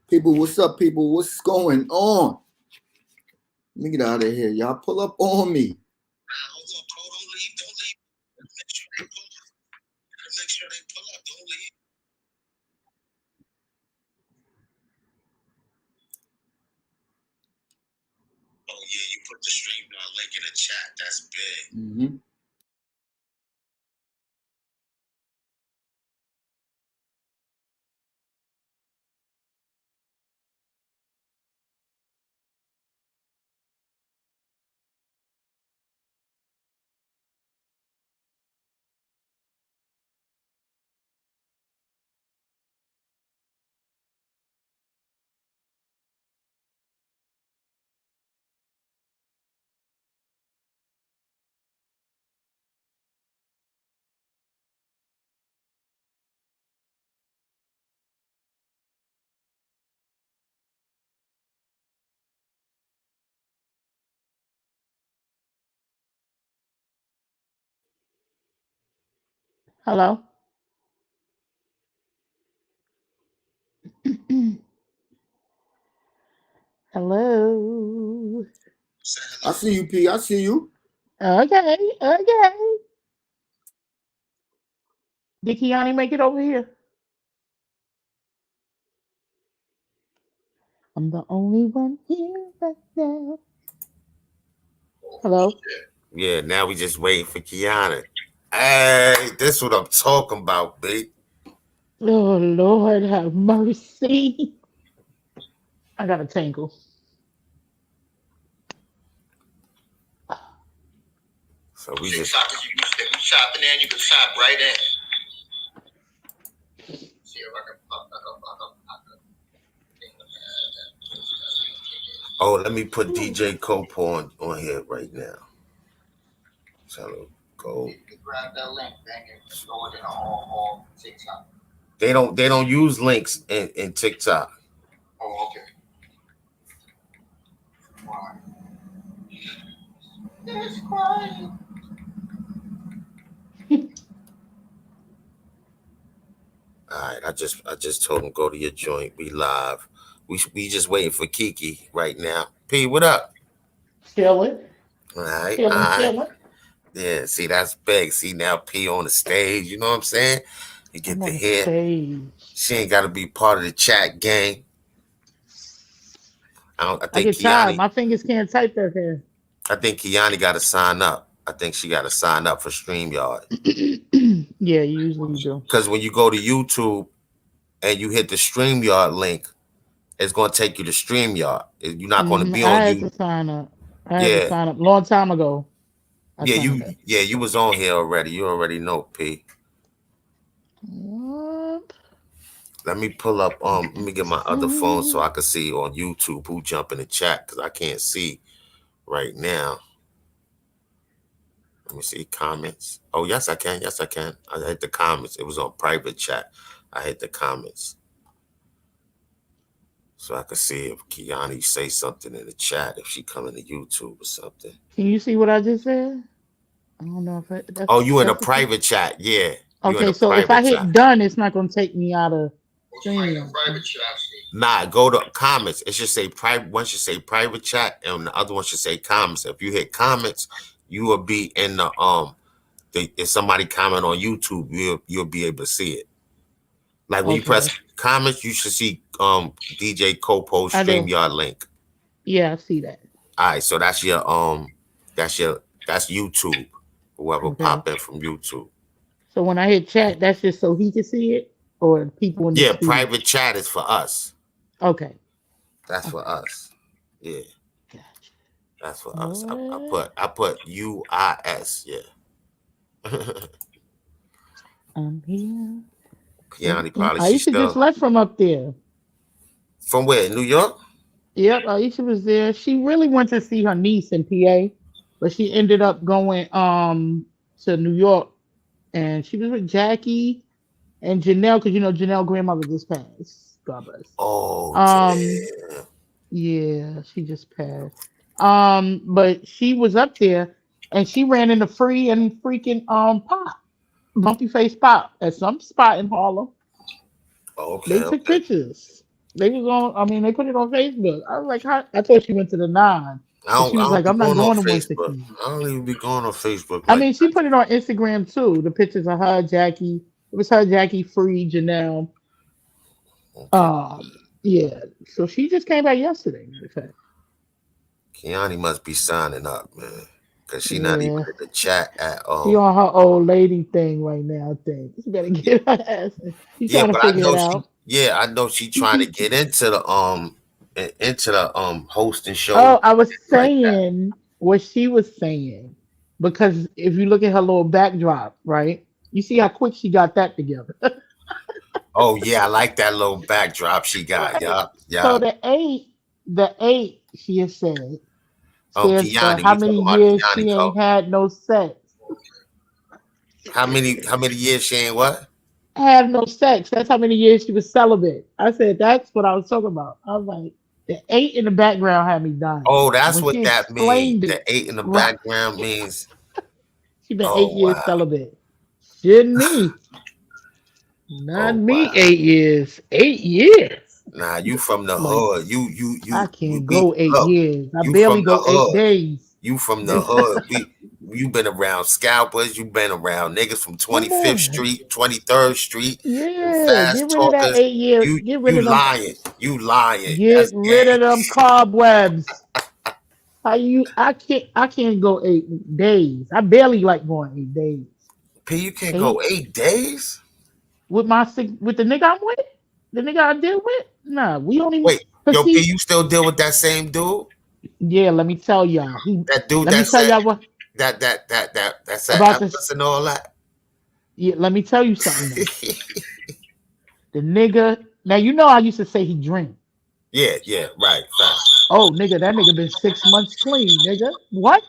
People, what's up, people? What's going on? Let me get out of here. Y'all pull up on me. Hold up, Paul. Don't leave. Don't leave. Make sure they pull up. Make sure they pull up. Don't leave. Oh, yeah. You put the StreamYard link in the chat. That's big. Mm-hmm. Hello. Hello. I see you, P. I see you. Okay. Okay. Did Kiani make it over here? I'm the only one here right now. Hello. Yeah, now we just waiting for Kiana. Hey, this what I'm talking about, B. Oh Lord, have mercy. I got a tangle. So we just if you shop in there, you can shop right in. See if I can Oh, let me put DJ Copo on here right now. So go. You can grab that link, bang it, throw it in all TikTok. They don't use links in TikTok. Oh, okay. Why? It's crying. All right, I just told him go to your joint. We live. We just waiting for Kiki right now. P, what up? Chilling. All right, Chilling. Yeah, see that's big. See now P on the stage. You know what I'm saying? You get to hear. Stage. She ain't got to be part of the chat gang. I think get tired. Kiani. My fingers can't type that here. I think Kiani got to sign up. I think she got to sign up for StreamYard. Yeah, you usually do. Because when you go to YouTube and you hit the StreamYard link, it's going to take you to StreamYard. You're not going to be on I had you. to sign up. I had to sign up a long time ago. You was on here already. You already know, P. What? Let me pull up. Let me get my other phone so I can see on YouTube who jump in the chat because I can't see right now. Let me see comments. Oh, yes, I can. Yes, I can. I hit the comments. It was on private chat. I hit the comments. So I could see if Kiani say something in the chat, if she come into YouTube or something. Can you see what I just said? I don't know if it, Oh, you in a private chat. Yeah. Okay, so if I hit done, it's not going to take me out of StreamYard. Nah, go to comments. It should say private. One should say private chat, and the other one should say comments. If you hit comments, you will be in the if somebody comment on YouTube, you'll be able to see it. Like when you press comments, you should see DJ Copo StreamYard link. Yeah, I see that. All right, so that's YouTube. Whoever pop in from YouTube. So when I hit chat, that's just so he can see it, or people in the studio? Private chat is for us. Okay. That's for us. Yeah. Gotcha. That's for us. I put UIS. Yeah. I'm here. Kiani probably. Aisha just left from up there. From where? New York? Yep, Aisha was there. She really went to see her niece in PA, but she ended up going to New York, and she was with Jackie and Janelle, because Janelle grandmother just passed. God bless. Oh, damn. Yeah, she just passed. But she was up there, and she ran into Free and freaking Pop, Bumpy Face Pop, at some spot in Harlem. Okay. They took pictures. They was on. I mean, they put it on Facebook. I was like, how? I thought she went to the 9, but she I was don't like, be I'm not going on going to Facebook. 116. I don't even be going on Facebook I like mean, she put it on Instagram too. The pictures of her, Jackie. It was her, Jackie, Free, Janelle. that. Okay. Yeah. So she just came back yesterday. Matter of fact. Kiani must be signing up, man. Cause she not even Yeah. in the chat at She all. on her old lady thing right now. I think she better get her ass. She's Yeah, trying to but I figure it know she out. I know she trying to get into the hosting shows Oh, I was like that. saying what she was saying because if you look at her little backdrop, right, you see how quick she got that together. Oh yeah, I like that little backdrop she got. Right. Yeah, So yeah. the eight, she has said, stands for Kiani, how we many talking about years Kiani she ain't Cole. had no sex. How many years she ain't what? Have no sex. That's how many years she was celibate. I said that's what I was talking about. I was like, the eight in the background had me dying. Oh, And that's when she what that means. explained The it, 8 in the right, background means. she been Oh 8 years wow. celibate. Shouldn't me. Not Oh me, wow. 8 years. 8 years. Nah, you from the Like, hood. I You can't be go eight look. years. I You barely from the go eight hood. days. You from the hood. You been around scalpers. You been around niggas from Come 25th on. Street, 23rd Street, and Yeah, get fast rid of that talkers. 8 years. You Get rid you of them. lying. You lying. Get That's rid gay. of them cobwebs. How you? I can't go 8 days. I barely like going 8 days. P, you can't go Eight 8 days. with the nigga I'm with, the nigga I deal with. Nah, we don't even. Wait, Cause yo, P, see, you still deal with that same dude? yeah. Let me tell y'all. That dude Let me that tell said y'all what that said about Empress this. and all that. Yeah, let me tell you something though. The nigga. Now you know I used to say he drink. Yeah, yeah, right, fast. Oh, nigga, that nigga been 6 months clean, nigga. What?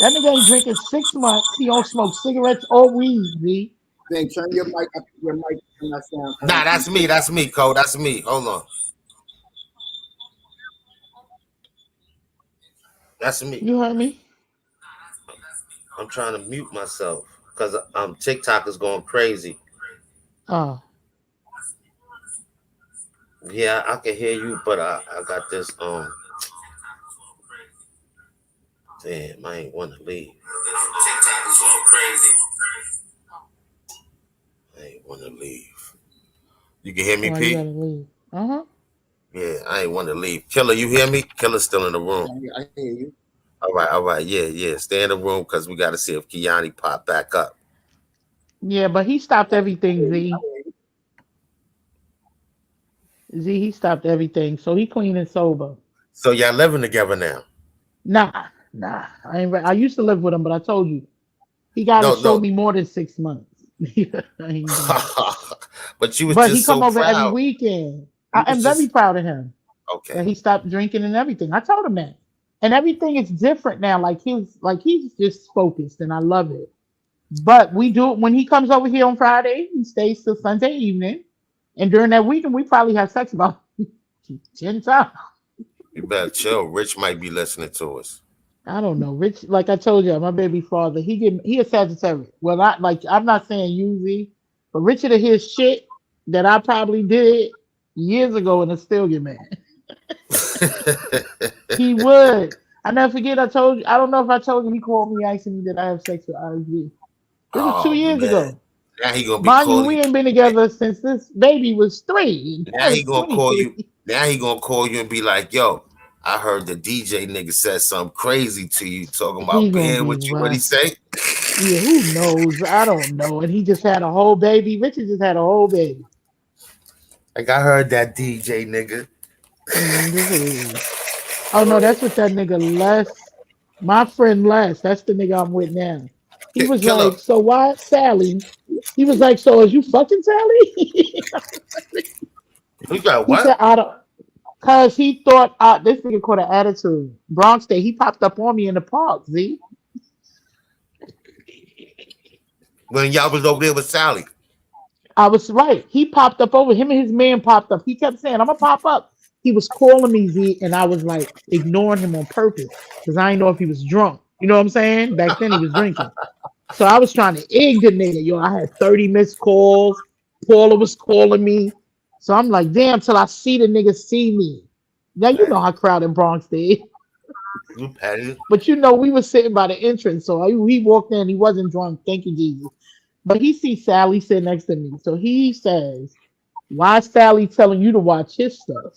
That nigga ain't drinking 6 months. He don't smoke cigarettes or weed, B. Then turn your mic up. Your mic turn that sound. I Nah, don't think that's me. That's me, Cole. That's me. Hold on. That's me. You heard me? I'm trying to mute myself because TikTok is going crazy. Oh, Yeah, I can hear you, but I got this damn, I ain't want to leave. TikTok is going crazy. I ain't want to leave. You can hear me, why you P? gotta leave? Uh-huh. Yeah, I ain't want to leave. Killer, you hear me? Killer's still in the room. I hear you. All right, yeah, yeah. Stay in the room because we got to see if Kiani pop back up. Yeah, but he stopped I everything, hear you. Z. Z, he stopped everything. So he clean and sober. So y'all living together now? Nah. I used to live with him, but I told you he gotta No, show no. me more than 6 months. I ain't doing that. But you was But he just come so over every proud. weekend. You I was am very just proud of him okay. that he stopped drinking and everything. I told him that. And everything is different now. He's just focused and I love it. But we do when he comes over here on Friday, he stays till Sunday evening. And during that weekend we probably have sex about 10 times. You better chill. Rich might be listening to us. I don't know. Rich, like I told you, my baby father, he a Sagittarius. Well, not like I'm not saying usually, but Richard of his shit that I probably did years ago and I still get mad. He would. I never forget. I told you. I don't know if I told you. He called me asking me did I have sex with IG. This was two Oh years man, ago. now he gonna be Mind you, calling. we ain't been together since this baby was 3. Now That he was gonna call you. 23. Now he gonna call you and be like, "Yo, I heard the DJ nigga said something crazy to you, talking He about gonna being be with you. What he rough. say? Yeah, who knows? I don't know. And he just had a whole baby. Richard just had a whole baby. Like I heard that DJ nigga. Mhm. Oh no, that's what that nigga Les, my friend Les, that's the nigga I'm with now. He was Killer. like, so why Sally? He was like, so is you fucking Sally? You got He what? said, I don't, cause he thought this nigga caught an attitude. Bronx Day, he popped up on me in the park, Z. When y'all was over there with Sally. I was right. He popped up over him and his man popped up. He kept saying, I'm gonna pop up. He was calling me Z, and I was like ignoring him on purpose because I didn't know if he was drunk. You know what I'm saying? Back then he was drinking. So I was trying to egg the nigga. Yo, I had 30 missed calls. Paula was calling me. So I'm like, damn, till I see the nigga see me. Now you know how crowded Bronx is. You petty. But you know, we were sitting by the entrance. So he walked in, he wasn't drunk. Thank you, Jesus. But he sees Sally sitting next to me. So he says, why is Sally telling you to watch his stuff?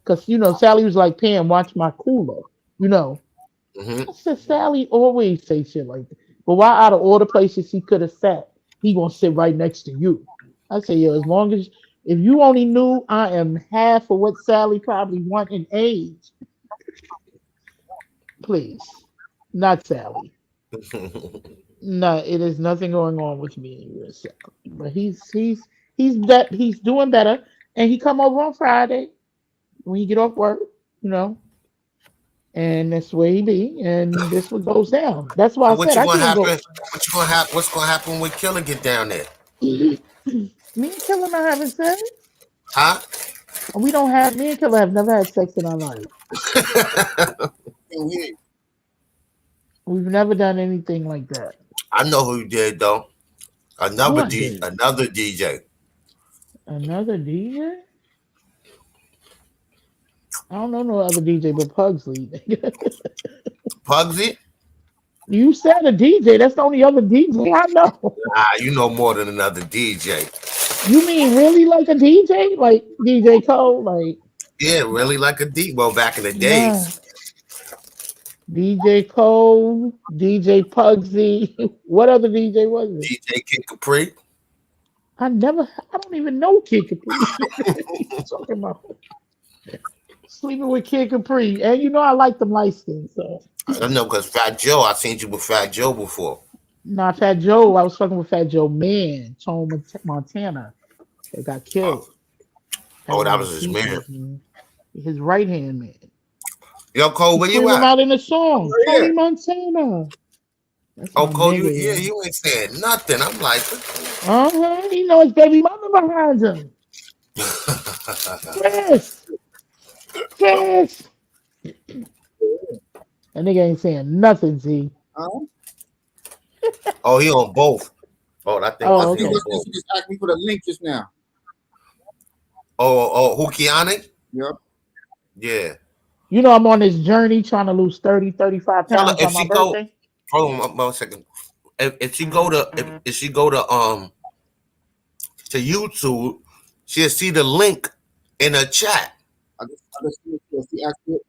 Because, you know, Sally was like, Pam, watch my cooler. You know. Hmm. I said, Sally always say shit like that. But why out of all the places he could have sat, he gonna sit right next to you? I said, yo, as long as if you only knew I am half of what Sally probably want in age, please. Not Sally. No, it is nothing going on with me and you and Sally. But he's doing better. And he come over on Friday when you get off work, you know. And that's where he be, and this what goes down. That's why I And what said you I gonna can't go. happen? What you gonna happen? What's gonna happen when Killer get down there? Me and Killer not having sex. Huh? We don't have me and Killer have never had sex in our life. We We've never done anything like that. I know who you did though. Who I did? Another DJ. Another DJ? I don't know no other DJ but Pugsley. Pugsy? You said a DJ. That's the only other DJ I know. You know more than another DJ. You mean really like a DJ? Like DJ Cole? Like Yeah, really like a D. Well, back in the nah. days. DJ Cole, DJ Pugsy. What other DJ was it? DJ Kid Capri. I don't even know Kid Capri. What you talking about? Sleeping with Kid Capri. And you know I like them light skins, so. I know because Fat Joe, I seen you with Fat Joe before. Nah, Fat Joe, I was fucking with Fat Joe Man, Tone Montana. They got killed. Oh, that was his man. His right hand man. Yo, Cole, where you Threw him at? out in the song. Yeah. Tony Montana. That's Oh, my Cole, nigga, you ain't saying nothing. I'm like, He know his baby mother behind him. Yes. Yes. That nigga ain't saying nothing, Z. oh, he on both. Oh, I think Oh, he okay. on both. just asked me for the link just now. Oh, Hukiani? Yep. Yeah. You know I'm on this journey trying to lose 30, 35 Tell her pounds if on my she go, birthday. hold on 1 second. If she go to if she go to YouTube, she'll see the link in her chat. I just she asked it.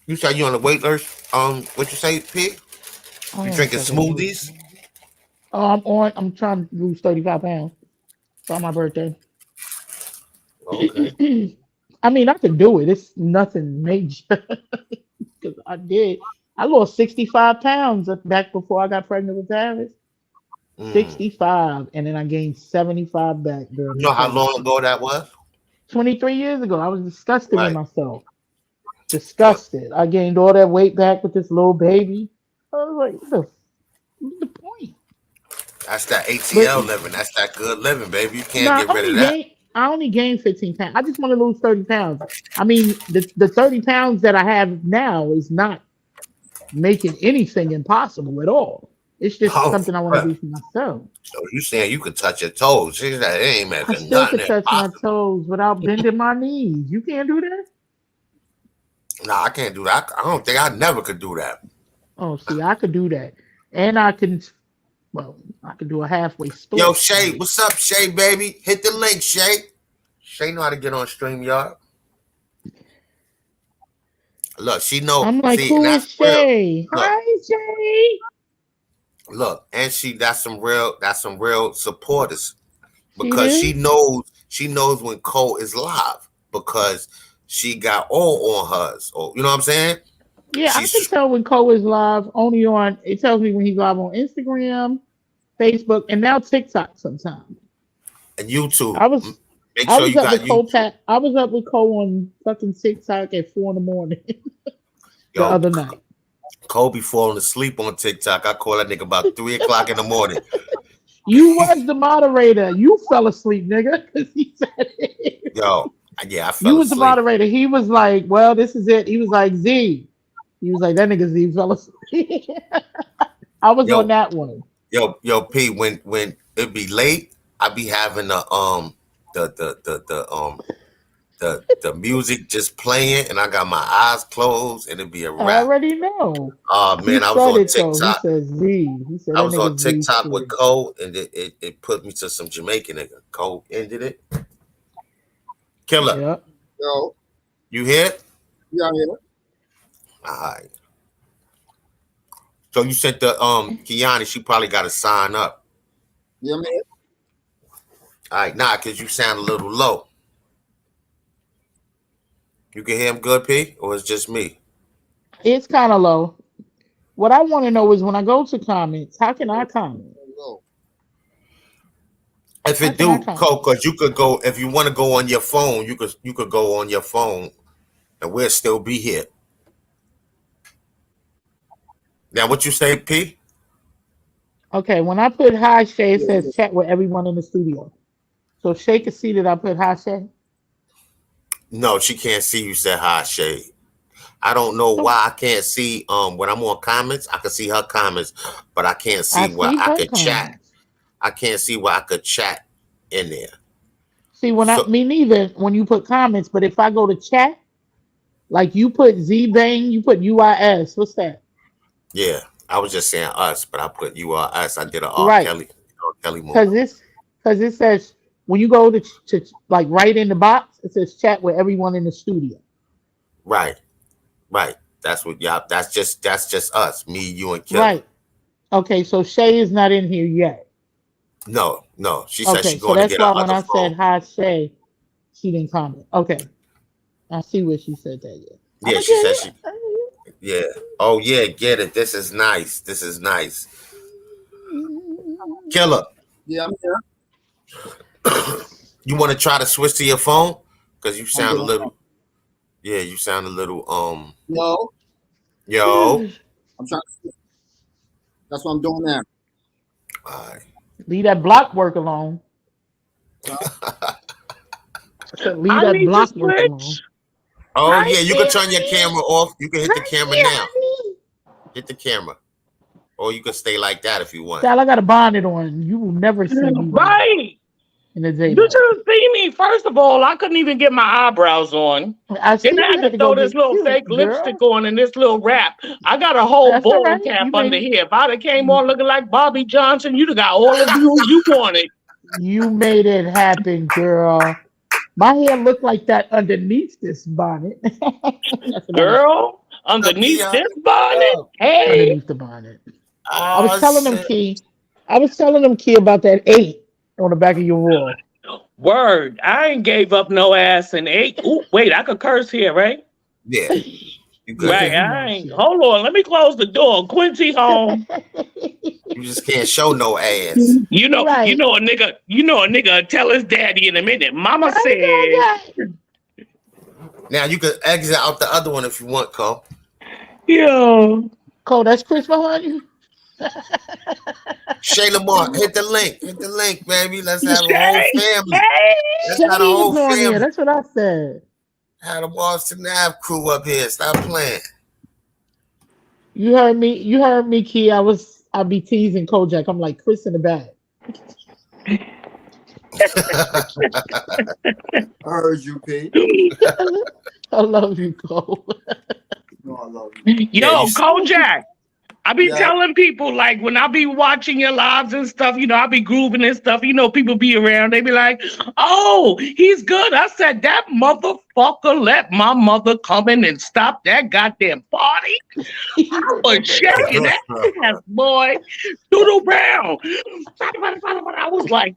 You said you on the weight loss. What you say, Pig? Oh, You drinking fucking smoothies? Oh, I'm trying to lose 35 pounds for my birthday. Okay. I mean, I can do it. It's nothing major. Because I lost 65 pounds back before I got pregnant with Travis. 65. And then I gained 75 back during You know how long ago that was? 23 years ago. I was disgusted Right. with myself. Disgusted. I gained all that weight back with this little baby. I was like, what's the point? That's that ATL living. That's that good living, baby. You can't get rid of that. I only gained 15 pounds. I just want to lose 30 pounds. I mean, the 30 pounds that I have now is not making anything impossible at all. It's just something I want to do for myself. So you saying you could touch your toes? She said it ain't I making still nothing can touch my impossible. toes without bending my knees. You can't do that? Nah, I can't do that. I don't think I never could do that. Oh, see, I could do that. And I could do a halfway split. Yo, Shay, what's up, Shay, baby? Hit the link, Shay. Shay know how to get on StreamYard. Look, she know. I'm like, see, who that's is real. Shay? Look. Hi, Shay. Look, and that's some real supporters See because this? she knows when Cole is live because she got all on hers. Or you know what I'm saying? Yeah, I can tell when Cole is live only on. It tells me when he's live on Instagram, Facebook, and now TikTok sometimes. And YouTube. I was Make I sure was you up got with Cole YouTube. I was up with Cole on fucking TikTok at 4 a.m. the Yo, other night. Cole be falling asleep on TikTok. I call that nigga about 3 o'clock in the morning. You was the moderator. You fell asleep, nigga. He said it. Yo, yeah, I fell You was the asleep. moderator. He was like, well, this is it. He was like, Z. He was like, that nigga Z fell asleep. I was Yo. on that one. Yo, P, when it be late, I be having the music just playing, and I got my eyes closed, and it be a I rap. already know. Oh He man, I was said on it though. He TikTok. said Z. He said I that was on nigga Z TikTok with shit. Cole, and it put me to some Jamaican nigga. Cole ended it. Killer, Yep. Yo, you here? yeah, yeah. All right. So you sent the Kiani, she probably got to sign up. Yeah, man. All right, nah, cause you sound a little low. You can hear him good, P, or it's just me? It's kind of low. What I want to know is when I go to comments, how can I comment? Yo, If How it can I do, comment? Cole, cause you could go if you want to go on your phone, you could go on your phone, and we'll still be here. Now, what you say, P? Okay, when I put hi Shay, it says chat with everyone in the studio. So Shay can see that I put hi Shay. No, she can't see you said hi, Shay. I don't know So why I can't see when I'm on comments, I can see her comments, but I can't I see where see I her could chat. comments. I can't see where I could chat in there. See, when I So me neither when you put comments, but if I go to chat, like you put Z Bang, you put UIS. What's that? yeah, I was just saying us, but I put you are us. I did a Right. R. Kelly Because moment. it says when you go to like right in the box, it says chat with everyone in the studio. Right. That's what y'all. That's just us, me, you, and Killer. Right. Okay, so Shay is not in here yet. No. She said Okay, she's so going to that's get her why when other I phone. said hi Shay, she didn't comment. Okay. I see where she said that. Yeah. I'm Yeah, gonna she get said it. she. Yeah. Oh yeah, get it. This is nice. Killer, yeah, I'm here. you want to try to switch to your phone? Because you I'm sound a doing. little. Yeah, you sound a little. Yo, Yo. I'm trying. That's what I'm doing now. All right. Leave that block work alone. I said, leave I that need to block work alone. switch. Oh Right yeah, you can here, turn your honey. camera off. You can hit the Right camera here, now. honey. Hit the camera, or you can stay like that if you want. Child, I got a bonnet on. You will never see me like that Right. in the You daylight. should have seen me. First of all, I couldn't even get my eyebrows on. I Then see I you had had to to go throw this get little cute, fake girl. lipstick on and this little wrap. I got a whole That's all ball right. cap You under made here. If I'd have came on looking like Bobby Johnson, you'd have got all the views you wanted. it happen, girl. My hair looked like that underneath this bonnet. That's what I meant. Girl, Up underneath here. this bonnet, Oh, hey. Underneath the bonnet. I was oh telling them, shit. Key. I was telling them, Key, about that 8 on the back of your wall. Word, I ain't gave up no ass in 8. Ooh, wait, I could curse here, right? Yeah, you good Yeah, Right, here. you I know ain't. shit. Hold on, let me close the door. Quincy home. You just can't show no ass. You know Right. a nigga tell his daddy in a minute. Mama I said, know Now you can exit out the other one if you want, Cole. yo, Cole, that's Chris behind you? Shay Lamar, hit the link, baby. Let's have a whole Shay, family. hey. Let's have a Shay whole is on here. family. That's what I said. Have the Boston Ave crew up here. Stop playing. You heard me. You heard me, Key. I'll be teasing Kojak. I'm like Chris in the back. I heard you, P. I love you, Cole. You know I love you. Yeah, Yo, Kojak. I be Yeah. telling people, like, when I be watching your lives and stuff, I be grooving and stuff, people be around, they be like, oh, he's good. I said, that motherfucker let my mother come in and stop that goddamn party. I was shaking that ass, boy. Doodle Brown. I was like,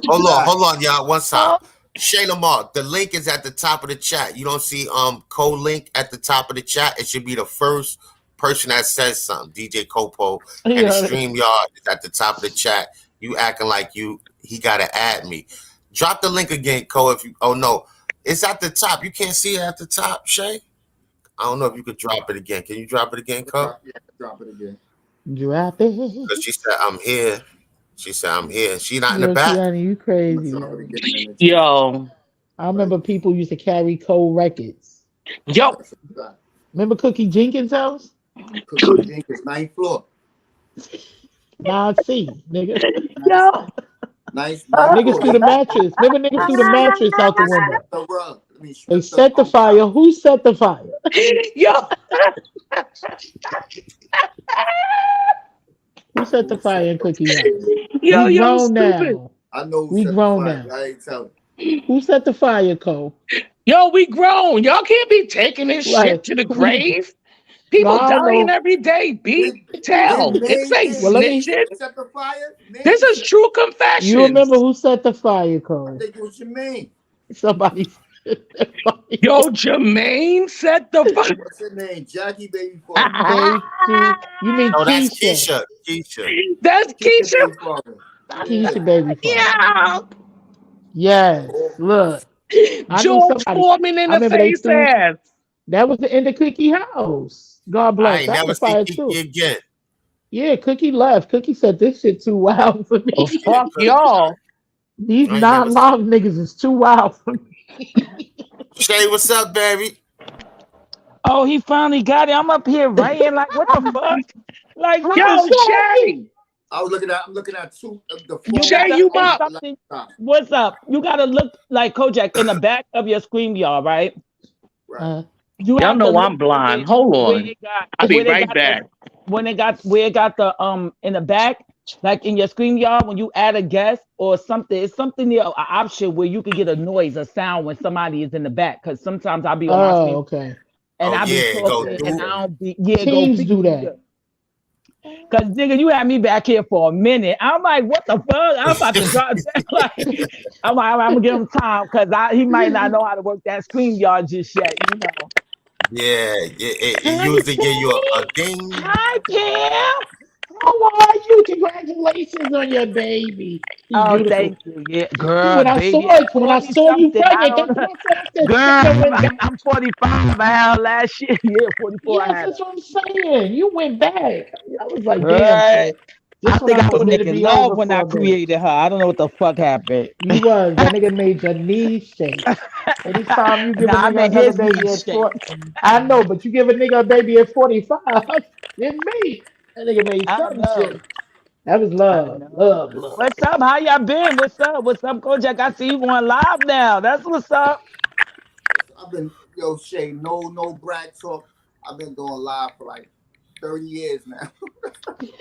hold on, y'all. One time. Shay Lamar, the link is at the top of the chat. You don't see Cole link at the top of the chat. It should be the first person that says something. DJ Copo and the StreamYard is at the top of the chat. You acting like he gotta add me. Drop the link again, Cole. If you no, it's at the top. You can't see it at the top, Shay. I don't know if you could drop it again. Can you drop it again, Cole? Drop it again. Drop it. Because she said I'm here. She said I'm here. She not in the Yo, back. Kiana, you crazy. Drop it again. yo, I remember people used to carry Cole records. yo, Remember Cookie Jenkins' house? Cookie think it's ninth floor. 9C, nigga. Yo. Nice. Niggas threw the mattress. Remember niggas threw the mattress out the window. The rug. I mean, They strip set the fire. Who set the fire? Yo. Who set the fire in Cookie House? Yo, We yo, grown stupid. now. I know. We set the grown fire. now. I ain't telling. Who set the fire, Cole? Yo, we grown. Y'all can't be taking this Right. shit to the grave. People No, I don't dying know. every day. Be tell. Then This May ain't Well, let me- snitching. set the fire. May This is true confession. You remember who set the fire, I Cole? think it was Jermaine. Somebody set the fire. Yo, Jermaine set the fire. What's her name? Jackie Baby Babe, too. You mean No, that's Keisha? Keisha. That's Keisha. Baby father. Keisha, baby. Yeah. Yes. Look, I knew George somebody- Foreman in I the remember they face threw- ass. that was the end of Cookie House. God I bless. ain't That never was seen fire Kiki too. again. Yeah, Cookie left. Cookie said this shit too wild for me. Oh, fuck y'all. These I ain't non never live niggas is too wild for me. Shay, what's up, baby? Oh, he finally got it. I'm up here writing like, what the fuck? Like, what Yo, the Shay. I'm looking at two the You phone. Jay, gotta you say up. something. What's up? You gotta look like Kojak in the back of your screen, y'all, right? Right. You Y'all have know to I'm look blind. where- Hold where on. it got- I'll be where they right got back. When it got where it got the in the back, like in your screen, y'all, when you add a guest or something, it's something there, an option where you could get a noise, a sound when somebody is in the back. Because sometimes I'll be on my Oh, screen okay. and Oh, I be yeah, go talking do and it. I don't be Teams do that. Cause nigga, you had me back here for a minute. I'm like, what the fuck? I'm about to drop that. Like, I'm gonna give him time because he might not know how to work that screen yard just yet, you know. Yeah, it usually give you a ding. Hi, Kim. How are you? Congratulations on your baby. She's Oh, beautiful. thank you. Yeah, girl, When I baby. saw it, when I saw you something. I pregnant, don't that's know. what I said. I said, "Nigga went Girl, back." I'm 45. I had last year. Yeah, 44. I Yes, had that's what I'm saying. You went back. I was like, her. damn. Right. So I just when think I I was thought it'd making be love over when for I a minute. created her. I don't know what the fuck happened. You was. That nigga made your knees shake. Anytime you give Nah, I a nigga made another his baby knees at shake. 40, I know, but you give a nigga a baby at 45, it's me. That nigga made I something know. shake. That was I love. know. Love. What's up? How y'all been? What's up? What's up, Kojak? I see you going live now. That's what's up. I've been Shay, no brag talk. I've been doing live for like 30 years now.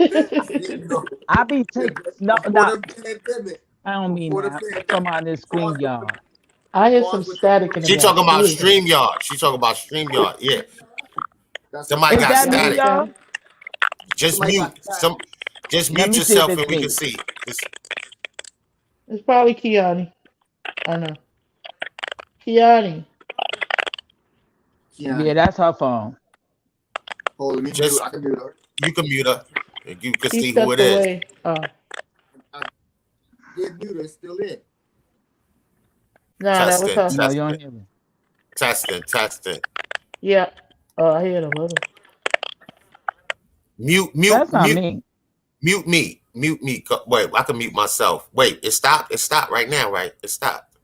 You know, I be taking no. before the pandemic. I don't mean Before the that. pandemic. Come on, this screen yard. I hear some static in the She back. talking about Who is that? StreamYard. She talking about StreamYard. Yeah. That's Somebody Is got that me, static. y'all? Just Somebody mute. got Just Let mute me see if yourself it's and we me. can see. It's probably Kiani. I know. Kiani. Yeah, that's her phone. Hold on, Just- I can mute her. You can mute her. And you can He see who stepped it is. away. Oh. Yeah, mute her, it's still in. No, that was her. No, you don't hear me. Testing. Yeah. Oh, I hear the little. Mute That's not me. Mute me. Wait, I can mute myself. Wait, it stopped. It stopped right now, right? It stopped.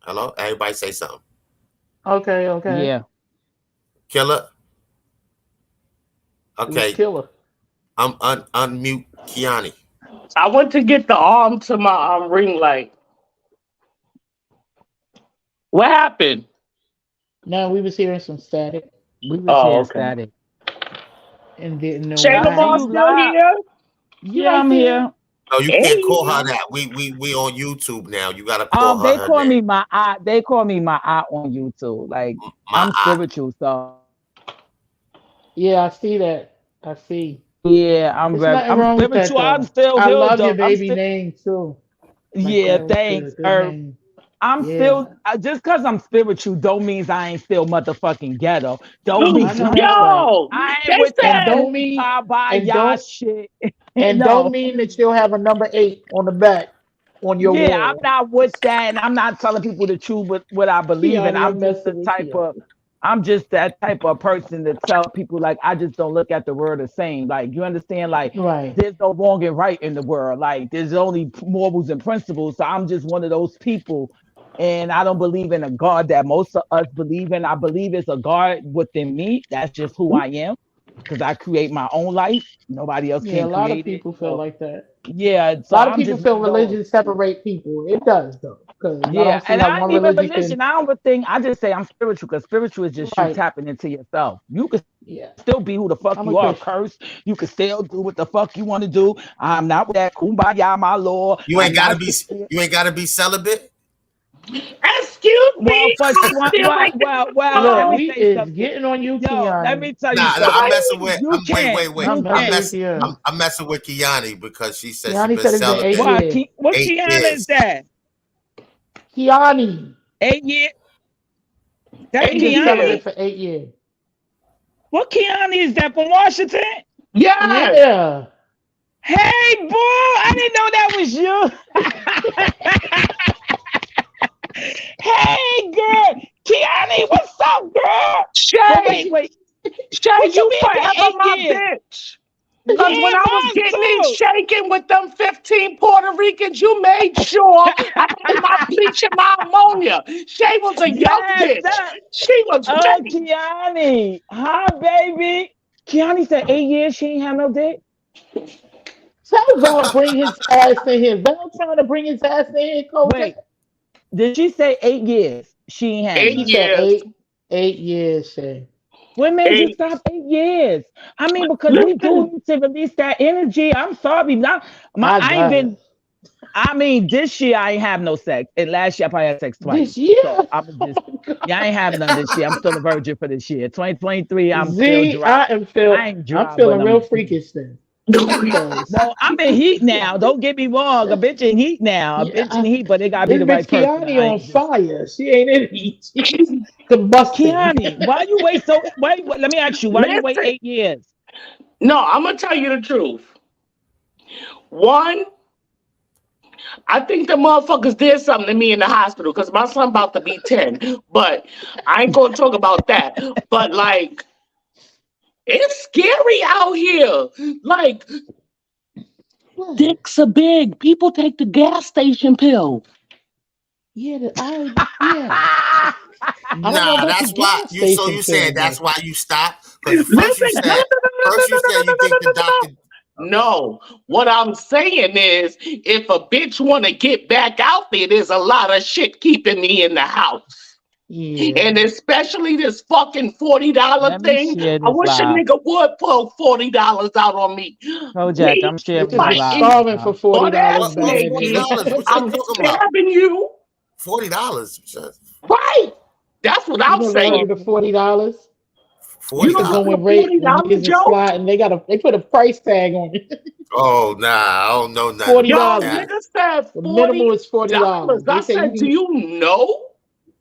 Hello? Everybody say something. Okay. Yeah. Killer. It was Okay. Killer. I'm unmute Kiani. I went to get the arm to my ring light. What happened? No, we was hearing some static We was Oh, here okay. static. and didn't know Shay I why. see Lamar you still live. here? Yeah, I'm here. No, you Hey. can't call her that. We on YouTube now. You gotta call They her call name. me my eye. They call me my eye on YouTube. Like I'm spiritual, so Yeah, I see that. I see. yeah, There's nothing wrong with that, spiritual. I'm though. still I here, love though. your I'm baby still, name too. Like, yeah, that was thanks. good name. I'm Yeah. still just because I'm spiritual don't means I ain't still motherfucking ghetto. Don't I mean know that's right. Yo, I they ain't with And that said don't mean and y'all don't shit. and No. don't mean that you'll have a number 8 on the back on your Yeah, wall. I'm not with that, and I'm not telling people the truth with what I believe in. Kiani, I'm just the type of I'm just that type of person to tell people like I just don't look at the world the same. Like you understand, like Right. there's no wrong and right in the world. Like there's only morals and principles. So I'm just one of those people. And I don't believe in a God that most of us believe in. I believe it's a God within me. That's just who I am. because I create my own life. Nobody else Yeah, a can lot of create it. people feel So, like that. yeah, A so lot of I'm people just feel one of those. religion separate people. It does though, because I Yeah, don't see and how I one ain't even religion religion. can. I don't think I just say I'm spiritual because spiritual is just you Right. tapping into yourself. You can Yeah. still be who the fuck I'm a you are, Christian. curse. You can still do what the fuck you want to do. I'm not with that kumbaya, my lord. You I'm ain't gotta not. be you ain't gotta be celibate. Excuse Well, me, for I one, feel like let Look, me we say is something. getting on you, Yo, let Kiani. me tell you Nah, I'm something. messing with. You can, Wait. I'm you messing can. with you. I'm messing with Kiani because she said she Kiani been said it's been 8 celibate What? years. What 8 Kiana is years. that? Kiani, 8 years? That's she been 8 Kiani. celibate years. for 8 years. What Kiani is that from Washington? Yes. Yeah. Hey, boy, I didn't know that was you. Hey, girl, Kiani, what's up, girl? Well, Shay, wait. Shay, What you you mean for forever 8 my years? bitch. Because Yeah, when I was mine getting it too. shaking with them 15 Puerto Ricans, you made sure I had my bleach and my ammonia. Shay was a young Yes, bitch. sir. She was Oh, ready. Kiani. Hi, baby. Kiani said 8 years she ain't have no dick. Tell Val bring his ass in here. Val trying to bring his ass in here, Kodak. Wait, did she say 8 years she ain't have 8 She none? said years. 8 years, Shay. What made you 8. stop 8 years? I mean, because we do Listen, need to release that energy. I'm sorry. My I ain't God. been, I mean, this year I ain't have no sex. And last year I probably had sex twice. This year? So I'm just, Oh my yeah, I ain't have none this year. I'm still a virgin for this year. 2023, I'm God. still Z, dry. I ain't I'm dry, but feeling real I'm. freakish then. Because No, I'm in heat now. Don't get me wrong. A bitch in heat now. A bitch in yeah, heat, but it gotta be this the bitch right person. Kiani I on ain't just fire. She ain't in heat. She's combusting. Kiani. Why you wait so? Wait, let me ask you. Why you wait listen. 8 years? No, I'm going to tell you the truth. One, I think the motherfuckers did something to me in the hospital because my son about to be 10. But I ain't going to talk about that. But, like, it's scary out here. Like, What? dicks are big. People take the gas station pill. Yeah, yeah. I don't know Nah, about the that's why gas you. So station you saying pill, that's but why you stopped? Because Listen, no, no, no, first you no, no, said no, you no, think no, the no, no. doctor. Okay. No, what I'm saying is, if a bitch want to get back out there, there's a lot of shit keeping me in the house. yeah. And especially this fucking $40 Let me thing. share I this wish a live. nigga would pull $40 out on me. Kojak, Me, I'm sharing Bitches this my was live in right starving for now. $40 butt-ass back What in the naked. day. $40? What you I'm talking about? stabbing you. $40. Right. That's what You I'm never heard saying. of the $40? You Used to don't $40. go know in the rate when $40 niggas is joke? sliding. They put a price tag on it. Oh nah, I don't know nothing Forty about Yo, that. dollars. nigga said The minimum is $40. $40. They I say said, do you know?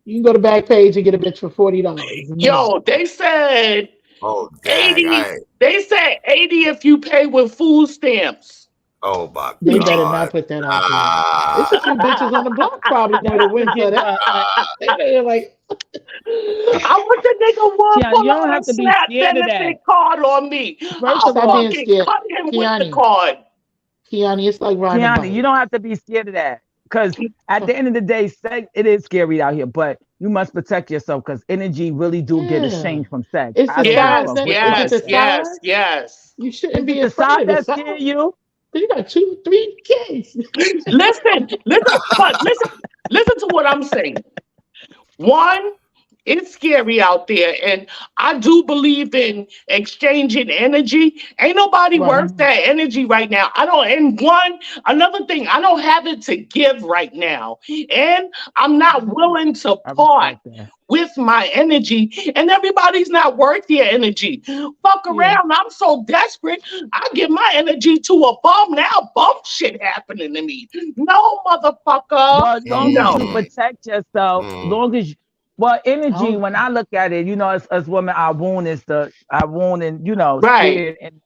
you can go to Backpage and get a bitch for $40. The minimum. Yo, they said Oh dang, 80. They said 80 if you pay with food stamps. oh my They better not god. put that out there. There's a Ah, few bitches on the block probably know the That's win for freaking. that. They're like, I wish a nigga would Kiani, pull you don't out a have to be SNAP scared of that. benefit card on me. First I'll of stop all, being fucking scared. cut him with the Kiani, card. Kiani, it's like riding a Kiani, you bike. don't have to be scared of that. Because at the end of the day, sex, it is scary out here, but you must protect yourself because energy really do get Yeah. exchanged from sex. It's I the don't give a size. Yes, fuck what Is y'all it the yes, say. yes, size? yes. You shouldn't Is be it the afraid side of the that size. scare you? You got 2, 3 kids. Listen to what I'm saying. One, it's scary out there, and I do believe in exchanging energy. Ain't nobody Right. worth that energy right now. I don't. And another thing, I don't have it to give right now, and I'm not willing to I part respect that. with my energy, and everybody's not worth your energy. Fuck Yeah. around. I'm so desperate. I give my energy to a bum. Now bum shit happening to me. No, motherfucker. Well, as long as you No. protect yourself, mm. long as well, I energy, don't, when I look at it, as women, our wound and Right. spirit and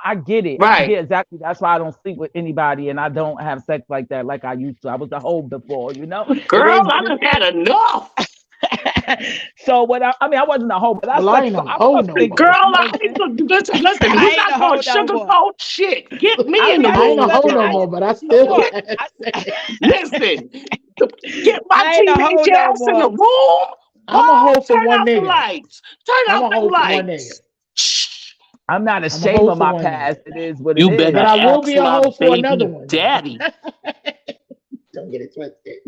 I get it. I Right. get exactly that's why I don't sleep with anybody and I don't have sex like that like I used to. I was a hoe before, It Girl, is I what it done had is. enough. So what I mean I wasn't a hoe, but I well, I slept ain't no I hoe fucked no big more. Girl, bitches, you know what I'm saying? listen, we're I ain't not a going hoe to no more. sugarcoat shit. Get me I in mean the I I ain't just no room, hoe listen, no kiddo. more, but I you know still what? have sex. Listen, get my I ain't a hoe teenage no ass in the more. room. I'm a Boom, hoe for turn one out the nigga. lights. Turn I'm out a the hoe for one nigga. lights. Shh. I'm not I'm a ashamed host of my for one. past. It is what You it better But is. I will ask be a my host for another baby one. daddy. Don't get it twisted.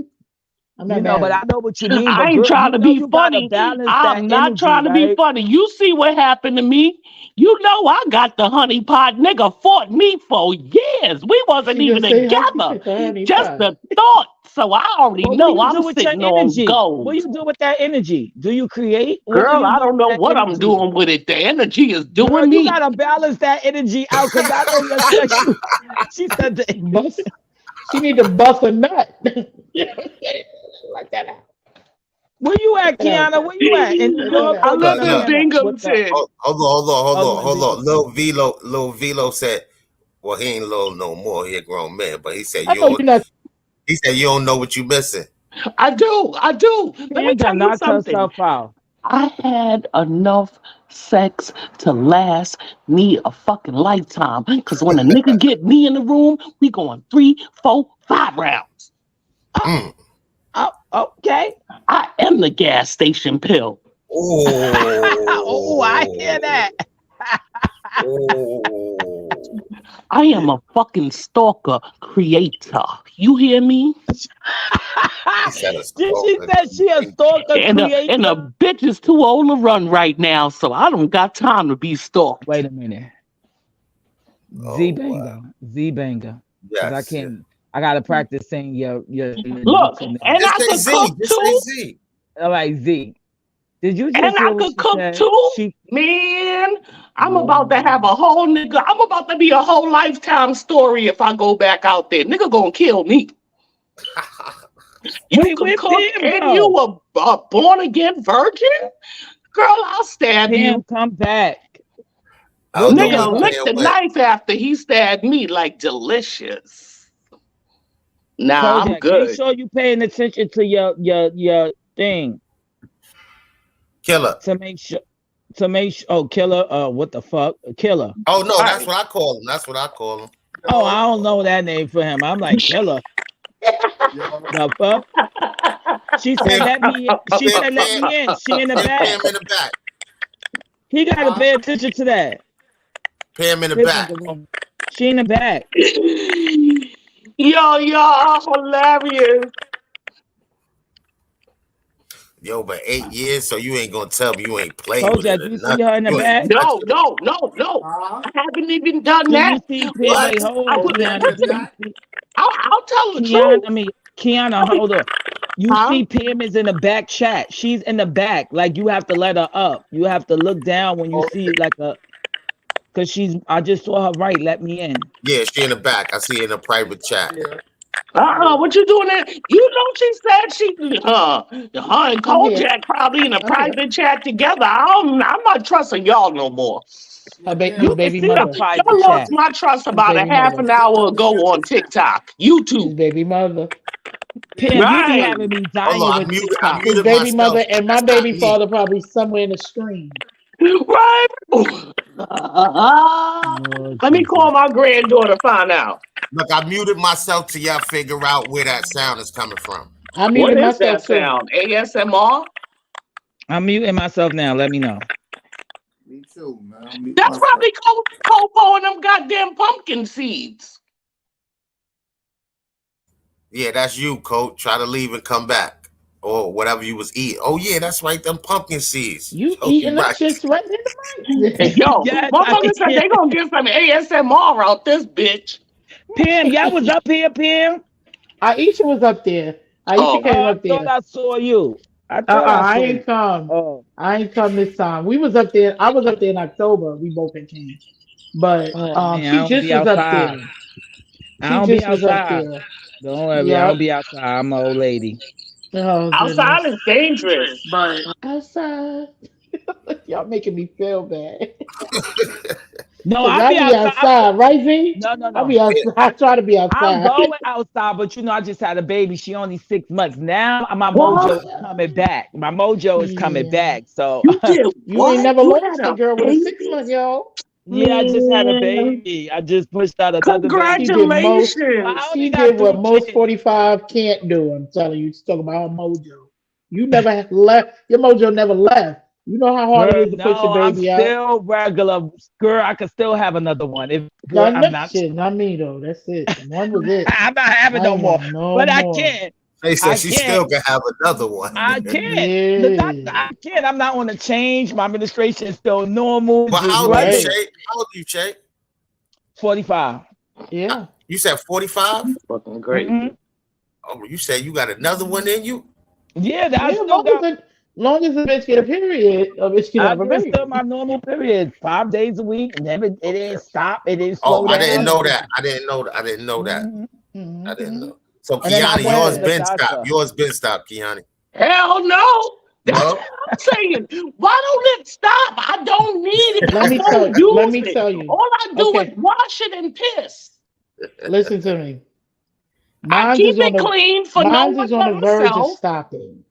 I'm You not know, but I married. know what you mean. I But ain't girl, trying you to know be you gotta funny. balance that I'm not energy, trying to be right? funny. You see what happened to me? You know I got the honey pot. Nigga fought me for years. We wasn't She even just say honey, together. the honey Just pie. the thought. So I already But what know you I'm do with your sitting on energy? What gold. you do with that energy? Do you create? What do Girl, you I do don't with know that what I'm energy? doing with it. The energy is Girl, doing you me. gotta balance that energy out because I know your sexual. She said that. Bust. She need to bust a nut. Like that out. Where you at, Let that out. Kiana? Where you at? In New Let that York? out. I What's Look, live up, in look. Kiana? What's up? Binghamton. Hold Oh, on. Lil Velo said, well, he ain't little no more. He a grown man, but he said I know you're not. you don't know what you missing. I do. Let me Pam tell done you knocked something. herself out. I had enough sex to last me a fucking lifetime. Cause when a nigga get me in the room, we going 3, 4, 5 rounds. Mm. Oh, okay. I am the gas station pill. Oh, I hear that. Oh. I am a fucking stalker creator. You hear me? He said a Did she stalker. say she a stalker And a creator? bitch is too old to run right now, so I don't got time to be stalked. Wait a minute. Oh, Z banger. Z banger. Because I Yes. can't I gotta practice saying your Look, what's your name? and Just I say could Z. cook Just say too. Z. All right, Z. Did you And just hear I what could she cook said? too. She Man, I'm about to have a whole nigga. I'm about to be a whole lifetime story if I go back out there. Nigga gonna kill me. You Wait, can where cook Pam and go? you a born again virgin? Girl, I'll stab Pam, you. come back. I don't know Nigga where lick Pam the went. knife after he stabbed me like delicious. Nah, I'm Kojak, make good. sure you paying attention to your thing Killer. to make sure oh killer what the fuck killer. Oh no, All that's right. what I call him. That's what I call him. Oh, I don't know that name for him. I'm like killer. The fuck? She said let me in. She said let me in. She in the Pam back. in the back. He gotta pay attention to that. Pam in the His back. nigga room. She in the back. Yo, y'all hilarious. Yo, but 8 years, so you ain't gonna tell me you ain't played with it Kojak, or you see nothing. her in the You ain't back? touched No. it. I haven't even done Do you that. see Pam? What? Wait, hold I on, would, Kiana. listen, Do you see I'll tell the Kiana? truth. I mean Kiana, hold on. You Huh? see Pam is in the back chat. She's in the back. Like you have to let her up. You have to look down when you see like a because I just saw her right. Let me in. Yeah, she in the back. I see her in a private chat. What you doing there? You know she said her and I'm here. Kojak probably in a I'm here. private chat together. I'm not trusting y'all no more. Her You can baby see the mother. private Y'all chat. lost my trust about a baby half mother. an hour ago on TikTok, His YouTube. baby mother. Pam, you be Right. having me Hold dying on, with I TikTok. His muted baby mother myself. and my That's not baby me. father probably somewhere in the stream. Right. Lord Let me Jesus. call my granddaughter, find out. Look, I muted myself till y'all figure out where that sound is coming from. I What muted is that myself too. sound? ASMR? I'm muting myself now. Let me know. Me too, man. I'm mute That's myself. probably Coco and them goddamn pumpkin seeds. Yeah, that's you, Coach. Try to leave and come back. Or whatever you was eating. Oh yeah, that's right, them pumpkin seeds. You Oh, eating them right. shits right in the mic. Yo, Yes, motherfucker said they gonna get some ASMR out this bitch. Pam, y'all was up here, Pam. Aisha was up there. Aisha Oh, came I up thought there. I saw you. I thought I I saw ain't you. come. Oh, I ain't come this time. We was up there. I was up there in October. We both had came. But man, I she don't just be was up outside. there. I She don't be just was up outside. there. Don't worry, I don't Yep. be outside. I'm an old lady. Oh outside goodness. is dangerous. But outside. Y'all making me feel bad. No, Cause I I be be outside. outside, right, Z? I No. be outside. I try to be I'm outside. going outside, but you know, I just had a baby. She only 6 months. Now my mojo What? is coming back. My mojo is coming Yeah. back. So You did You ain't what? never You had lost a a girl with a baby? 6 month, yo. yeah, I just had a Man, baby. I just pushed out another She baby. did most. I congratulations. only She got did 3 what most kids. 45 can't do. I'm telling you. She's talking about her mojo. You never left. Your mojo never left. You know how hard it is to push No, your I'm baby out. still regular. Girl, I could still have another one. If girl, No, I'm not. shit, not me though. That's it. One was it. I'm not having I no ain't more. want no But I more. can't. They said I she can't. still can have another one. I can't. Yeah. I can't. I'm not on the change. My administration is still normal. But Just how old are you, Right. Shay? How old are you, Shay? 45. Yeah. You said 45? Fucking great. Mhm. Oh, you said you got another one in you? Yeah, I Yeah, still long got. as the bitch get a period, a bitch can I have a just baby. still my normal period, 5 days a week. Never, it didn't stop. It didn't slow Oh, down. I didn't know that. I didn't know that. I didn't know that. Mhm. Mhm. I didn't know. So And then I Kiani, went- yours The been doctor. stopped. Yours been stopped, Kiani. Hell no. That's No? what I'm saying. Why don't it stop? I don't need it. Let I me don't tell you. Let me use it. tell you. All I do Okay. is wash it and piss. Listen to me. I Mine's keep is on it the clean for no mine's one is on the but verge of myself. stopping.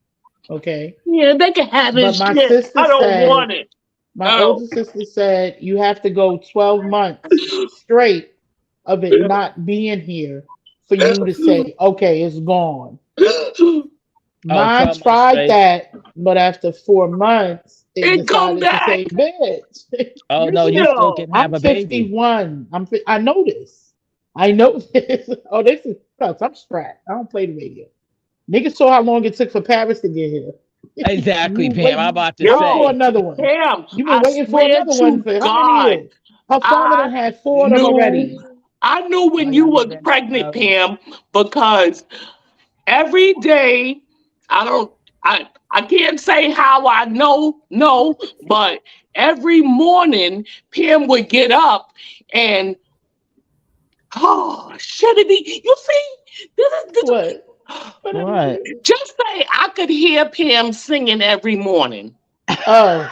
Okay. Yeah, they can have But this my shit. sister I don't said want it. my No. older sister said you have to go 12 months straight of it not being here for you to say, okay, it's gone. Mine 12 months tried straight. that, but after 4 months, It come decided to say, back. bitch. Oh you no, you still- still can have I'm a baby. 51. I know this. I know this. Oh, this is nuts. I'm strapped. I don't play the radio. Niggas saw how long it took for Paris to get here. Exactly, You Pam. wait- I'm about to waiting for say. another one. Damn, You've been I waiting for swear another to one for how many God, years? Her father I done had 4 of them already. I knew when Oh, you y'all was been- pregnant, Pam, because every day I can't say how I know, but every morning Pam would get up and shit it be. You see, this What? What? just say I could hear Pam singing every morning. Oh,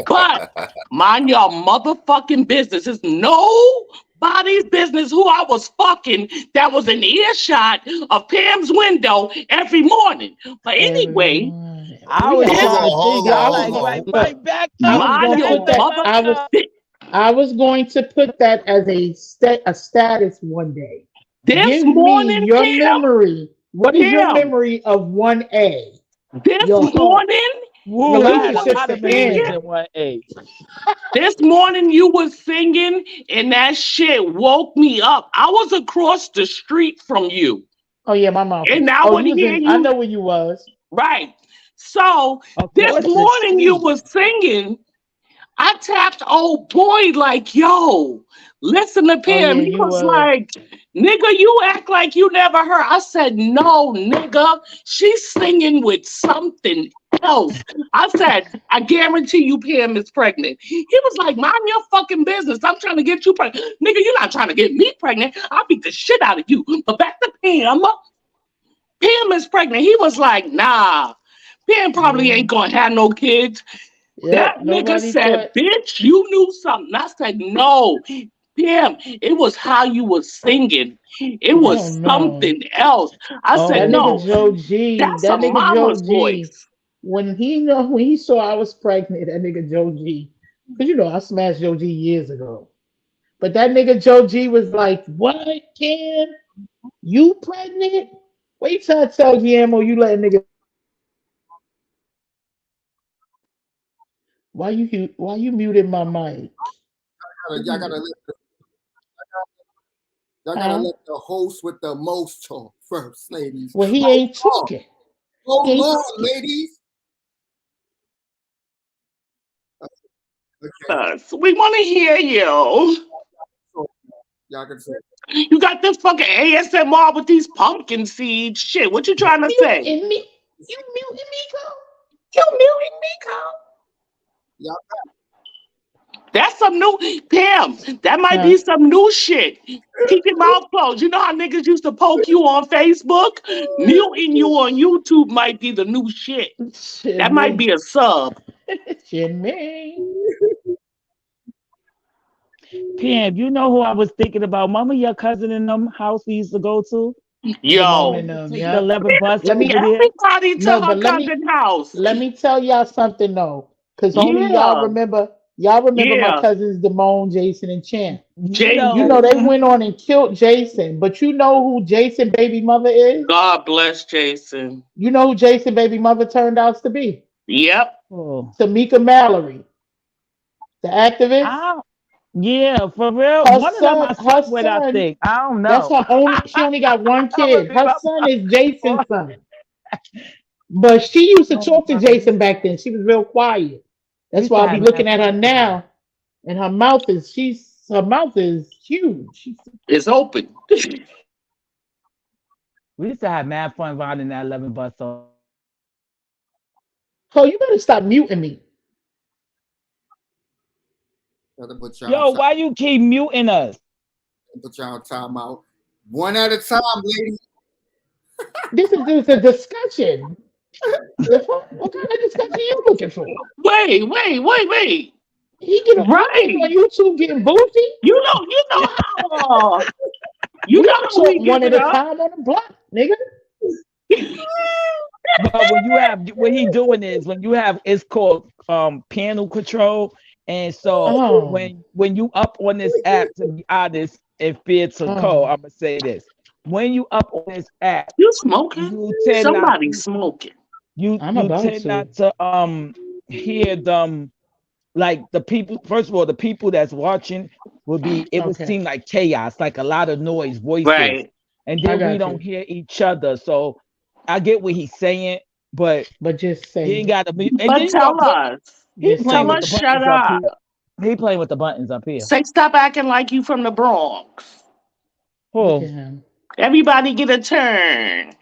But mind your motherfucking business. It's nobody's business who I was fucking that was in earshot of Pam's window every morning. But anyway, I was Yeah. trying to Hold think. on, I was hold like, on. right back I up. was mind gonna your put that. mother. I was going to put that as a status one day. This Give me morning, your Pam, memory. What is your Pam, memory of 1A? this Your morning, Woo, I had a relationships lot of to memories end. in 1A. this morning you was singing and that shit woke me up. I was across the street from you. Oh yeah, my mom. And I Oh, would you was hear in. I you. know where you was. Right. So Of this course, morning you it's- was singing. I tapped old boy like, yo, listen to Oh yeah, Pam. He you was was. like, nigga, you act like you never heard. I said, no, nigga, she's singing with something else. I said, I guarantee you Pam is pregnant. He was like, mind your fucking business. I'm trying to get you pregnant. Nigga, you're not trying to get me pregnant. I'll beat the shit out of you. But back to Pam. Pam is pregnant. He was like, nah, Pam probably ain't gonna have no kids. Yeah, That nigga nobody said, thought. bitch, you knew something. I said, no, Pam, it was how you were singing. It was Oh no. something else. I Oh, That said, no, nigga Joe G. that's That a nigga Joe mama's G. voice. When he saw I was pregnant, that nigga Joe G. Because I smashed Joe G years ago. But that nigga Joe G was like, what, Kim? You pregnant? Wait till I tell Guillermo you let a nigga. Why you muted my mic? Y'all gotta Huh? let the host with the most talk first, ladies. Well, he ain't talking. Hold He ain't on, talking. ladies. Okay, We want to hear you. so y'all can say. You got this fucking ASMR with these pumpkin seeds. Shit, what you trying to say? Muting me? You muting me, girl? You muting me, Carl? Y'all That's some new Pam. That might Huh? be some new shit. Keep your mouth closed. You know how niggas used to poke you on Facebook? Muting you on YouTube might be the new shit. That might be a sub. Jimmy. Pam, you know who I was thinking about? Mama, your cousin in them house we used to go to? Simone Yo, and them, Take yeah. the 11 bus Let me- over there. everybody to No, her but let me- cousin's house. Let me tell y'all something though, because only Yeah. y'all remember. Y'all remember Yeah. my cousins Damone, Jason, and Champ. Jay- You know they went on and killed Jason, but you know who Jason baby mother is? God bless Jason. You know who Jason baby mother turned out to be? Yep. Oh, Tamika Mallory, the activist. yeah, for real. Her One of them son, I her slept with, I son. think. I don't That's know. her only. She only got one I'm gonna kid. be Her my son is Jason's son. But she used to oh talk to my Jason back then. She was real quiet. We That's used why to I be have looking mad at her fun together. now, and her mouth is huge. It's open. We used to have mad fun riding that 11 bus. So So you better stop muting me. Gotta put y'all yo, on why you keep muting us? put y'all on time out. One at a time, ladies. This is just a discussion. What kind of discussion you looking for? Wait. He get a, you getting on Right. YouTube getting boozy? You We know can how talk we give one at it a up. time on the block, nigga. But when you have what he doing is when you have it's called panel control. And so Oh, when you up on this app, to be honest, and fear to code, oh, I'm gonna say this. When you up on this app, You smoking? you tend not Somebody smoking. I'm you about tend to. not to hear them like the people. First of all, the people that's watching it would Okay, seem like chaos, like a lot of noise, voices, Right. and I then we got don't you. hear each other. So I get what he's saying, but But just he say ain't it. got to be. And then But you know, tell us. he Just playing Tell say with us the it. shut buttons up up. here. He playing with the buttons up here. Say stop acting like you from the Bronx. Look at Oh, him. Everybody get a turn.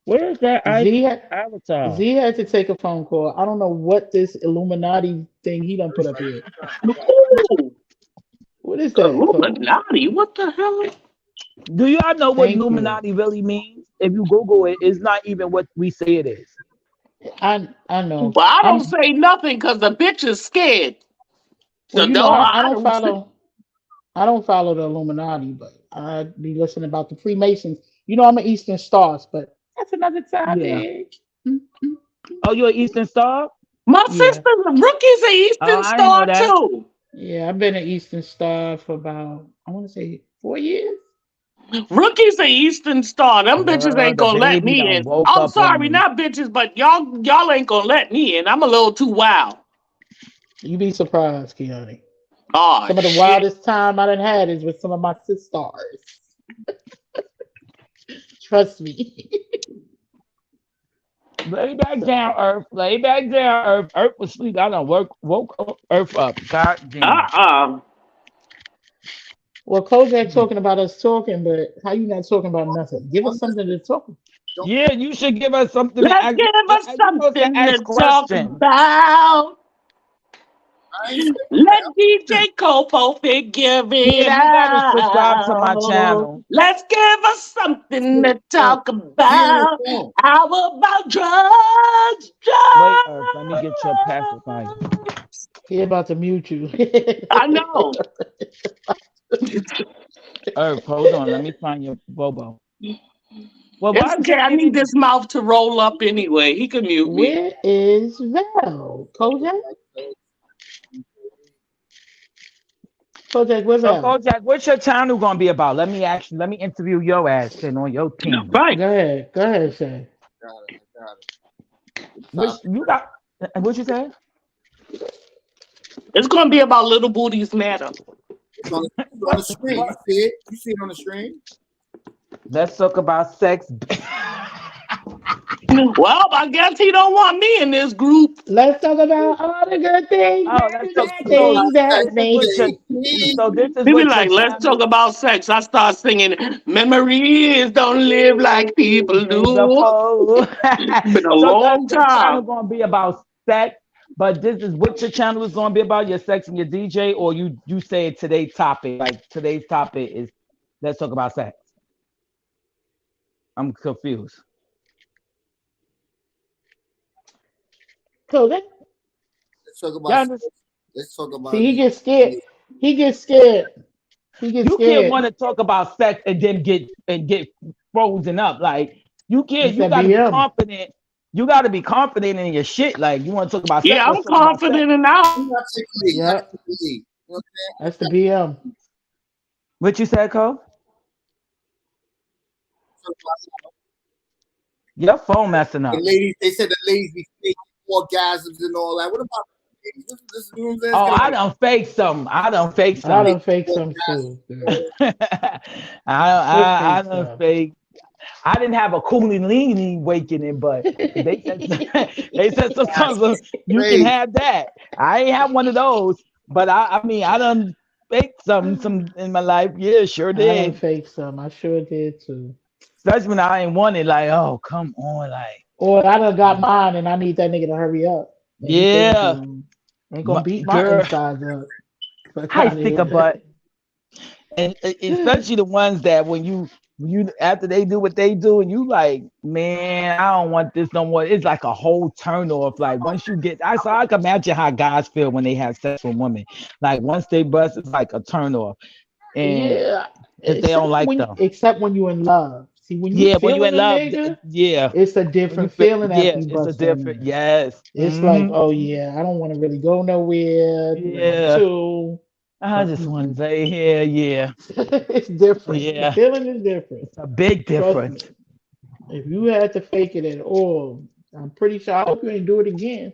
where is that Z had, avatar? Z had to take a phone call. I don't know what this Illuminati thing he done put up here. Ooh, What is that, Cole? Illuminati. What the hell? Do y'all know what Thank you. Illuminati really means? If you Google it, it's not even what we say it is. I know. Well, I don't I'm say nothing because the bitch is scared. well. So You no, know, I I don't don't say. follow. I don't follow the Illuminati, but I be listening about the Freemasons. You know, I'm an Eastern Stars, but that's another Yeah. topic. Mm, mm. Oh, you're an Eastern Star? My Yeah, sister, Rookie's an Oh, Eastern I didn't know Star that. too. yeah. I've been an Eastern Star for about I want to say 4 years. Rookie's an Eastern Star. Them bitches Girl, ain't the gonna let baby me done in. woke I'm up on sorry, me. not bitches, but y'all ain't gonna let me in. I'm a little too wild. You be surprised, Keanu. Oh Some of the shit. wildest time I done had is with some of my sisters. Trust me. Lay back down, Earth. Lay back down, Earth. Earth was asleep. I done woke Earth up. God damn. Uh-uh. Well, Kojak talking about us talking, but how you not talking about nothing? Give us something to talk about. Don't Yeah, you should give us something to Let's ask. give us You supposed to something ask to talk questions. about. I ain't saying Let DJ Copo figure it Yeah, you gotta subscribe to my out. channel. Let's give us something to that. talk He on the about. phone. How about drugs? Wait, Earth, let me get your pacifier. He about to mute you. I know. Earth, hold on. Let me find your Bobo. Well, It's why okay. I Jay need didn't? this mouth to roll up anyway. He can mute me. Where is Val? Kojak? Kojak, where So, Val? Kojak, what's your channel gonna be about? Let me interview your ass and on your team. Right. Go ahead. Go ahead, Shay. I got it. Which Topic. you got? What you say? It's going to be about little booties matter. It's on the screen. You see it? You see it on the screen? Let's talk about sex. Well, I guess he don't want me in this group. Let's talk about all the good things Oh, and let's the talk. bad So things that this is make. what your Hey, so this is He be what your like, let's talk channel about sex. I start singing, memories don't live like people is do. supposed. Been a So that's long your channel time. gonna be about sex, but this is what your channel is gonna be about, your sex and your DJ, or you say today's topic, like today's topic is let's talk about sex. I'm confused. let's talk Y'all about understand? let's talk See, about he the gets scared. He gets scared. He gets You can't scared. want to talk about sex and then get frozen up. Like you can't. That's You that got to be BM. confident. You got to be confident in your shit. Like you want to talk about sex, Yeah, let's I'm talk about sex. confident in that. you got to lead. You got Yep. to lead. You know That's the BM. What you said, Cole? what I'm saying? Your phone messing up. The ladies, they said the ladies be faking orgasms and all that. What about the ladies? This is what I'm saying. Oh, I done fake some. I done fake I some. done fake some too. girl. I Fake done stuff. fake. I didn't have a kundalini awakening, but they said sometimes you can have that. I ain't have one of those, but I mean I done faked some in my life. Yeah, sure I done did. fake some. I sure did too. Especially when I ain't want it. Like, oh come on, like Or I done got mine and I need that nigga to hurry up. Everything yeah, ain't gonna beat my girl, insides up. Fuck I outta stick a here. butt. And especially the ones that when you after they do what they do and you like, man, I don't want this no more. It's like a whole turn off. Like once you get I can imagine how guys feel when they have sex with women. Like once they bust, it's like a turn off. And Yeah. if they don't like them. Except when you in love. See, when you Yeah, when you feeling in a love, nigga, yeah. it's a When you different feel, feeling yeah, after you it's a bust that different, nut. yes. It's like, oh yeah, I don't want to really go nowhere. Number Yeah. two. I just want to say here, yeah. It's different. The Yeah. feeling is different. It's a big Trust me. difference. If you had to fake it at all, I'm pretty sure. I hope you ain't do it again.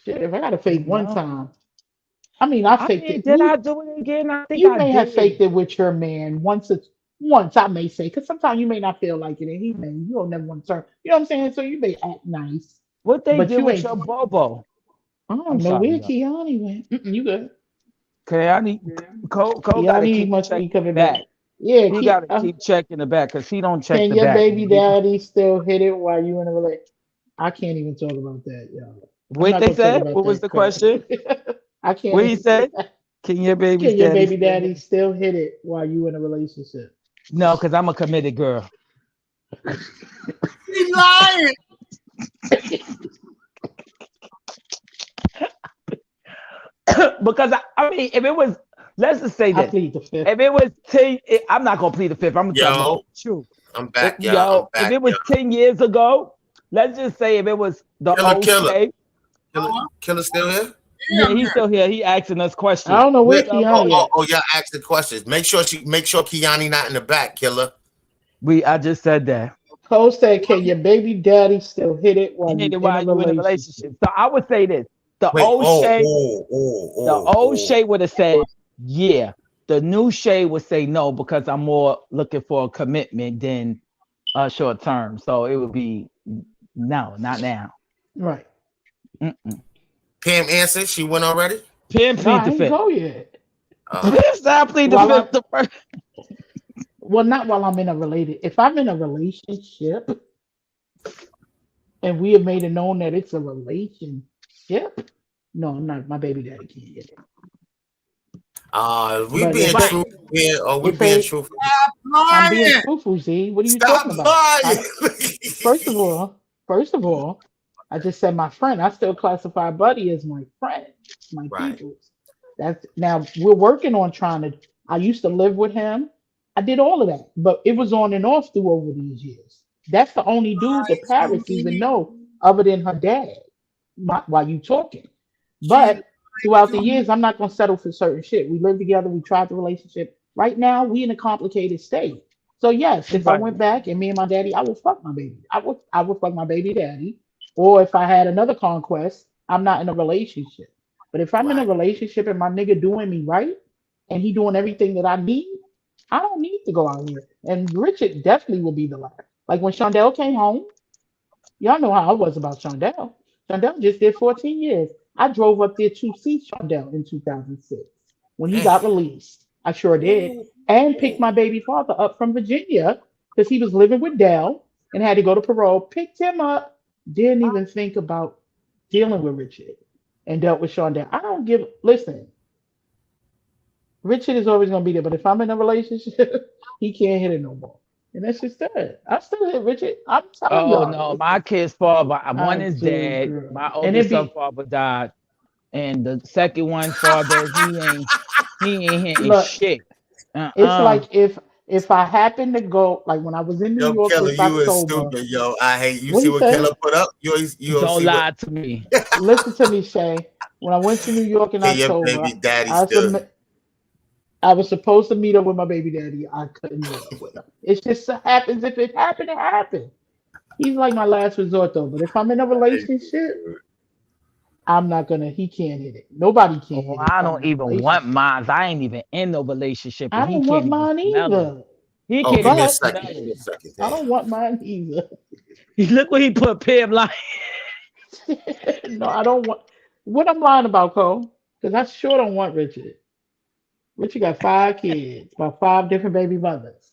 Shit, if I got to fake one No. time, I mean, I I faked mean, it. did I do it again? I think You I may have did. faked it with your man once. Once I may say, because sometimes you may not feel like it, and he may. You don't never want to turn. You know what I'm saying? So you may act nice, What they but did you with ain't. your Bobo? I don't I'm know sorry, where y'all. Kiani went. You good? Okay, I need Cole got to Kiani keep must be checking the coming back. back. Yeah, He got to keep checking the back because he don't check can the your back. baby daddy still hit it while you in a relationship? I can't even talk about that, y'all. I'm What not they gonna talk said? about What was that the crap. question? I can't What he even. said? Can your baby's Can your daddy baby still daddy hit? still hit it while you in a relationship? No, because I'm a committed girl. He lying. Because I mean, if it was, let's just say I this. plead the fifth. If it was 10, I'm not gonna plead the fifth. I'm gonna tell Yo, the truth. I'm back, y'all. I'm If back, it was y'all. 10 years ago, let's just say if it was the old Killer. Shay, Killer still here? yeah, he's still here. He asking us I questions. don't know where Wait, Kiani at. y'all asking questions. Make sure Kiani not in the back, Killer. I just said that. Cole said, "Can your baby daddy still hit it while Hit you it in a while you in a relationship?" relationship. So I would say this: the Wait, old Shay, oh. would have said, yeah. The new Shay would say no because I'm more looking for a commitment than a short term. So it would be no, not now. Right. Mm-mm. Pam answered. She went already. Pin No, plead I the ain't fifth. go yet. Stop plead the While I'm fifth. The first. well, not while I'm in a related. If I'm in a relationship and we have made it known that it's a relationship, no, I'm not. My baby daddy can't hit it. We But being if Right. truthful here, or we if being it, truthful? I'm being Lying. truthful, Z. What are you Stop talking about? lying. First of all, I just said my friend. I still classify Buddy as my friend, my Right. people. That's now we're working on trying to. I used to live with him. I did all of that, but it was on and off through over these years. That's the only dude that Paris even know other than her dad. While you talking, She's but throughout the years, I'm not gonna settle for certain shit. We live together. We tried the relationship. Right now, we in a complicated state. So yes, if I Right. went back and me and my daddy, I would fuck my baby. I would fuck my baby daddy. Or if I had another conquest, I'm not in a relationship. But if I'm in a Right. relationship and my nigga doing me right and he doing everything that I need, I don't need to go out here. And Richard definitely will be the last. Like when Shondell came home, y'all know how I was about Shondell. Shondell just did 14 years. I drove up there to see Shondell in 2006 when he Damn. got released. I sure did. Ooh. And picked my baby father up from Virginia because he was living with Dell and had to go to parole. Picked him up. Didn't even think about dealing with Richard and dealt with Shondell. I don't give, listen, Richard is always going to be there, but if I'm in a relationship, he can't hit it no more. And that's just that. I still hit Richard. I'm telling Oh no, y'all. my kid's father. One I is do, dead. girl. My And it oldest son be, father died, and the second one father he ain't hitting look, shit. it's Uh-uh. like if I happen to go, like when I was in New Yo, York Killer, this you is October, stupid, yo. I hate you. what See he what say? Killer put up? You don't Don't see what lie to me. Listen to me, Shay. When I went to New York in can your October, baby daddy I was still. I was supposed to meet up with my baby daddy. I couldn't meet up with him. It just so happens if it happened, it happened. He's like my last resort though. But if I'm in a relationship, I'm not gonna. He can't hit it. Nobody can Oh, hit it. If I I'm don't in a even want relationship, mine. I ain't even in no relationship, I and he don't want can't even mine smell it. either. He Oh, can't give me a even But second. smell Give me a it. second. I Damn. don't want mine either. Look what he put Pim like. No, I don't want. What I'm lying about, Cole? Because I sure don't want Richard. Richard got 5 kids by 5 different baby mothers.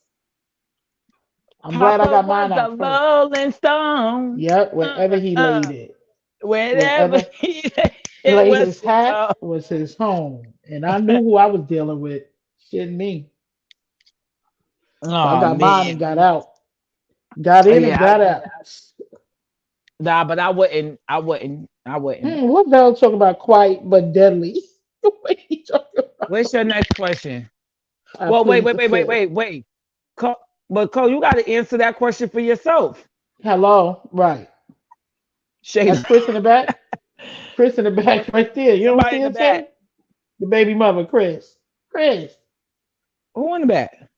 I'm glad I Papa got was mine a out first. Rolling Stone. Yep, Uh, wherever he uh, laid it, wherever wherever he he it laid was his hat home. was his home, and I knew who I was dealing with. Shit, me. So I Oh got mine and man. got out. Got in and Yeah, got out. nah, but I wouldn't. I wouldn't. I wouldn't. What Val talking about? Quiet but deadly. What he talking about? What's your next question? I Well, wait, plead wait, the wait, wait, fifth. wait, wait. But Cole, you got to answer that question for yourself. Hello, right? Shayla, That's Chris in the back. Chris in the back right there. You don't somebody see in the him, back. Shay? The baby mother, Chris. Chris, Who in the back?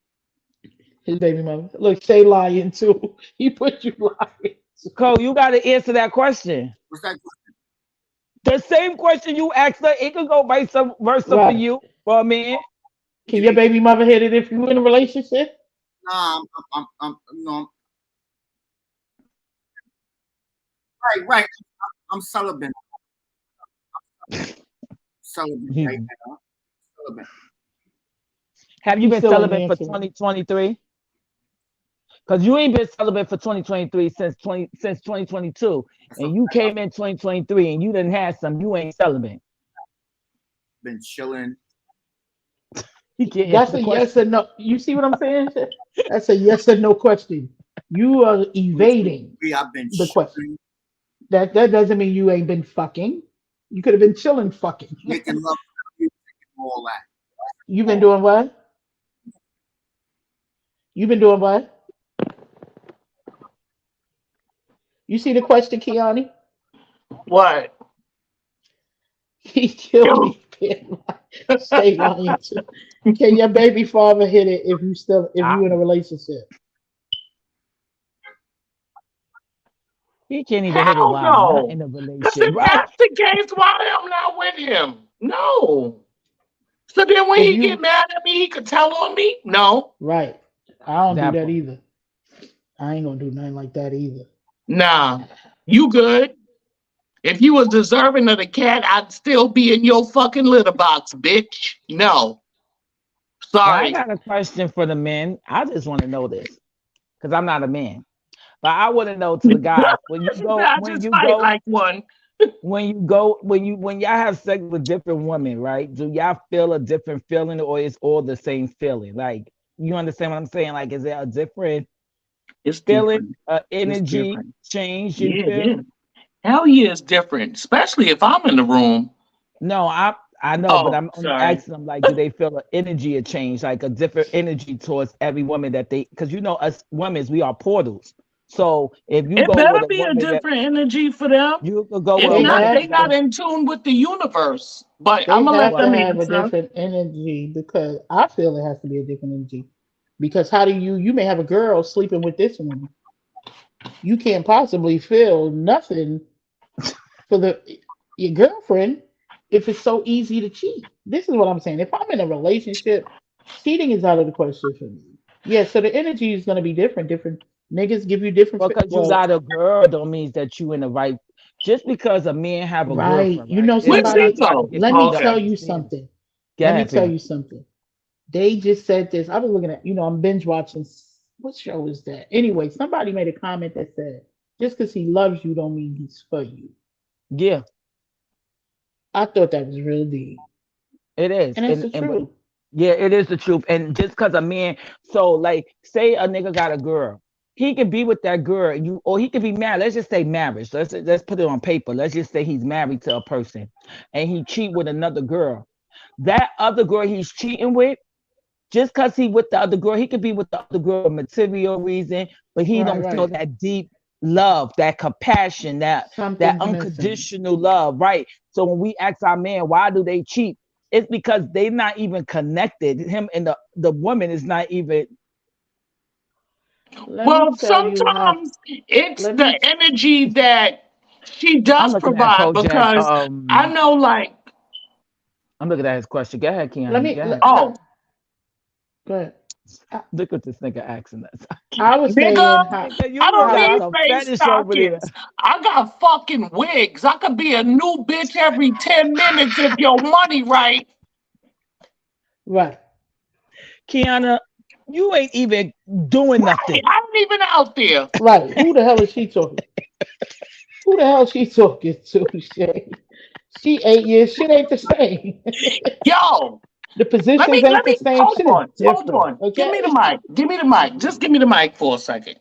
his baby mother. Look, Shay lying too. He put you lying. Cole, you got to answer that question. What's that? The same question you asked her, it could go vice versa for Right. you, for a man. Can your baby mother hit it if you in a relationship? Nah, no, right. I'm celibate. Celibate right now. Celibate. Have you He been still ain't celibate for answering. 2023? Because you ain't been celibate for 2023 since 2022, That's and a you fact. came in 2023 and you didn't have some. You ain't celibate. Been chilling. He can't answer That's the a question. yes or no. You see what I'm saying? Shay? That's a yes or no question. You are evading I've been the question. chilling, That doesn't mean you ain't been fucking. You could have been chilling fucking. making love to music and all that. You've been doing what? You've been doing what? You see the question, Kiani? What? He killed me. Stay lying too. Can your baby father hit it if I, you in a relationship? he can't even hit it Hell while I'm not in no. a Because relationship, if right? that's the case, why am I not with him? No. So then when If he get you mad at me, he could tell on me? No. right, I don't do That that part. either. I ain't gonna do nothing like that either. Nah. You good? If you was deserving of the cat, I'd still be in your fucking litter box, bitch. No. Well, I Sorry. got a question for the men. I just want to know this because I'm not a man, but I want to know to the guys I just might like one. when y'all have sex with different women, right? Do y'all feel a different feeling, or is all the same feeling? Like, you understand what I'm saying? Like, is there a different It's feeling, different. It's energy different. change you Yeah, it feel? is. Hell yeah, it's different. Especially if I'm in the room. No, I know, but Oh, I'm only sorry. asking them like, do they feel an energy a change, like a different energy towards every woman that they? Because you know, us women, we are portals. So if you It go with better a be a woman that different energy for them. you could go with If a They not, woman have they that not to. in tune with the universe. But They I'm gonna let have to what them have a answer. different energy because I feel it has to be a different energy. Because how do you may have a girl sleeping with this woman? You can't possibly feel nothing for your girlfriend if it's so easy to cheat. This is what I'm saying. If I'm in a relationship, cheating is out of the question for me. Yeah, so the energy is gonna be different. Different niggas give you different. because you Well, got a girl don't means that you in the right. Just because a man have a right. girlfriend, You right? know This is Where's what I he somebody. try to go? get Let me people to Okay. tell you understand. something. Go Let me ahead, tell Pam. you something. They just said this. I was looking at, I'm binge watching. What show is that? Anyway, somebody made a comment that said, just because he loves you don't mean he's for you. Yeah, I thought that was real deep. it is, And that's the and but truth. yeah, it is the truth. And just because a man, so like, say a nigga got a girl, he could be with that girl, and or he could be married. Let's just say marriage. Let's put it on paper. Let's just say he's married to a person, and he cheat with another girl. That other girl he's cheating with, just because he with the other girl, he could be with the other girl for material reason, but he Right, don't feel right. that deep love, that compassion, that Something's missing. unconditional love, right? So when we ask our man why do they cheat, it's because they're not even connected. Him and the woman is not even Let Well, me tell you how. sometimes it's Let the me. energy that she I'm does looking at provide Kojak. because I know, like, I'm looking at his question. Go ahead, Let Keanu. me. Go ahead. oh, Go ahead. Look at this nigga asking us. I was nigga, saying how. Nigga, you I don't got need How. some face fetish over there. stockings. I got fucking wigs. I could be a new bitch every 10 minutes if your money right. Right. Kiana, you ain't even doing nothing. I ain't even out there. Right. Who the hell is she talking? Who the hell is she talking to? Shay? She 8 years. Shit ain't the same. Yo, The positions let ain't the me, same. hold Shit is on, hold different. on. Give me the Okay. mic. Give me the mic. Just give me the mic for a second.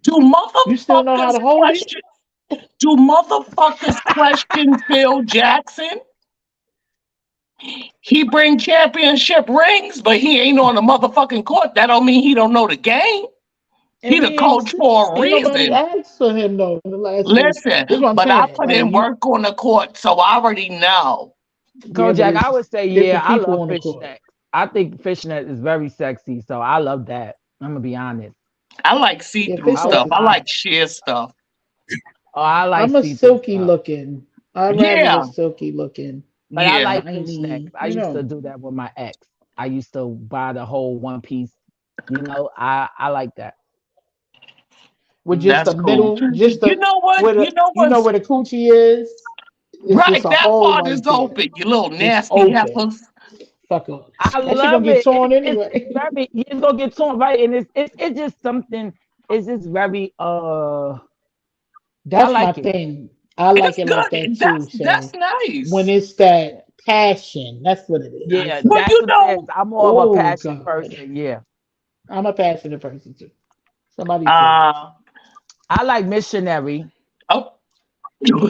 Do You still know how motherfuckers to hold it? question? Do motherfuckers question Phil Jackson? He bring championship rings, but he ain't on the motherfucking court. That don't mean he don't know the game. And He the we ain't coach for a Ain't nobody reason. asked for him though in the last few. Listen, This is what I'm but I saying. put Like in you, work on the court, so I already know. yeah, but Kojak, I it's would say, yeah, different I people love on the court. fishnet. I think fishnet is very sexy, so I love that. I'm gonna be honest. I like Yeah, see-through I fishnet stuff. won't is I lie. like sheer stuff. Oh, I like I'm a see-through silky stuff. looking. I'd rather the Yeah, silky looking, But I yeah. like fishnet. shiny. I You used to know, do that with my ex. I used to buy the whole one piece. I like that. with just That's the cool. middle, just You the know what? where You the know you know what's where the coochie is. It's just right. a That hole part is right there. open. You little It's nasty open. heifers. Fuck up. I That shit gonna love get it. torn It's anyway. very it's gonna get torn right, and it's just something. It's just very I That's my like it. thing. I like It's it like that good. too, That's Shay. When nice. it's that passion, that's what it is. Yeah, It's But like, that's you what it is. know, I'm more of a oh passionate God, person. Yeah, I'm a passionate person too. Somebody said it. uh, I like missionary. oh.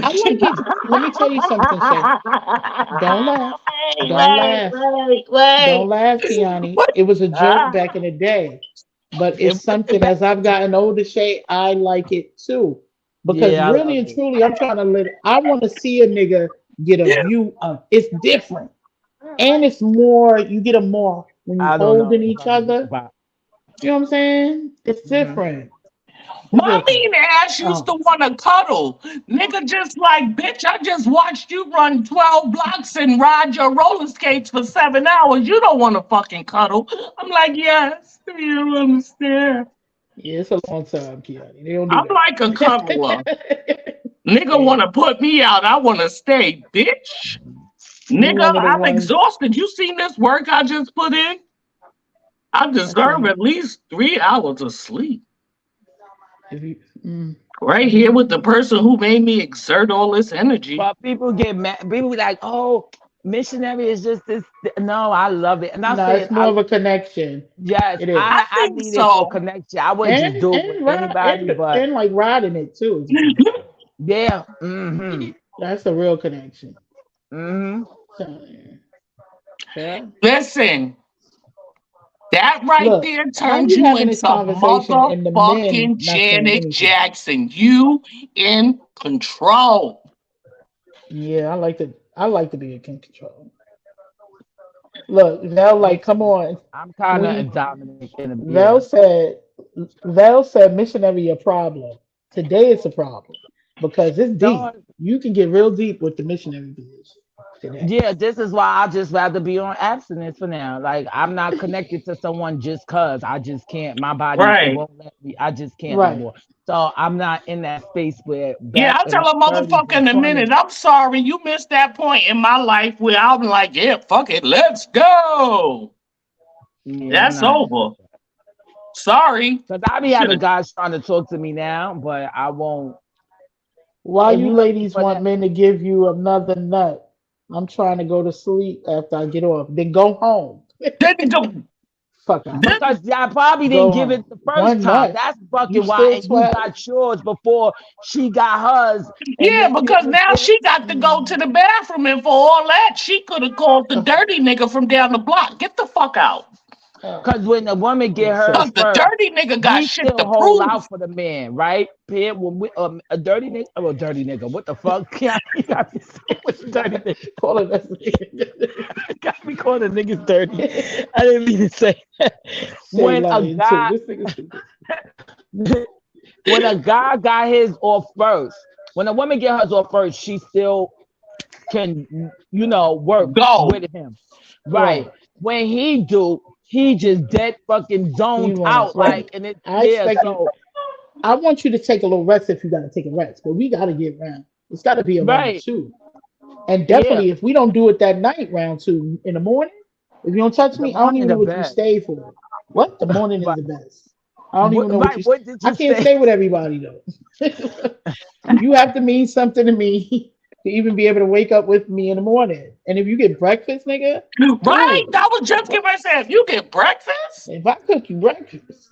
I like it. Let me tell you something, Shay. Don't laugh. Don't wait, laugh. wait, Don't wait. laugh, Kiani. What? It was a joke Ah, back in the day, but It it's bring it something back. as I've gotten older, Shay, I like it too. Because Yeah, I really love and it. truly, I'm trying to I want to see a nigga get a view of it's different. And it's more, you get a more when you I don't holding know if each I know other. about. You know what I'm saying? It's Mhm. different. It's mommy different. and Ash used to want to cuddle. Nigga, just like, bitch, I just watched you run 12 blocks and ride your roller skates for 7 hours. You don't want to fucking cuddle. I'm like, yes, you don't understand. Yeah, it's a long time, Kiani. They don't do I'm like a cuddler. that. Nigga Yeah. want to put me out. I want to stay, bitch. You Nigga, one of the I'm ones exhausted. You seen this work I just put in? I I deserve can't at least 3 hours of sleep. if you Right here mm. with the person who made me exert all this energy. But people get mad. People be like, "Oh, missionary is just this." No, I love it, and I No, said, it's more of a connection. yes, It is. I I think need it for so. connection. I wouldn't just do it with anybody, but And like riding it too is a connection. yeah, That's a real connection. mm-hmm. So, yeah. Listen, that right Look, there how turns you you having this into conversation and the men motherfucking not saying Janet anything? Jackson. You in control. Yeah, I like to be in control. Look, Val, Me like, come too. on. I'm kind of We Dominic in a Val yeah. said Val said missionary a problem. Today it's a problem because it's No, deep. You can get real deep with the missionary position today. yeah, this is why I just rather be on abstinence for now. Like I'm not connected to someone just cause I just can't. My body it Right. won't let me. I just can't no Right. more. So I'm not in that space where Yeah, back I'll in my tell a 30s motherfucker and in a minute. 20s. I'm sorry you missed that point in my life where I'm like, yeah, fuck it, let's go. Yeah, I'm That's not over. Sorry. because I be Should having have. guys trying to talk to me now, but I won't. Why If you you looking ladies for want that, men to give you another nut? I'm trying to go to sleep after I get off. Then go home. Then, Fuck out. then, because I probably didn't Go give home. it the first One time. nut. That's You fucking why. still And you 12. got yours before she got hers, and yeah, then you because was now there. she got to go to the bathroom, and for all that, she could have called the Uh, dirty nigga from down the block. Get the fuck out. Because when the woman get hers Cause the first, dirty nigga got we shit still to hold prove. out for the man, right? Pim, when we, a dirty nigga, oh, a dirty nigga. What the fuck? You got me saying what's dirty nigga? Calling us Got me calling niggas dirty. I didn't mean to say that. When a lying, guy, too. This nigga stupid. when a guy got his off first, when a woman get hers off first, she still can, you know, work Go. with him. Right. When he do, he just dead fucking zoned He won't, out, right. like, and it's I yeah, expect so I want you to take a little rest if you gotta take a rest, but we gotta get round. It's gotta be a round Right. two. And definitely if we don't do it that night, round two in the morning, if you don't touch The me, I don't morning even know the what you best. stay for. What? The morning is Right. the best. I don't even know Right, what what did I you can't say? stay with everybody though. You have to mean something to me to even be able to wake up with me in the morning. And if you get breakfast, nigga, Right? cool. I was just getting ready to say, if you get breakfast, If I cook you breakfast,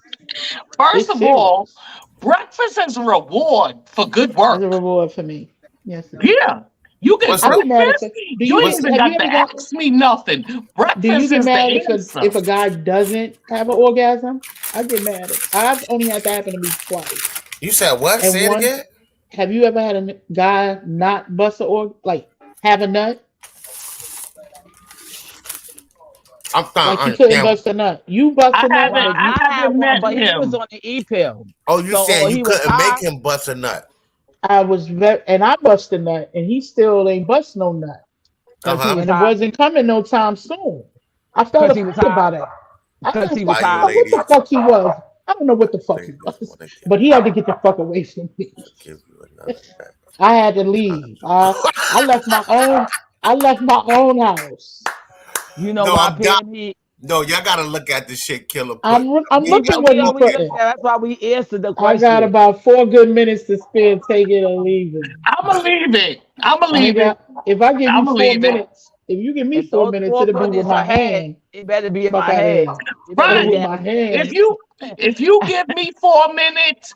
first it's of all, serious. breakfast is a reward for good That's a work. reward for me. Yes, it is. Yeah. You get What's I the get mad if breakfast, do you you ain't get even have you got to ever got ask me nothing. do you Breakfast get is the mad answer. if a guy doesn't have an orgasm? I get mad. I've only had that happen to me twice. You said what? And Say it one, again. have you ever had a guy not bust a like have a nut? I'm trying to Like he couldn't understand. bust a nut. You bust I a nut, haven't Well, but you I I had haven't one, met but he was him. on the e-pill. Oh, you So, saying or you he was couldn't high. make him bust a nut? I was very and I bust a nut and he still ain't bust no nut. Because he Uh-huh. was And it high. wasn't coming no time soon. I felt Because he was afraid high. about it. I Because don't he was Why you know high. what the ladies? fuck he was. I don't know what the fuck he Ladies was. want to But he had to get the fuck away from me. give you another nut. I had to leave. I left my own. I left my own house. You know No, why, I'm down. Pim? No, y'all gotta look at the shit Killer put. I'm Give looking you what We he always okay. look put at in. that. That's why we answered the I got question. about 4 good minutes to spare taking or leaving. I'ma leave it. I'ma I ain't leave it. got. If I give you I'ma 4 leave it. minutes, if you give me If 4 those minutes, 4 it'll be with minutes my ahead, hand. it better be in Fuck my out of head. here. It better It'll be with Right. my If hand. you give me 4 minutes,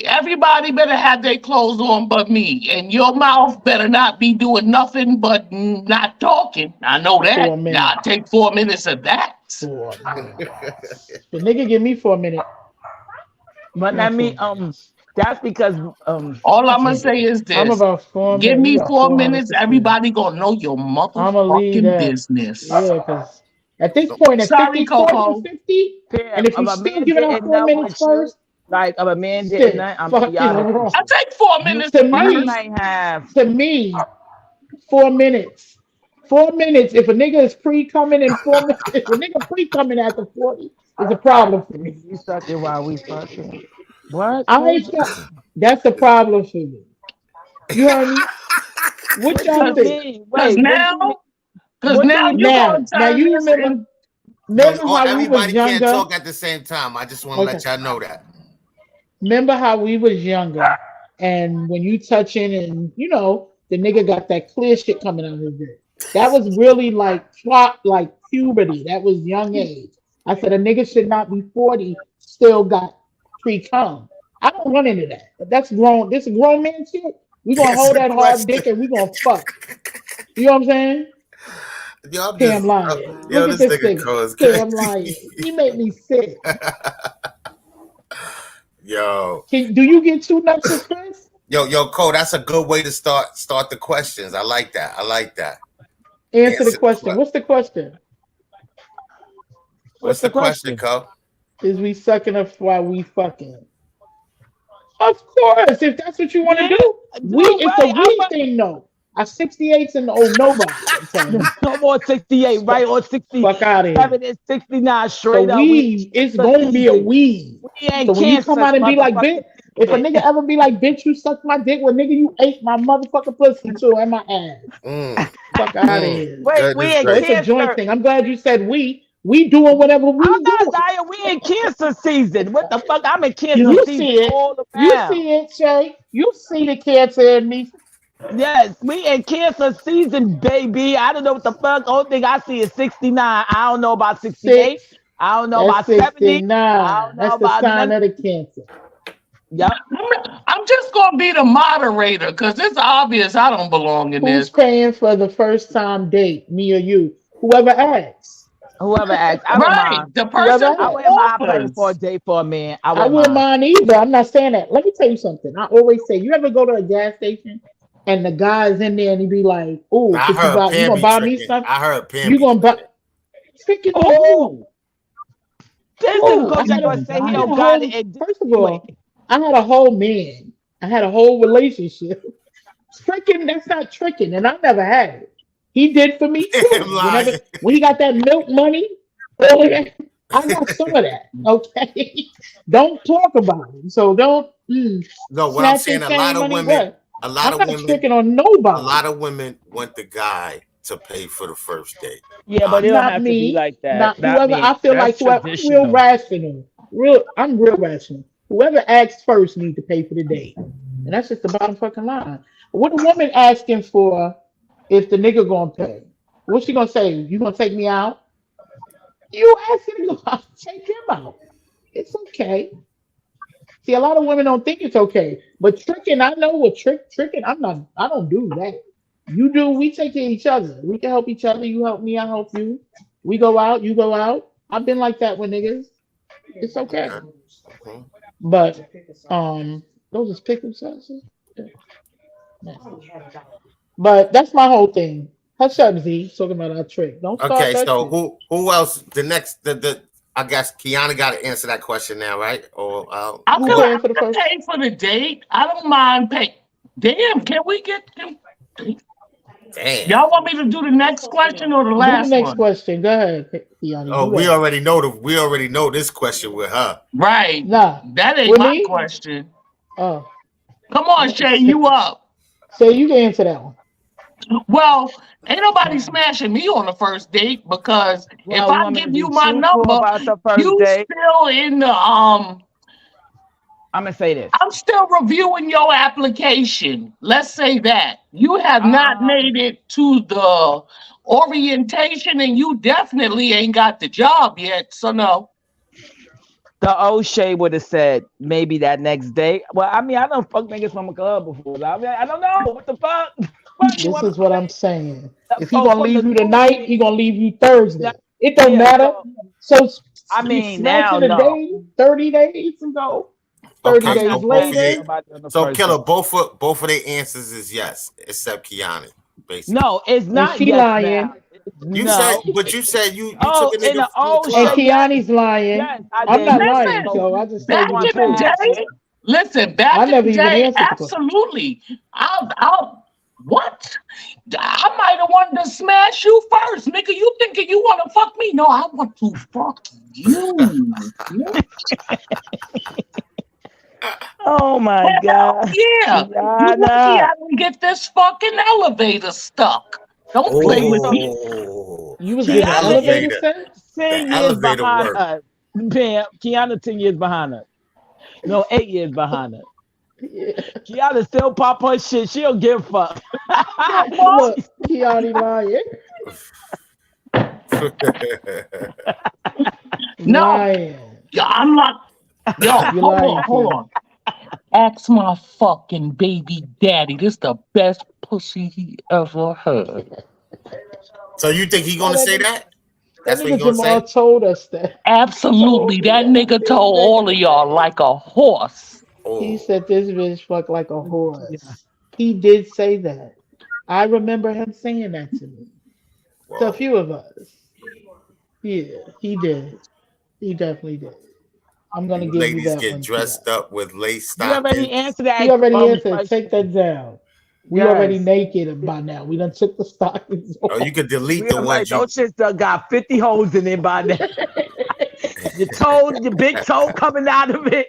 everybody better have their clothes on but me. And your mouth better not be doing nothing but not talking. I know 4 that. Now minutes. take 4 minutes of that. 4 minutes. The nigga give me 4 minutes. But Not I 4 mean, minutes. that's because All I'm gonna Nigga, say is I'm this. about 4 Give minutes. We me got 4 400 minutes, to spare. everybody gonna know your I'm gonna leave motherfucking that. business. Yeah, because at this point, at Sorry, 50, 40 to Coco. 50, and Pam, if if you a still man giving out didn't 4 know minutes with you, first, like if a man didn't shit, know, I'm gonna be fucking honest with wrong. I you. take 4 You minutes To you me, first. might have to me, 4 minutes. 4 minutes. If a nigga is pre-coming in 4 minutes, if a nigga pre-coming after 40, it's a problem for me. you sucking while we fucking. What? I ain't got, that's a problem for me. You heard me? What What y'all you Cause, think? mean? cause Wait, what you mean? now, cause What now you you mean? gonna Now turn you this in. remember how we was Everybody can't younger? talk at the same time. I just want to Okay. let y'all know that. Remember how we was younger, and when you touching, and the nigga got that clear shit coming out of his dick. That was really like puberty. That was young age. I said a nigga should not be 40, still got pre-cum. I don't run into that. But that's grown. This is grown man shit. We gonna Answer hold the that hard question. dick and we gonna fuck. You know what I'm saying? Yo, I'm Cam just lying. yo, Look at this this nigga nigga. Cole is Cam lying. crazy. He make me sick. Yo, Do you get 2 nuts to Chris? yo, Cole, that's a good way to start the questions. I like that. I like that. Answer the Answer the question. question. What's the question? What's the question, Cole? Is we sucking up while we fucking? Of course, if that's what you want to Yeah, do. no It's a way. we thing, though. A 68's and oh nobody. I'm telling you. No more 68, right? Or 67 Fuck out of here. and 69 So straight up. it's Cancer gonna be a season. we. We ain't So when you come cancer out and be like, bitch, motherfucking if a season. nigga ever be like, bitch, you sucked my dick, well, nigga, you ate my motherfucking pussy too and my ass. Mm, Fuck out of here. Wait, we goodness in So it's a gracious. joint cancer. thing. I'm glad you said we. We doing whatever we I'm not doing. lying. We in cancer season. What the fuck? I'm in cancer You season see it. all You around. see it, Shay. You see the cancer in me. Yes, we in cancer season, baby. I don't know what the fuck. Only thing I see is 69. I don't know about 68. 6. I don't know That's about 70. I 69. don't know That's the about sign none. of the cancer. Yep. I'm just gonna be the moderator because it's obvious I don't belong in Who's this. paying for the first time date, me or you? Whoever asks. Whoever asks, I don't Right. mind. The Whoever person I asks. wouldn't mind paying for a offers. date for a man. I I wouldn't wouldn't mind. mind either. I'm not saying that. Let me tell you something. I always say, you ever go to a gas station and the guy's in there and he be like, "Oh, Now, I could you heard buy? You Pam gonna be buy me tricking. stuff? I heard Pam You be gonna buy?" tricking. Tricking on Oh, who? this nigga Oh, go to you and say I he had a don't got it whole. and First of do it. all, I had a whole man. I had a whole relationship. Tricking, that's not tricking, and I never had it. He did for me too. Pam lying. When he got that milk money, all of that, I got some of that. Okay, don't talk about it. So don't No, what I'm snatch saying, his chain money. a lot I'm of not women, tricking on a nobody. lot of women want the guy to pay for the first date. Yeah, but it don't Honestly. Not have to be me. like that. Not Not whoever. me. I feel That's like whoever. I'm real traditional. rational. I'm real rational. Whoever asks first need to pay for the date, and that's just the bottom fucking line. What a woman asking for if the nigga gonna pay? What's she gonna say? You gonna take me out? You asking to go out, take him out. It's okay. See, a lot of women don't think it's okay, but tricking, I know what tricking. I'm not. I don't do that. You do. We take care of each other. We can help each other. You help me. I help you. We go out. You go out. I've been like that with niggas. It's okay. Okay. Mhm. But those is pickle sauces. Yeah. But that's my whole thing. Hush up, Z. Talking about our trick. Don't start Okay, that so shit. who else? The next the I guess Kiana got to answer that question now, right? Or I Who feel go like paying ahead. for the I can first? pay for the date. I don't mind pay. Damn, can we get them? Damn. Y'all want me to do the next question or the Do the last next one? question. Go ahead, Kiani. Oh, Do that. we already know this question with her. Right. Nah, That ain't with my me. question. Oh, Come on, Shay, you up. so you can answer that one. Well, ain't nobody smashing me on the first date because if Well, we I want me to give be you my truthful number, about the first you date. still in the I'm gonna say this. I'm still reviewing your application. Let's say that. You have not Um, made it to the orientation and you definitely ain't got the job yet. So no. the old Shay would have said maybe that next day. Well, I mean, I don't fuck niggas from a club before. I mean, I don't know what the fuck. Fuck you This want me is to what I'm say? saying. If he Oh, gonna from the leave you tonight, Gucci. he gonna leave you Yeah, Thursday. It don't yeah. matter. So So I you mean, snatch now it a no, day, 30 days ago, 30 Okay, I'm days not so both of smashing later. they, nobody on the so first day. Killer, both of their answers is yes, except Kiana, basically. No, it's And not she yes now. lying. You said, No. but you said you took Oh, a in nigga the from the old And club. Shay, yes, Kiani's lying. yes, I I'm did. not Yes, lying, Listen, so so I just we told back you the going in the truth. past it. day, listen, I back in never the even day, answered the question. absolutely. I'll what? I might have wanted to smash you first, nigga. You thinking you want to fuck me? No, I want to fuck you. Oh my Hell God, yeah. You lucky Kiana. I didn't get this fucking elevator stuck. Don't play with me. Oh, You was the giving Kiana elevator is elevator, sex? the 10 years elevator behind work. us. Bam, Kiana 10 years behind us. No, 8 years behind us. Yeah. Kiana still pop her shit. She don't give a fuck. Look, Kiani lying. No, Lying. yeah, I'm not. Yo, You hold on, lying, hold Kiani. on. Ask my fucking baby daddy. This the best pussy he ever heard. So you think he Oh, gonna say that? that That's what he nigga gonna Jamal say? told us that. Told Absolutely. me That that. nigga told all of y'all like a horse. He Oh, said this bitch fuck like a Yeah. horse. He did say that. I remember him saying that to me. To a whoa. few of us. Yeah, he did. He definitely did. I'm gonna You give you ladies that get one, Ti. dressed up with lace You already stockings. answered He that already answered. Take question. that down. We already Yes. naked by now. We done took the stockings Or you off. could delete We the already, ones you. those shits done got 50 holes in it by now. Your toe, your big toe coming out of it.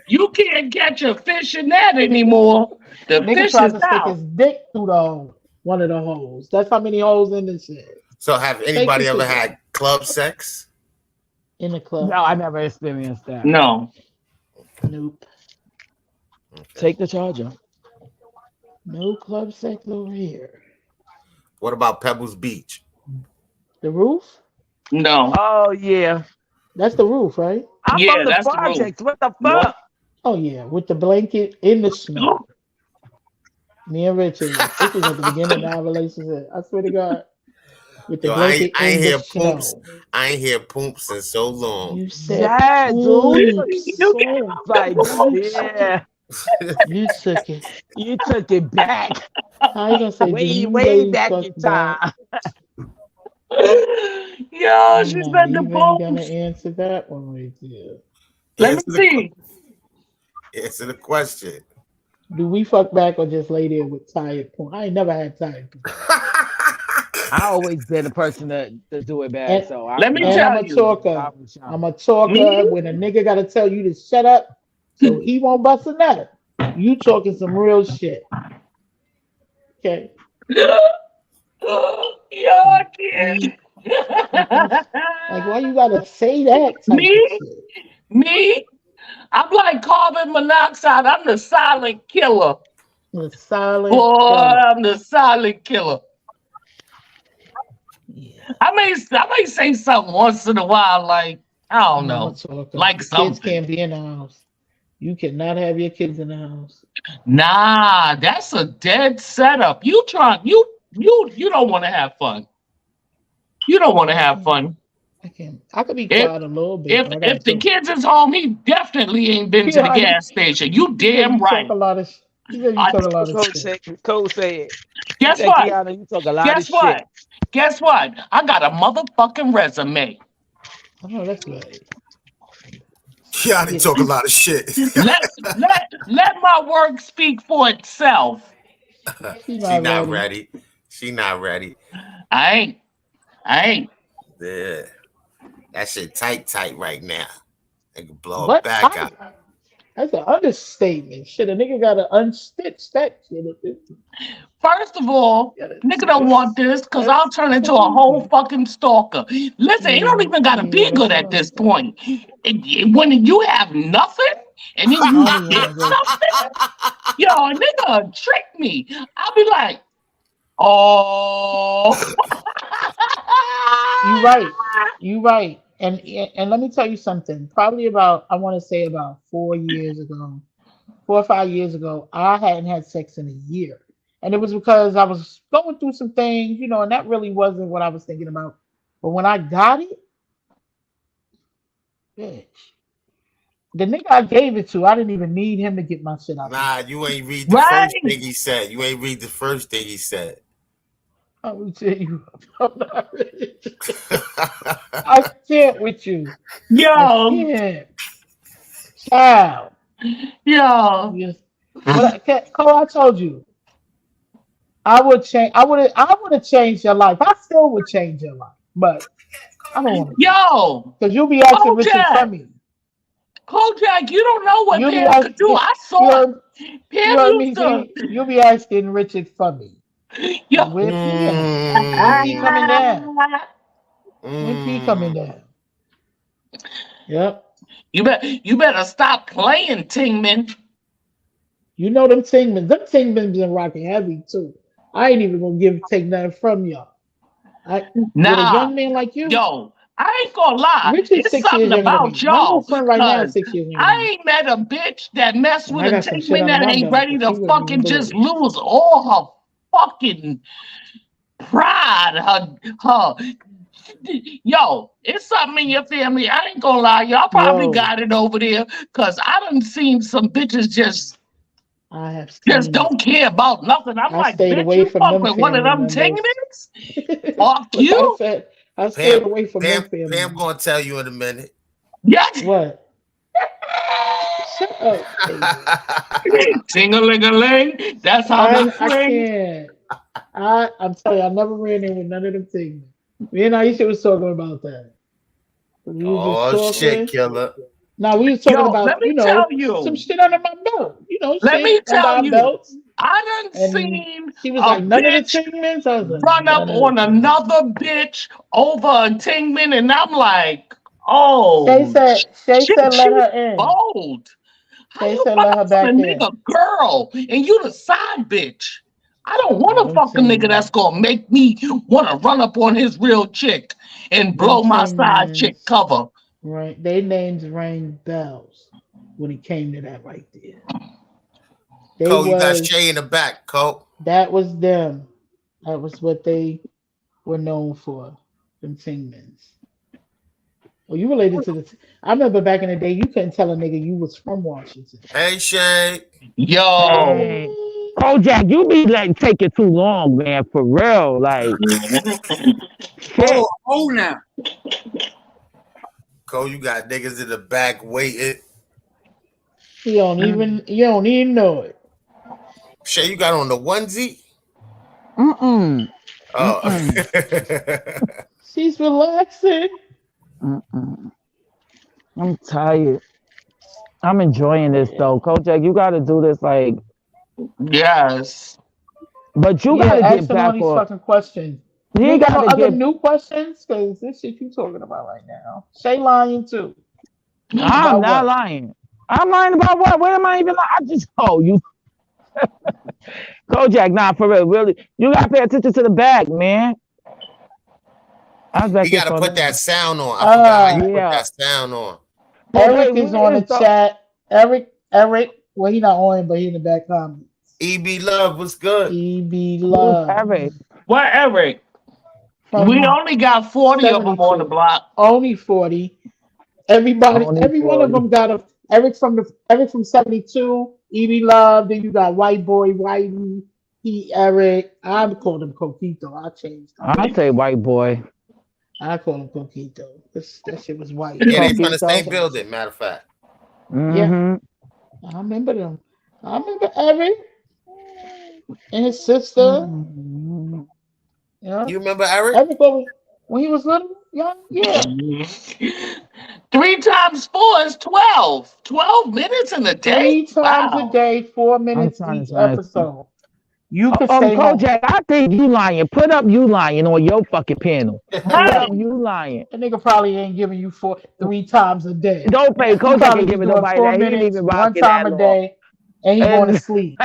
You can't catch a fish in that anymore. The Nigga fish tried is to stick out. his dick through the hole, one of the holes. That's how many holes in this shit. So have Take the anybody ever shit had club sex? in the No, club. I never experienced that. No. Nope. Okay. Take the charger. No club sex over here. What about Pebbles Beach? The roof? No. Oh yeah. That's the roof, right? I'm Yeah, from the that's the rule. projects. What the Nope. fuck? Oh yeah, with the blanket in the snow. Me and Richard. This was at the beginning of our relationship. I swear to God. with the Yo, blanket I ain't in the hear poops. show. I ain't hear poops in so long. You said Yeah, dude. poops. You get Poops, like, yeah. You took it. You took it back. How you gonna say, do you Way ladies back fuck in back? time. Yo, I'm she not said the even gonna bones. answer that one right there. Let me Answer the, see. answer the question. Do we fuck back or just lay there with tired porn? I ain't never had tired porn. I always been the person to do it bad, And so I Let don't me know. and I'm tell a you. talker. I'm a talker. Me? When a nigga gotta tell you to shut up so he won't bust a nut, you talking some real shit. Okay. Yo, I You, can't. like, why you gotta say that type of Me? shit? Me? I'm like carbon monoxide. I'm the silent killer. The silent Boy, killer. I'm the silent killer. Yeah. I may say something once in a while, like, I don't I'm a know, talker. like The kids something. can't be in the house. You cannot have your kids in the house. Nah, that's a dead setup. You don't want to have fun. You don't want to I have can't. fun. I could be If quiet a little bit, if but I gotta if the talk. kids is home, he definitely ain't been to the Yeah, gas station. You he said damn you talk right. a lot of. He said you I, talk a lot of Cole shit. said, Cole said, he guess said, what? Kiana, you talk a lot of Guess shit. what? Guess what? I got a motherfucking resume. I know that's right. Kiana Yeah, talk a lot of shit. Let my work speak for itself. she She not not ready. ready. She not ready. I ain't. I ain't. Yeah. That shit tight right now. They can blow her What back type? out. That's an understatement. Shit, a nigga gotta unstitch that shit. First of all, Gotta nigga don't want this because That's I'll turn into a whole crazy. fucking stalker. Listen, it don't even gotta Yeah, be that's good what at I'm this saying. point. When you have nothing and then I you don't even get want to go. something, yo, a nigga trick me. I'll be like, oh. You right. You right. And let me tell you something. Probably about I want to say about 4 years ago, 4 or 5 years ago, I hadn't had sex in a year. And it was because I was going through some things, and that really wasn't what I was thinking about. But when I got it, bitch, the nigga I gave it to, I didn't even need him to get my shit out the Nah, way. you ain't read the Right? first thing he said. You ain't read the first thing he said. I will tell you, I'm not ready. I can't with you. I Yo, can't. Child. yo. Yes. Cole, I told you, I would change. I would have changed your life. I still would change your life, but I don't want to do it Yo, because you'll be asking Richard for Kojak, me. Kojak, you don't know what You'll be Pam could do. asking. I You saw it. heard, you Pam heard me used to, say you'll be asking Richard for me. yo, And where P at? When P Mm, coming down? When P coming mm. down? Yep. you better stop playing, Tingman. You know them Tingmans. Them Tingmans been rocking heavy too. I ain't even gonna take nothing from y'all. I with a Nah, young man like you. yo, I ain't gonna lie. Richard's It's 6 years something younger than about me. My little y'all, friend right now is cause 6 years younger than me. I ain't met a bitch that mess And with I a got some shit Tingman under that my ain't belt ready that to she wouldn't even fucking just believe. lose all her fucking pride. Her Yo, it's something in your family. I ain't gonna lie, y'all probably Yo, got it over there, cause I done seen some bitches I have just seen it. don't care about nothing. I'm I like, stayed bitch, away you from fuck them with one of family them members. Tingmans? Fuck Like I you. said, I Pam, stayed away from them family Pam members. gonna tell you in a minute. Yes. What? Shut up, baby. Ting-a-ling-a-ling. That's how I that I ring. can't. I'm telling you, I never ran in with none of them things. Me and Aisha was talking about that. We was just Oh shit, talking. killer. Now we was talking Yo, let about, me tell some you. shit under my belt. Let me Shit under tell our you. belts. I done And seen she was a like, none of the bitch Tingmans. I was like, run up none of the on Tingmans. another bitch over a Tingman, and I'm like, Shay oh, said, Shay shit, said, let she her in. bold. How Shay you said, run let up her on a back in. nigga girl and you the side bitch? I don't want Nah, to fuck a nigga that's gonna make me want to run up on his real chick and them blow my side chick Tingmans, cover. right? They names rang bells when it came to that right there. They Cole, you got Shay was, in the back, Cole. that was them. That was what they were known for, them Tingmans. Well, you related to the. I remember back in the day, you couldn't tell a nigga you was from Washington. Hey Shay. Yo. Hey. Kojak, you be like taking too long, man. For real, like shit. Oh now. Cole, you got niggas in the back waiting. You don't even know it. Shay, you got on the onesie? Mm-mm. Oh. She's relaxing. Mm-mm. I'm tired. I'm enjoying this though, Kojak. You got to do this, like, Yes. but you Yeah, got to ask get them all back these on. fucking questions. You You got got no to other get. new questions? Because this shit you talking about right now. Shay lying too. I'm About not what? lying. I'm lying about what? What am I even lying? I just you. Kojak, nah, for real, really. You got to pay attention to the back, man. I was back You here gotta for a put that minute. sound on. I forgot how you Yeah. put that sound on. But Eric wait, is on the chat. Eric, well, he not on, but he in the back comments. EB Love, what's good? EB Who's Love. Eric? What, Eric? From We only got 40 of them on the 72. block. Only 40. Everybody, Only every one of 40. them got a Eric from 72. EB Love. Then you got White Boy Whitey. Eric. I called him Coquito. I changed him. I say white boy. I call him Coquito. That shit was white. Yeah, they from the Coquito. same building, matter of fact. Mm-hmm. I remember them. I remember Eric and his sister. Mm-hmm. Yeah. You remember Eric? Eric when he was little, young, yeah. 3 times 4 is 12. 12 minutes in a day? 3 times Wow. a day, 4 minutes trying to each find- episode. You could stay home. Kojak, I think you lying. Put up you lying on your fucking panel. Put Right. up you lying. That nigga probably ain't giving you 3 times a day. Don't pay He Kojak probably ain't giving doing nobody 4 that. He ain't minutes, even 1 rocking time that a long. day, and he going to And- sleep.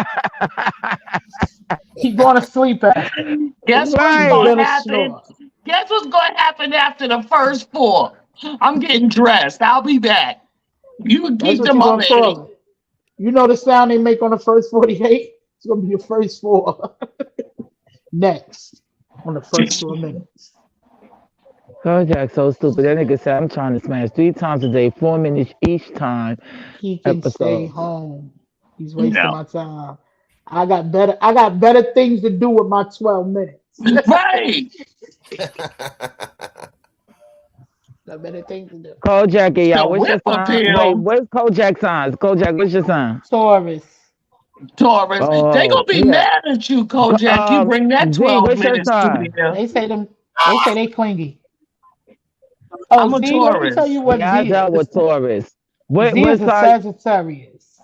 He going to sleep after. Guess Right. what's He's going to gonna happen? snore. Guess what's going to happen after the first 4? I'm getting dressed. I'll be back. You That's keep what them you up, gonna call it. You know the sound they make on the first 48? It's gonna be your first 4. Next on the first 4 minutes. Kojak so stupid. That nigga said I'm trying to smash 3 times a day, 4 minutes each time. He can stay Episode. home. He's wasting No. my time. I got better things to do with my 12 minutes. Right. Got better things to do. Kojak, The y'all, what's your whip sign? appeal. Wait, what's Kojak signs? Kojak, what's your sign? Taurus. Taurus. Oh, They gonna be yeah. mad at you, Kojak. You bring that Z, 12 what's your minutes to sign? there. They say they clingy. Oh, I'm a Z, let me Taurus. tell you what Yeah, I Z dealt is. with Taurus. What Z is a sign? Sagittarius.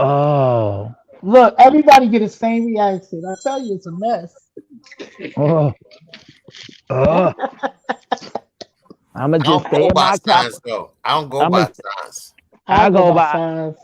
Oh. Look, everybody get the same reaction. I tell you, it's a mess. Oh. Oh. I'ma I just don't stay go in by my top. signs though. I don't go I'ma- by signs. I go by- signs.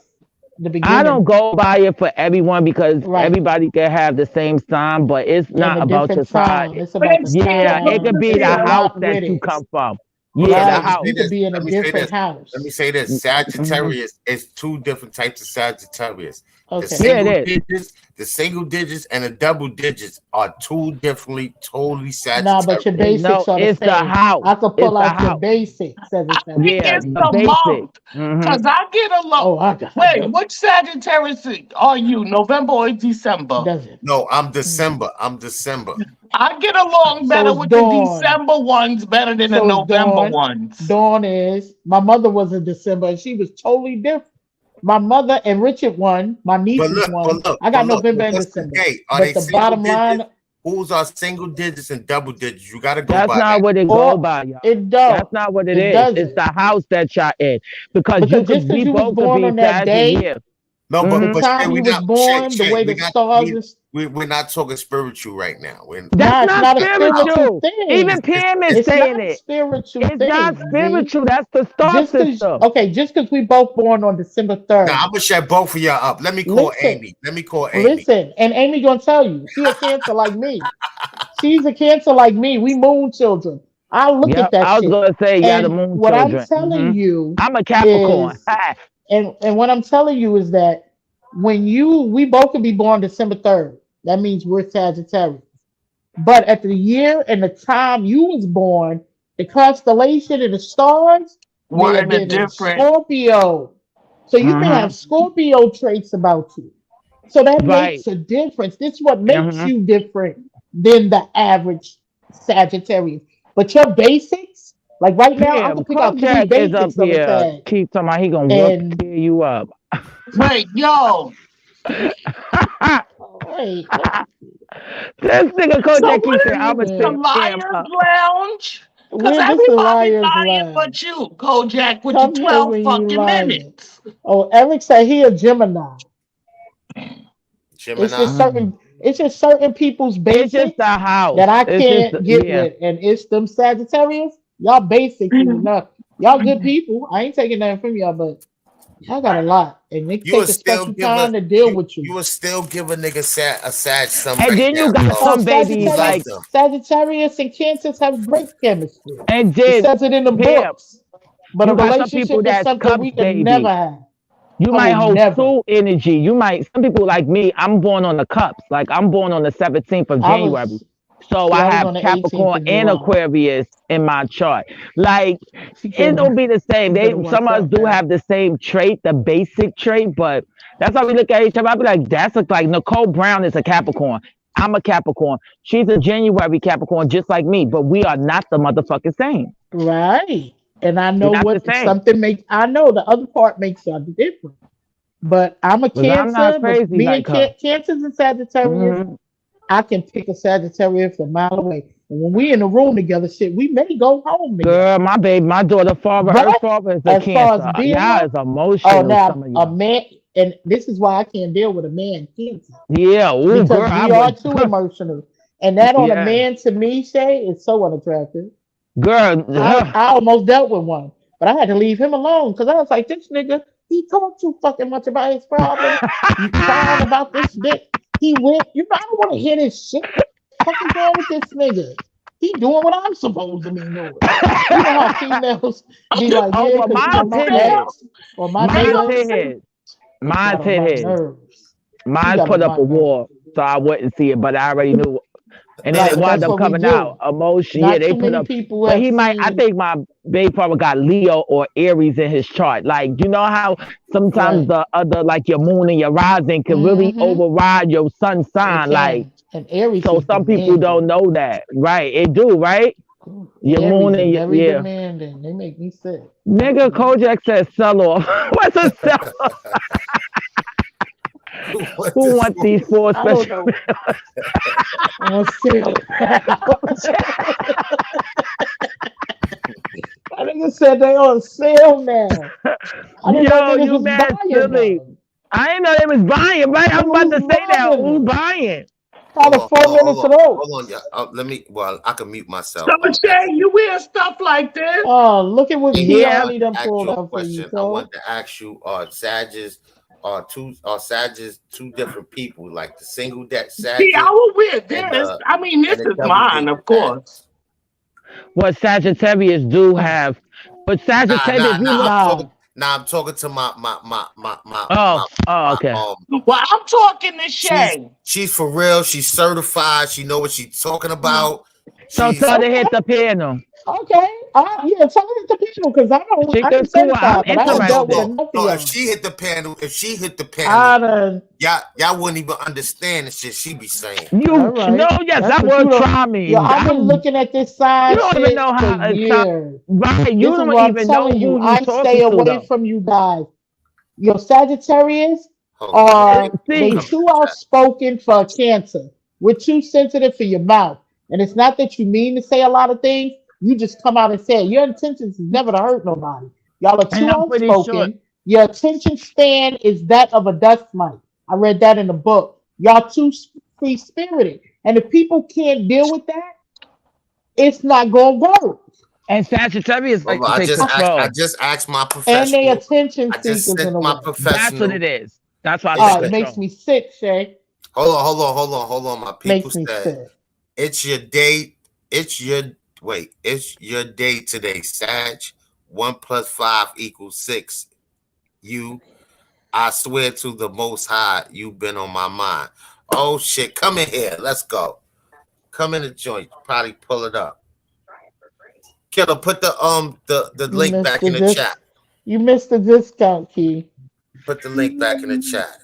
The beginning. I don't go by it for everyone because Right. everybody can have the same sign, but it's They have not a about your different sign. sign. It's about the Yeah, sign. it could be It's the a lot house with that you it. come from. Well, Yeah, let the me house. say You could this. be in a Let me say different this. house. Let me say this. Sagittarius is 2 different types of Sagittarius. The Okay. Yeah, single it is. digits, the single digits and the double digits are 2 differently totally Sagittarius. Nah, but your basics No, are the it's the same. house. I could It's pull the out your house. basics. I think Yeah, it's the the basic. month. Mhm. Because I get along. Oh, I got Wait, it. which Sagittarius are you? November or December? Does it? No, I'm December. I'm December. I get along So better it's with the Dawn. December ones better than the So it's November Dawn. ones. Dawn is my mother was in December and she was totally different. My mother and Richard won. My nieces won. I got November and December. Are But they the single bottom line, digits? Who's are single digits and double digits? You gotta go That's by not that. what it Or- go by, y'all. it does. That's not what it It is. doesn't. It's the house that y'all in. Because Because you just could 'cause we you was both born could on be that day, Sagittarius. No, Mhm. the time you was born, the way the stars. We're not talking spiritual right now. That's Nah, it's not not a spiritual spiritual. thing. Even Pam is It's saying not it. spiritual It's thing. not Z. spiritual. That's the star Just 'cause- system. okay, just because we both born on December 3rd. Now I'm gonna shut both of y'all up. Let me call Amy. Listen, and Amy gonna tell you, she a Cancer like me. She's a Cancer like me. We moon children. I look at that I was shit. gonna say, yeah, And the moon what children. I'm telling Mhm. you, I'm a Capricorn. is- and what I'm telling you is that when we both could be born December 3rd. That means we're Sagittarius. But at the year and the time you was born, the constellation and the stars may We're have in a been in different. Scorpio. So you may Uh-huh. have Scorpio traits about you. So that Right. makes a difference. This is what makes Uh-huh. you different than the average Sagittarius. But your basics, like right now, I Pam, can pick out three Kojak is up basics of a here. Sag. Keep talking about he gonna whoop And tear you up. Wait, yo. oh, wait, what? This nigga So Kojak what keeps is saying I'm gonna this? The Yeah. tear Pam Liars up. Lounge? Because Where this the everybody liars lying lie? but you, Kojak, with your Come here 12 when you fucking lying. minutes. Oh, Eric said he a Gemini. It's Gemini. just certain people's It's just the basics house. that I It's just can't get yeah. with, and it's them Sagittarius. Y'all basic is enough. Y'all good people. I ain't taking nothing from y'all, but y'all got a lot, and it You would take a still special give a time to deal you with you. you would still give a nigga a Sag some And right then you now. got So Oh, some babies you love like, them. Sagittarius and Cancers have great chemistry. and It then says it in the Pam, books. But a you got some people relationship is that's something cups we can never baby. have. You I might will hold never. two energy. You might some people like me, I'm born on the cups. Like I'm born on the 17th of I January. was So See, I I was have on the 18th Capricorn of and July. Aquarius in my chart. Like She it can don't be the same. you They better some watch of us out do now. have the same trait, the basic trait, but that's how we look at each other. I'll be like, that's like Nicole Brown is a Capricorn. I'm a Capricorn. She's a January Capricorn, just like me, but we are not the motherfucking same. Right. And I We're know not the what same. something makes I know the other part makes y'all different. But I'm a Because I'm not Cancer, but crazy me and like her. Cancers and Sagittarius, Hmm. I can pick a Sagittarius a mile away. And when we in the room together, shit, we may go home together. Girl, my baby, my daughter, father, her But father is a as far as Cancer. being Y'all one, is oh emotional, some now of a y'all. man, and this is why I can't deal with a man Cancer. Yeah, oh girl, Because I we are would. too emotional. And that on a Yeah, man to me, Shay, is so unattractive. girl, I almost dealt with one, but I had to leave him alone because I was like, this nigga, he talked too fucking much about his problems. He crying about this dick. He went, I don't want to hear this shit. Fuck is wrong with this nigga? He doing what I'm supposed to be doing. You know how females be like, oh, yeah, well, because mine's my hit his. ex or my Mine's nigga hit his. Mine's got on hit my his. nerves. He Mine's got put on up my a nerves. wall, so I wouldn't see it, but I already knew. And then Right, it but wound that's up what we coming out. do. Emotion, yeah, Not they too put many up. people But have he might, I seen. think my baby father got Leo or Aries in his chart. Like, you know how sometimes Right. the other, like your moon and your rising can really Mm-hmm. override your sun It sign. Like, can. And Aries so is some people demanding. don't know that. Right. It do, right? Your moon Aries are and your, very yeah. demanding. They make me sick. Nigga, Kojak said sell off. What's a sell off? What Who this want these four I don't special? know. I'm gonna sell. I nigga said they on sale now. I didn't know Yo, niggas you was mad buying silly. them. I didn't know they was buying, right? I'm about to Niggas was say that. buying Who them. buying? Call the 4 minutes ago. hold on, yeah. Let me. Well, I can mute So myself. Shay, you wear stuff like this? Oh, look at what Amy, I Yeah. Kiani want done to ask pulled you a out for you, question. I so. want to ask you: Are Sages two different people? Like the single that See, Sages I will wear and this. I mean, this the is double mine, date of Sages? course. What Sagittarius do have. But Sagittarius, you look. Nah. I'm talking to my Oh, okay. Well, I'm talking to Shay. She's for real. She's certified. She know what she's talking about. So She's tell her to hit the piano. Okay. Yeah, tell me the people because She I can ain't too. I'm certified, but I done dealt with interested. enough of no. y'all. If she hit the panel, I done. y'all wouldn't even understand the shit she be saying. You All right. no, yes, That's that what you word don't. try me. Yo, I've been looking at this side You don't even shit know for how it's years. right. You This is don't what I'm even know telling you. who you I stay talking to away though. from you guys. Your Sagittarius Hold on. are they See, too outspoken for Cancer. We're too sensitive for your mouth. And it's not that you mean to say a lot of things. You just come out and say it. Your intentions is never to hurt nobody. Y'all are and too I'm pretty sure. outspoken. Your attention span is that of a dust mite. I read that in the book. Y'all too free spirited. And if people can't deal with that, it's not gonna work. And Sagittarius like to I take just control. asked my And they professional. attention I just seekers sent in a my way. That's professional. what it is. That's why I It's take It makes control. me sick, Shay. Hold on. My people Makes me said sick. it's your day. It's your day today, Sag. 1 + 5 = 6. I swear to the Most High, you've been on my mind. Oh shit, come in here. Let's go. Come in the joint. Probably pull it up. Killer, put the You link missed back the in the dis- chat. You missed the discount key. Put the link back in the chat.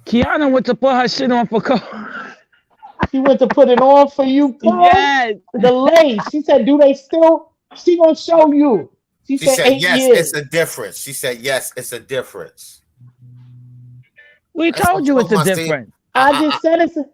Kiana went to put her shit on for Cole. She went to put it on for you, Cole. Yes. The lace. She said, "Do they still?" She gonna show you. She She said, said, 8 yes, years. it's a difference. She said, yes, it's a difference. We That's told you what it's a Mustang- difference. I just said it's a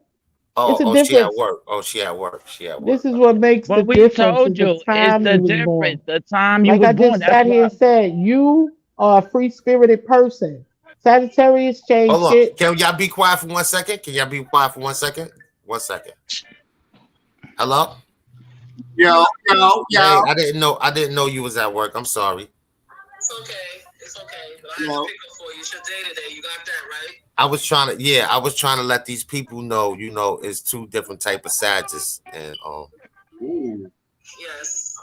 She at difference. work. Oh, she at work. She at work. This is what makes the But we difference. told Is you the it's time the you was born. difference. The time you Like was I born. just That's sat here why. and said, you are a free-spirited person. Sagittarius change Hold on. shit. Can y'all be quiet for 1 second? Can y'all be quiet for 1 second? 1 second. Hello? Yo. Hey, I didn't know you was at work. I'm sorry. It's okay. It's okay. But I Yo. have to pick up for you. It's your day today. You got that, right? I was trying to let these people know, it's two different type of Sages. And Ooh. Yes.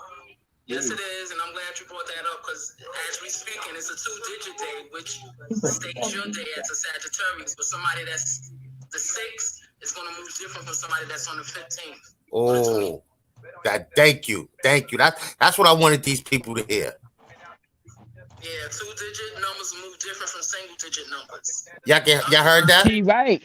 Yes, it is, and I'm glad you brought that up because as we speaking, it's a 2-digit day, which states your day as a Sagittarius. But somebody that's the 6th is going to move different from somebody that's on the 15th. oh, thank you. That's what I wanted these people to hear. Yeah, 2-digit numbers move different from single-digit numbers. Y'all heard that?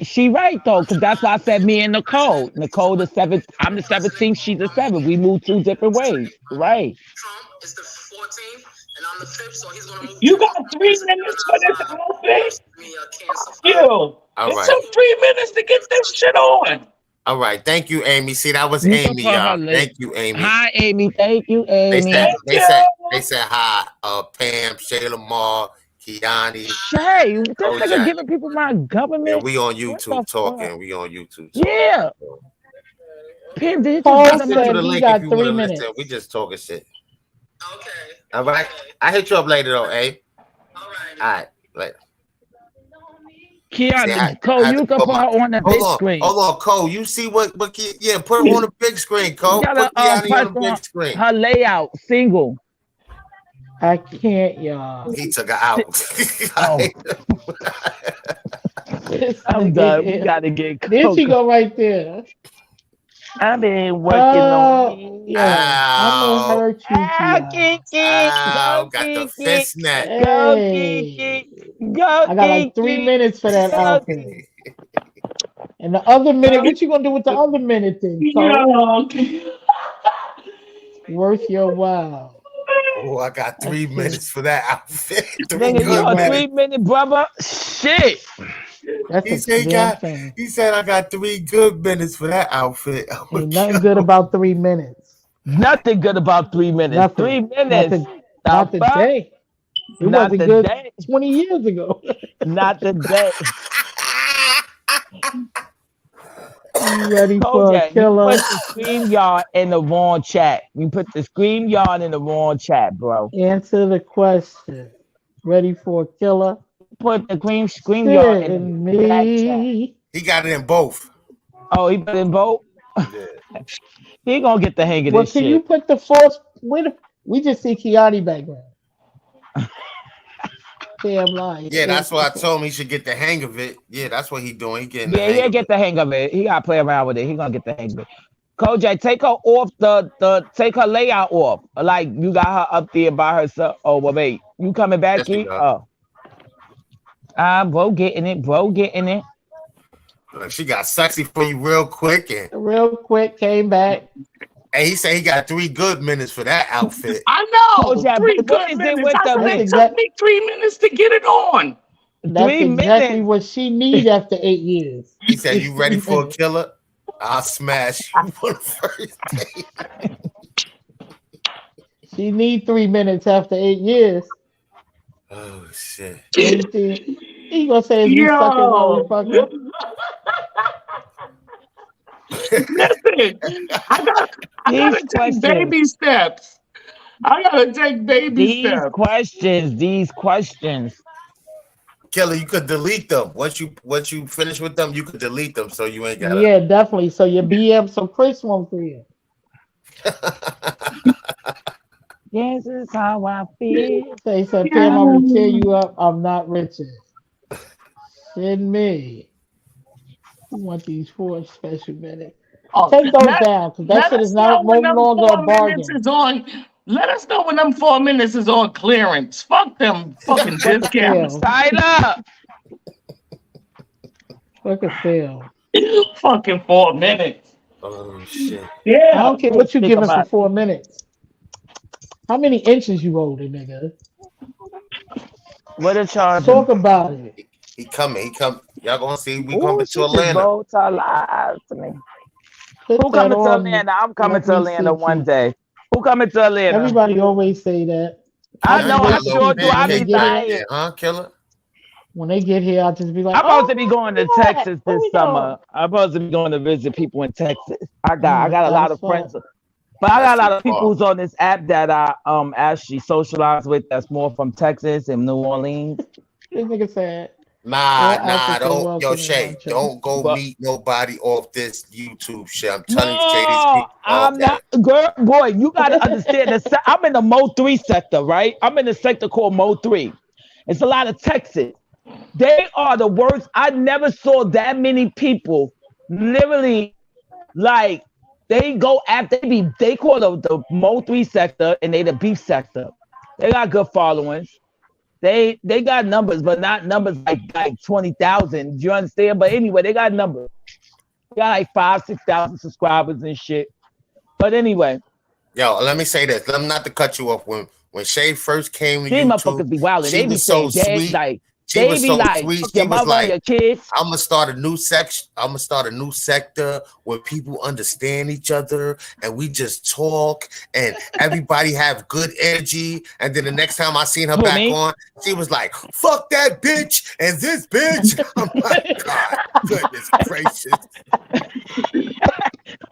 She right though, because that's why I said me and Nicole. Nicole the 7th. I'm the 17th. She's the 7th. We move 2 different ways. Right. Trump is the 14th, and I'm the 5th, so he's going to move. You got 3 minutes for this outfit? Me a Cancer. You. All It right. took 3 minutes to get this shit on. All right. Thank you, Amy. See, that was You Amy, can put her y'all. link. Thank you, Amy. Hi, Amy. Thank you, They Amy. said, they you. said, they said hi. Pam, Shayla Moore, Kiani. Shay, this Oh, nigga Jack. giving people my Yeah, government. we on What YouTube the talking. fuck? We on YouTube talking. Yeah. Pim, did you Paul just Listen give to said the he link got if you 3 want to minutes. listen. We just talking shit. Okay. All right. Okay. I hit you up later though, eh? All right. All right. Later. Kiana, See, I Cole, had you to can put put her on the big screen. Hold on, Cole. You see what yeah, put her on the big screen, Cole. You gotta Put Kiani press on the on big screen. her layout, single. I can't, y'all. He took her out. Oh, This I'm nigga done. We here. gotta get There she Coco. go right there. I've been working on me. Yeah. I'm Ow. gonna hurt you, Ah, Kiana. Kiki. Ow, Go, got the Kiki. fist net. Go, Hey. Kiki. Go, I got like 3 Kiki. minutes for that Go, outfit. And the other minute, go. what you gonna do with the other minute then, Cole? Yo. Worth your while. Oh, I got 3 That's minutes for that outfit. 3 Nigga, you good a minutes. 3-minute brother? Shit. That's He a said, damn thing. he said I got 3 good minutes for that outfit. Ain't nothing good about 3 minutes. Nothing good about 3 minutes. Nothing. 3 Not, minutes. not The fuck? today. It Not wasn't good today. 20 years ago. Not today. You ready for a Kojak, you killer? put the StreamYard in the wrong chat. You put the StreamYard in the wrong chat, bro. Answer the question. Ready for a killer? Put the StreamYard Sit in in the back chat. me. He got it in both. Oh, he put in both? Yeah. He gonna get the hang of Well, this can shit. you put the force? We just see Kiani background. Damn lie. Yeah, that's why I told him he should get the hang of it. Yeah, that's what he doing. He getting the Yeah, hang he'll of get it. the hang of it. He gotta play around with it. He gonna get the hang of it. Kojak, take her off take her layout off. Like you got her up there by herself. Oh, well, wait. You coming back, Yes, we Key? go. Oh. Bro getting it. Bro getting it. Look, she got sexy for you real quick. And Real quick, came back. he said he got 3 good minutes for that outfit. I know. Kojak, 3 but what good is it minutes. with I the said That's it exact- took me 3 minutes to get it on. That's 3 exactly minutes? what she needs after 8 years. He said, It's "You ready 3 for a minutes. killer? I'll smash you on the first day." She need 3 minutes after 8 years. Oh shit! Anything he gonna say is we sucking while we Yo. fucking. Listen, I gotta These take questions. baby steps. I gotta take baby These steps. questions. Killer, you could delete them once you finish with them. You could delete them, so you ain't gotta. Yeah, definitely. So your BM, so Chris won't see it. This is how I feel. So he said, Pam, I'm gonna tear you up. I'm not Richard. Shit me. You want these 4 special minutes. Take those Let, down because that let shit us is know not no when them longer a 4 minutes bargain. is on. Let us know when them 4 minutes is on clearance. Fuck them fucking Fuck a discounts. sale. Tyler. Fuck a sale. Fucking 4 minutes. Oh shit. Yeah. I don't care what you Think giving for about it. 4 minutes. How many inches you holding, nigga? What a charge. Talk about it. He coming. Y'all gonna see? We Ooh, coming she to just Atlanta. rolled her live to me. Put Who that coming to on me. Atlanta? I'm coming Let to me Atlanta see one you. day. Who coming to Atlanta? Everybody always say that. I I know, just I wait to sure see do. I when they be Pancake get back here. dying. there, huh, Killer? When they get here, I'll just be like, I'm supposed oh, to be going to what? Texas Where this we summer. going? I'm supposed to be going to visit people in Texas. I got a lot That's of fun. friends, but I got That's a lot too of people far. who's on this app that I actually socialize with. That's more from Texas and New Orleans. This nigga said, Nah, all Africa don't. Yo, welcome in Shay, luncheon. don't go But meet nobody off this YouTube shit. I'm telling you, Shay, these no, people. I'm Okay. not. Girl, boy, you gotta understand this. I'm in the Mo 3 sector, right? I'm in the sector called Mo 3. It's a lot of Texas. They are the worst. I never saw that many people literally like they go after they call the Mo 3 sector and they the beef sector. They got good followings. They got numbers, but not numbers like 20,000. Do you understand? But anyway, they got numbers. They got like 5,000-6,000 subscribers and shit. But anyway, Yo, let me say this. Let me not to cut you off. When Shay first came to these YouTube, motherfuckers be wilding. she They be was so saying, Dad, sweet. like She they was be so like, sweet. fuck She your was mother and like, your kids. I'm gonna start a new section. I'm gonna start a new sector where people understand each other and we just talk and everybody have good energy. And then the next time I seen her Who, back me? on, she was like, "Fuck that bitch and this bitch." I'm like, God, goodness gracious.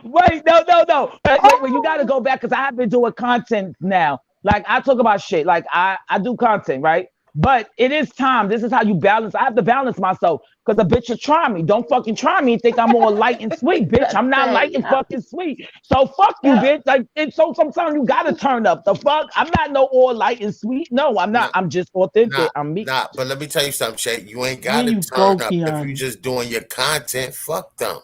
Wait, no. Wait, you gotta go back because I have been doing content now. Like I talk about shit. Like I do content, right? But it is time. This is how you balance. I have to balance myself because a bitch should try me. Don't fucking try me and think I'm all light and sweet, bitch. I'm not light and fucking sweet. So fuck you, bitch. Like, and so sometimes you gotta turn up. The fuck? I'm not no all light and sweet. No, I'm not. No. I'm just authentic. I'm me. Nah, but let me tell you something, Shay. You ain't There gotta you turn go, up if you Keanu. just doing your content. Fuck them.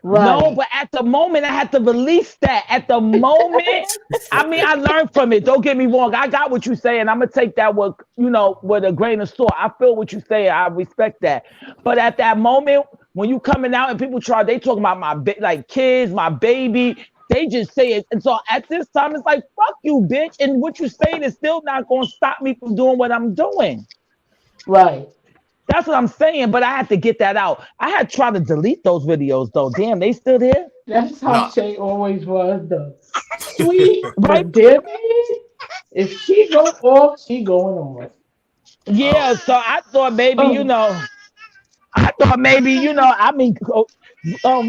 Right. No, but at the moment, I had to release that. At the moment, I mean, I learned from it. Don't get me wrong. I got what you say, and I'm gonna take that with with a grain of salt. I feel what you say. I respect that. But at that moment, when you coming out and people they talking about my like kids, my baby. They just say it, and so at this time, it's like fuck you, bitch. And what you saying is still not gonna stop me from doing what I'm doing. Right. That's what I'm saying, but I had to get that out. I had tried to delete those videos though. Damn, they still there? That's how Nah. Shay always was, though. Sweet, Right. but damn it, if she go off, she going on. Yeah, so I thought maybe, I mean,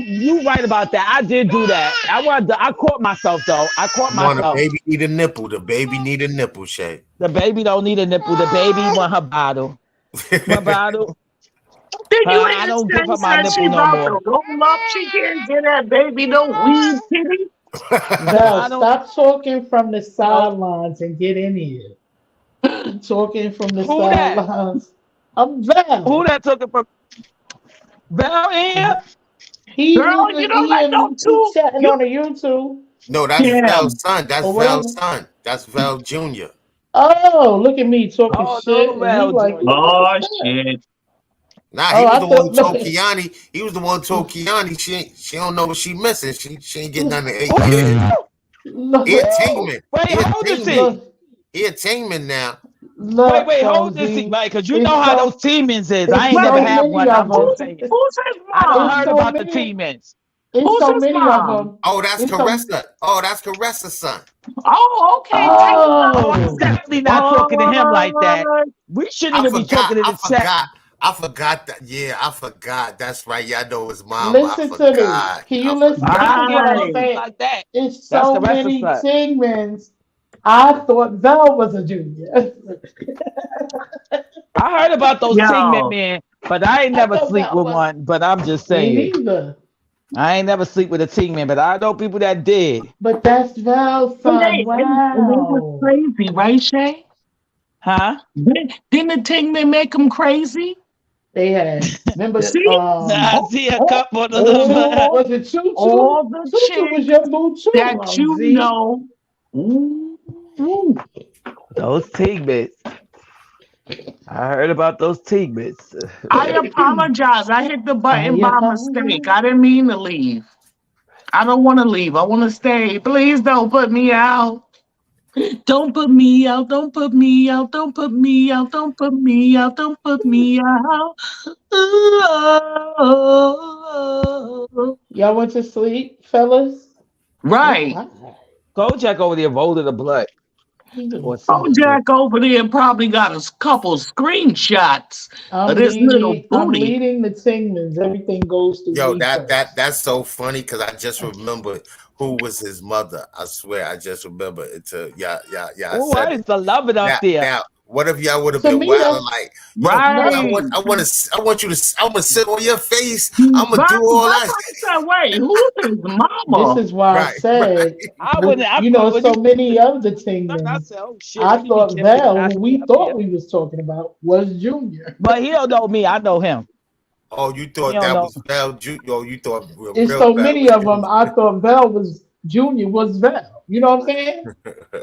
you right about that. I did do that. I caught myself though. I caught Want a myself. baby need a nipple. The baby need a nipple, Shay. The baby don't need a nipple. The baby want her bottle. My bottle. Did you I don't give her my said nipple she no about more. to roll up? She can't get that baby no weed kitty. Val, I don't- stop talking from the sidelines and get in here. You talking from the Who that? sidelines. I'm Val. Who that took it from? Val in? He Girl, you don't let no two. chatting on the YouTube. No, that's Yeah. Val's son. That's Or whatever. Val's son. That's Val Jr. Oh, look at me talking Oh, shit. no, And Val he like, Jr. what Oh the fuck? shit. Nah, Oh, he was I the one who thought- told Kiani. He was the one who told Kiani she don't know what she missing. She ain't getting none of 8 years. Look, He a Tingman. Wait, He a how old is he? Tingman. He a Tingman now. look, Wait, hold this, Cozy. Mike, because you It's know how so- those T-mins is. it's I ain't so never had many one. of I'm them. just saying. Who's his I done mom? It's heard so about the many. T-mins. It's Who's so his many mom? of them. Oh, that's It's so- Caressa. Oh, that's Caressa's son. Oh, okay. Oh, I'm Oh, definitely not talking to him like that. We shouldn't even be talking in the chat. I forgot that. Yeah, I forgot. That's right. Yeah, I know his mom. listen I to me. forgot. Can you I listen to forgot. what I'm Right. saying? Like that. It's That's so the rest of many that. Tingmans. I thought Val was a junior. I heard about those Yo. T-men men, but I ain't never thought sleep that with was- one. But I'm just Me saying, neither. I ain't never sleep with a T-man, but I know people that did. But that's Val's son. And they was Wow. crazy, right, Shay? Huh? Didn't the Tingman make him crazy? They had, remember, See? I see a couple of them. was it Tutu? All the Tutu was chicks your boo too, that you Z. know. Ooh, ooh. Those Tigmits. I heard about those Tigmits. I apologize. I hit the button by mistake. apologize. I didn't mean to leave. I don't want to leave. I want to stay. Please don't put me out. Don't put me out. Don't put me out. Don't put me out. Don't put me out. Don't put me out. Oh. Y'all went to sleep, fellas? Right. Kojak over there rolled the blood. Or something. Jack over there probably got a couple screenshots of this little I'm booty. leading the Tingmans. Everything goes through Yo, me that first. that's so funny because I just remember who was his mother. I swear, I just remember it. Yeah. Oh, I used to love it up there. Now, what if y'all would have To been me, wild like, Right. I want you to, I'm gonna sit on your face. I'm gonna do all that. Wait, who's his mama? This is why I Right, said, I wouldn't. I you know, thought so when many of the I Tingmans. said, oh shit. I let me thought be careful Val, when I who we see up thought here. we was talking about, was Junior. But he don't know me. I know him. Oh, you thought You don't that know. was Val? You thought There's real so Val many was of them. I thought Val was Junior was Val. You know what I'm saying?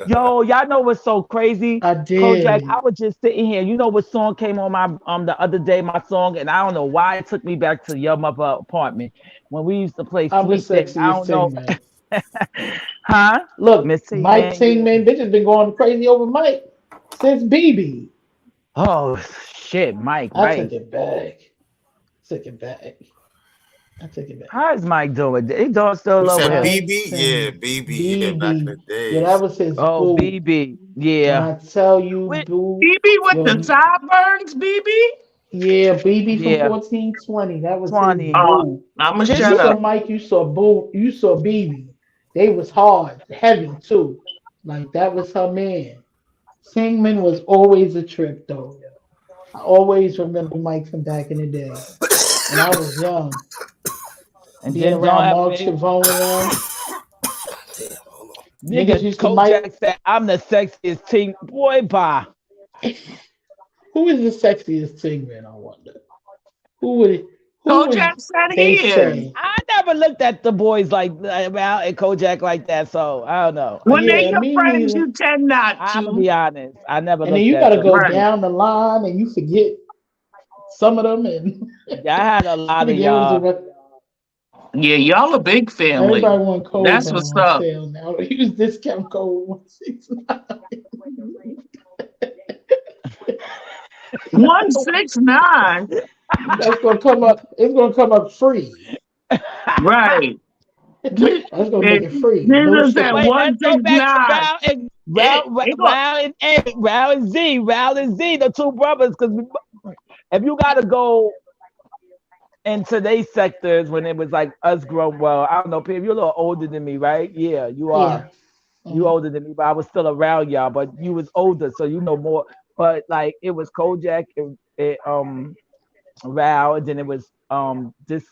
Yo, y'all know what's so crazy? I did. Kojak, I was just sitting here. You know what song came on my the other day, my song, and I don't know why it took me back to your mother apartment when we used to play I'm the Sweet Thing. I sexiest don't know. Tingman. Huh? Look, Miss Mike Tingman. Tingman, bitches been going crazy over Mike since BB. Oh shit, Mike, I right. took it back. I took it back. How's Mike doing? He doing still You over said here. BB? Yeah, BB. Yeah, back in the days. Yeah, that was his Oh, boo. BB. When Yeah. I tell you, Wait. boo. BB with Yo, the sideburns, BB? Yeah, BB from Yeah. 1420. That was 20. his Oh, boo. I'ma You shut saw up. Mike, you saw Boo, you saw BB. They was hard, heavy too. Like that was her man. Singman was always a trip though. I always remember Mike from back in the day when I was young, And being then don't around have Mark me. Chavone and them. Nigga, Niggas used to Mike. Kojak said I'm the sexiest team. Boy, bye. Who is the sexiest Singman? I wonder. Who would Kojak said they he is. say? I never looked at the boys like Al and Kojak like that, so I don't know. When they Yeah, your me friends, neither. you tend not I'm gonna to. be honest. I never And then looked you at gotta them. go Right. down the line and you forget some of them and Yeah, I had a lot of forget what y'all. was Yeah, y'all a big family. everybody want code That's on what's up. sale now. Use discount code 169. 169. That's gonna come up. It's gonna come up free. Right. That's gonna make it free. This No is that shipping. Wait, let's go back to 169. Ral and Z, the two brothers. Because if you gotta go into these sectors when it was like us grown, well, I don't know, Pam, you're a little older than me, right? Yeah, you are. Yeah. You older than me, but I was still around y'all. But you was older, so you know more. But like it was Kojak and Ral, and then it was this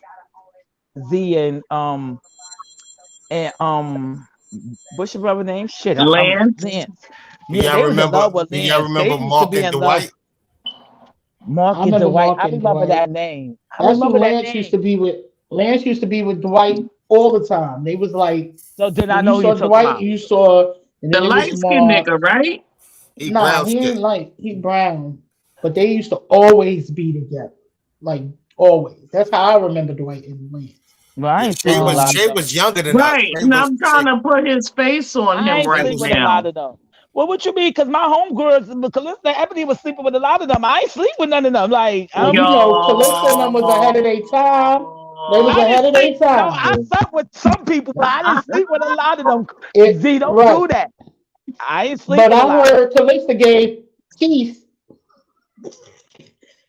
Z and what's your brother name? Shit, Lance. Lance. Do Yeah, y'all they was in remember? love with Do y'all Lance. They remember used to Mark be and in love. Dwight? Mark I and remember Dwight. Mark I and remember Dwight. that name. I That's who remember that Lance name. used to be with. Lance used to be with Dwight all the time. They was like, So then I when know you who you saw talking Dwight, about. you saw, and The then it light was skinned Mark. nigga, right? He Nah, brown he skin. ain't like he brown, but they used to always be together, like always. That's how I remember Dwight and Lance. Well, I Yeah, ain't sleep with a lot of Shay them. was younger than us. Right. And I'm trying to put his face on I him ain't right sleep with a now. lot of them. Well, what you mean? Because my homegirls, Calista Ebony was sleeping with a lot of them. I ain't sleep with none of them. Like, I Well, don't you know. know, Calista and them was ahead of their time. They was I ahead didn't of their sleep. No, I time. slept with some people, but I didn't sleep with a lot of them. Z, don't Right. do that. I ain't sleep But with a I lot. heard Calista gave Keith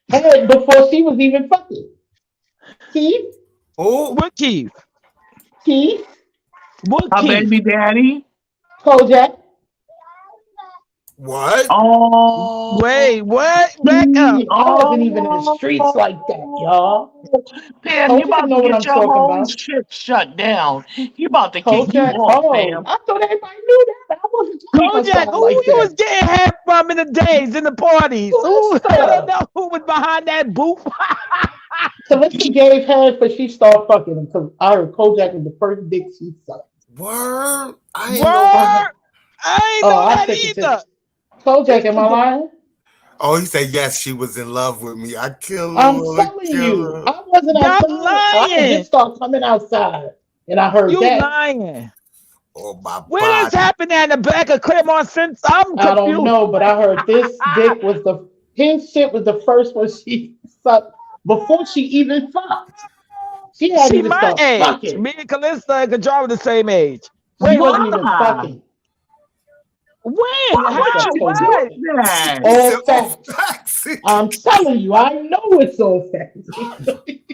head before she was even fucking. Keith, Who? What Keith? What Our Keith? baby daddy. Kojak. What? Oh. Wait, what? Back up. I wasn't even in the streets like that, y'all. Pam, you Kojak about know to what get I'm your talking whole about. shit shut down. You about to kick you Kojak, off, oh, Pam. I thought everybody knew that. I wasn't Kojak, who like you that. was getting head from in the days, in the parties? Who, I don't know who was behind that booth. Calista gave head, but she started fucking him. Cause I heard Kojak was the first dick she sucked. Word. I ain't know that. Word. I ain't Oh, know I that sent it to either. Kojak. Am I lying? Oh, he said yes. She was in love with me. I kill her. I'm I telling kill you, her. I wasn't Y'all outside. I had lying. just started coming outside, and I heard You that. lying. Oh my Where this body. happened in the back of Claremont since I'm I don't confused. know, but I heard this dick was his shit was the first one she sucked before she even fucked. She hadn't She even my started age. fucking. Me and Callista and Kajar the same age. She Wait, wasn't what? even fucking. When? Why How? would you Told What? do that? He said, All oh, facts. facts. I'm telling you, I know it's all facts.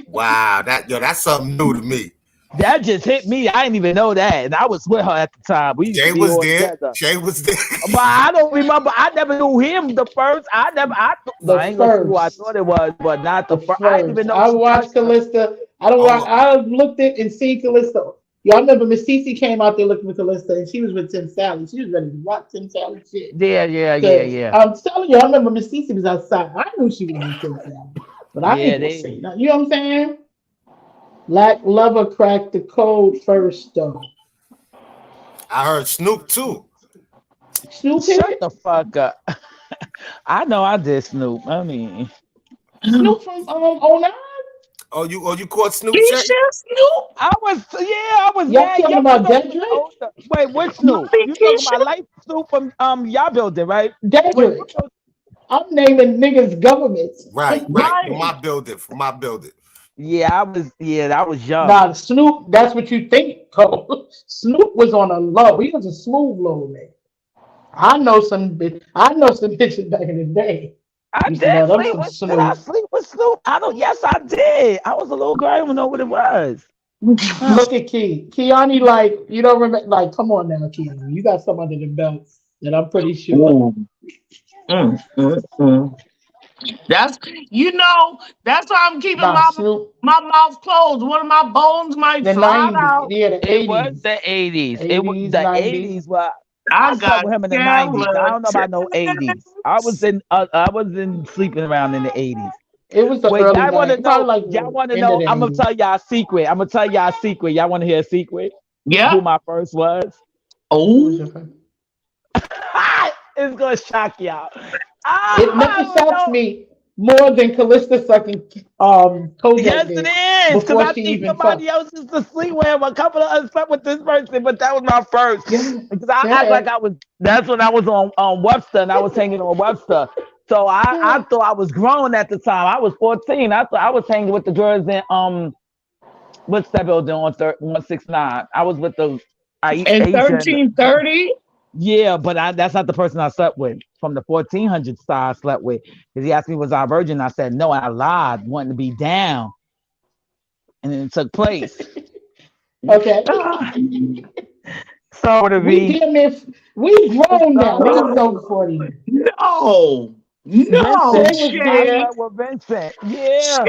Wow, that's something new to me. That just hit me. I didn't even know that. And I was with her at the time. We used Jay to be was all there. together. Jay was there. But I don't remember. I never knew him the first. I ain't gonna say who I thought it was, but not the first. I didn't even know I she watched touched her. Callista. I don't watch. I looked at and seen Callista. Y'all remember Miss Cece came out there looking for Callista, and she was with Tim Sally. She was ready to watch Tim Sally shit. Yeah. I'm telling you, I remember Miss Cece was outside. I knew she was with Tim Sally, but I ain't gonna say nothing. You know what I'm saying? Black Lover cracked the code first, though. I heard Snoop too. Snoop Shut hit? the fuck up. I know I did Snoop. I mean, Snoop from 09? Oh, you caught Snoop? Keisha Jay? Snoop? I was Y'all mad talking young. about You know, Dedrick? older. Wait, which You Snoop? think You talking Keisha? about light Snoop from y'all building, right? Wait, Dedrick. I'm naming niggas governments. Right. Right. For my building. Yeah, that was young. Nah, Snoop, that's what you think, Cole. Snoop was on a low. He was a smooth low man. I know some bitches back in the day. I Used did to love them sleep some with. Did I Snoop. sleep with Snoop? Yes, I did. I was a little girl. I don't know what it was. Look at Key. Keani, like, you don't remember, like, come on now, Keani. You got some under the belt that I'm pretty sure. That's that's why I'm keeping Nah, Snoop, my mouth closed. One of my bones might the fly 90s, out. yeah, the It was 80s. the 80s. It was 80s, the 90s. 80s. Well, I I slept got with him in the 90s. I don't know about no 80s. skeletons. I was in sleeping around in the 80s. It was the Wait, early y'all want to 90s, probably know? like Y'all want to end of know? the I'm gonna 80s. tell y'all a secret. Y'all want to hear a secret? Who Yep. my first was? Who was Oh, your friend? It's gonna shock y'all. It never I don't shocks know. me more than Callista sucking Kojak Yes, did it is. Because before I she think even somebody fucked. else used to sleep with him. A couple of us slept with this person, but that was my first. Yeah, Because I act yeah, like I was. That's when I was on Webster, and I was hanging on Webster. So I thought I was grown at the time. I was 14. I thought I was hanging with the girls in what's that building on 169? I was with the and Asian. 1330. Yeah, but that's not the person I slept with. From the 1400 star I slept with. Because he asked me, was I a virgin? I said, no, I lied, wanting to be down. And then it took place. okay. So to We be damn near, we grown now. We was so over 40. No, Shay Vincent. was I there. Shane. slept with Vincent. Yeah.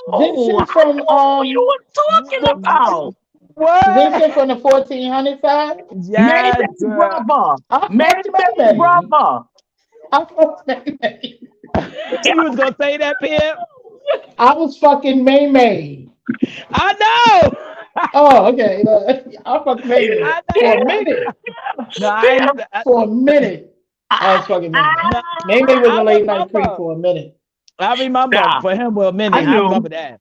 No, Vincent I from know who you were talking about. What? Vincent from the 1400 side. Yes, Maymay's girl. brother. I fucked Maymay's May. brother. I fucked May. You was gonna say that, Pip? I was fucking May. I know. Oh, okay. I fucked May I for a know. minute. No, I ain't. For a minute, I was fucking May. No, May was I a late night creep remember. for a minute. I remember Nah, for him for a minute. I I knew. remember that.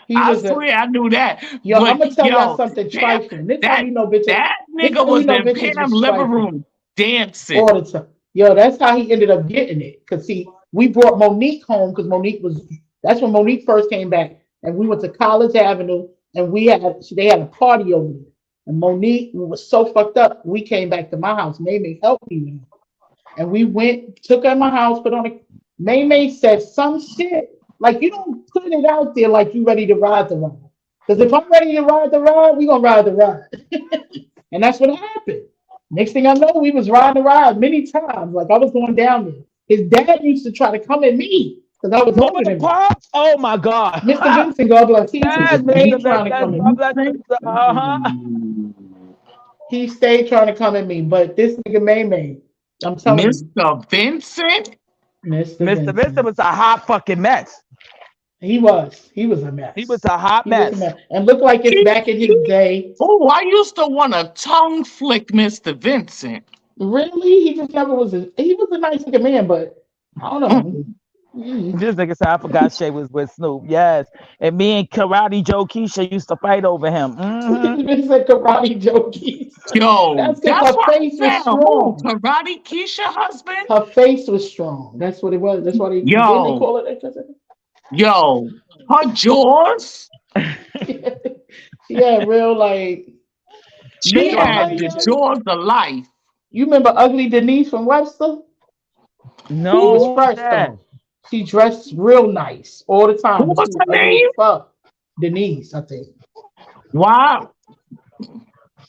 He I was a swear I knew that. yo. I'm But gonna tell y'all yo, something that trifling. This how that you know bitches. that This nigga how you was know in bitches Pam's was living trifling room dancing. all the time. Yo, that's how he ended up getting it. Cause see, we brought Monique home because Monique was. That's when Monique first came back, and we went to College Avenue, and they had a party over there. And Monique was so fucked up. We came back to my house. May helped me with it. And we went, took her in my house, put on a. May said some shit. Like, you don't put it out there like you ready to ride the ride. Because if I'm ready to ride the ride, we going to ride the ride. And that's what happened. Next thing I know, we was riding the ride many times. Like, I was going down there. His dad used to try to come at me because I was What older the than him. pops? Oh my God. Mr. Vincent, God bless, he used to Yes, stay Mr. trying to Vincent. come at God me. bless Mr. Uh-huh. He stayed trying to come at me, but this nigga May, I'm telling you, Mr. Vincent? Mr. Vincent was a hot fucking mess. He was a mess. He was a hot He was a mess. mess. And looked like it's back in his day. Oh, I used to want to tongue flick Mr. Vincent. Really? He just never was he was a nice looking man, but I don't know. This nigga said I forgot Shay was with Snoop. Yes. And me and Karate Joe Keisha used to fight over him. Mhm. It's like Karate Joe Keisha. Yo, That's that's because her what face I'm was saying. strong. Who, Karate Keisha husband? Her face was strong. That's what it was. That's why they didn't they Yo. call it that. Yo, her jaws? Yeah, real like. She Remember had Ugly the Denise? jaws of life. You remember Ugly Denise from Webster? No, She was who's fresh that? though. She dressed real nice all the time. What but was she her ugly as name? fuck. Denise, I think. Wow. I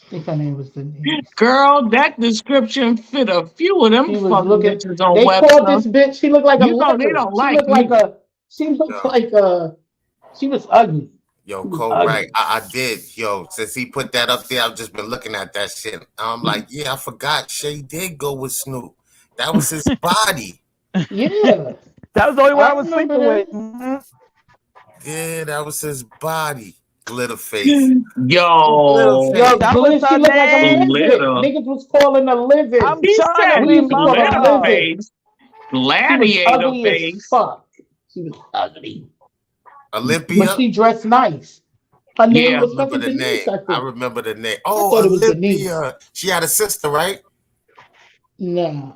think her name was Denise. Girl, that description fit a few of them She was fucking looking. bitches on They called this Webster. bitch. She looked like a You know they leopard. don't She like looked like me. a. She looked like a. She was ugly. Yo, She was Cole, ugly. right? I did. Yo, since he put that up there, I've just been looking at that shit. I'm like, yeah, I forgot Shay did go with Snoop. That was his body. Yeah. That was the only one I was remember sleeping that. with. Mhm. Yeah, that was his body. Glitter face. Yo, Yo, That was Bliss, she her looked like a name. lizard. Glitter. Niggas was calling her lizard. I'm He trying said to We used to call her remember. lizard. face, She was gladiator ugly as face. fuck. She was ugly. But Olympia. she dressed nice. Her name Yeah. I was remember fucking the Denise, name. I I think. remember the name. thought Oh, it was Denise. Olympia. She had a sister, right? No.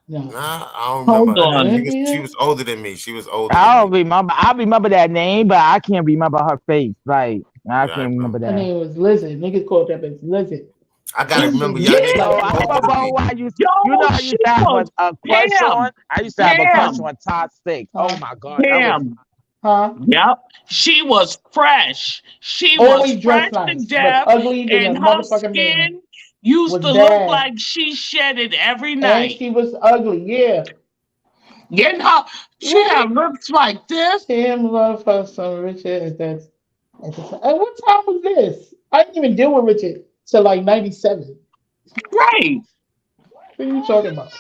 Nah, I don't Hold remember. on. She was older than me. She was older I than don't me. remember. I remember that name, but I can't remember her face. Like I Yeah, can't remember Her that. name was Lizard. Niggas called that bitch Lizard. I gotta She remember was y'all just Yeah. Yo, niggas I older remember than me. who I used. Yo, You know, I she used to have was a crush Pam. on. I used to have a crush Pam. on Todd Sticks. Oh my god, that was Pam. Huh? Yep. She was fresh. She Always was fresh dressed to nice, but death, ugly than a and her motherfucking man. skin used Was to look bad. like she shedded every And night. she was ugly, yeah. Getting her, she had lips like this. Tim loved her some Richard at that. At the time. And what time was this? I didn't even deal with Richard till like 97. Right. What are you talking about?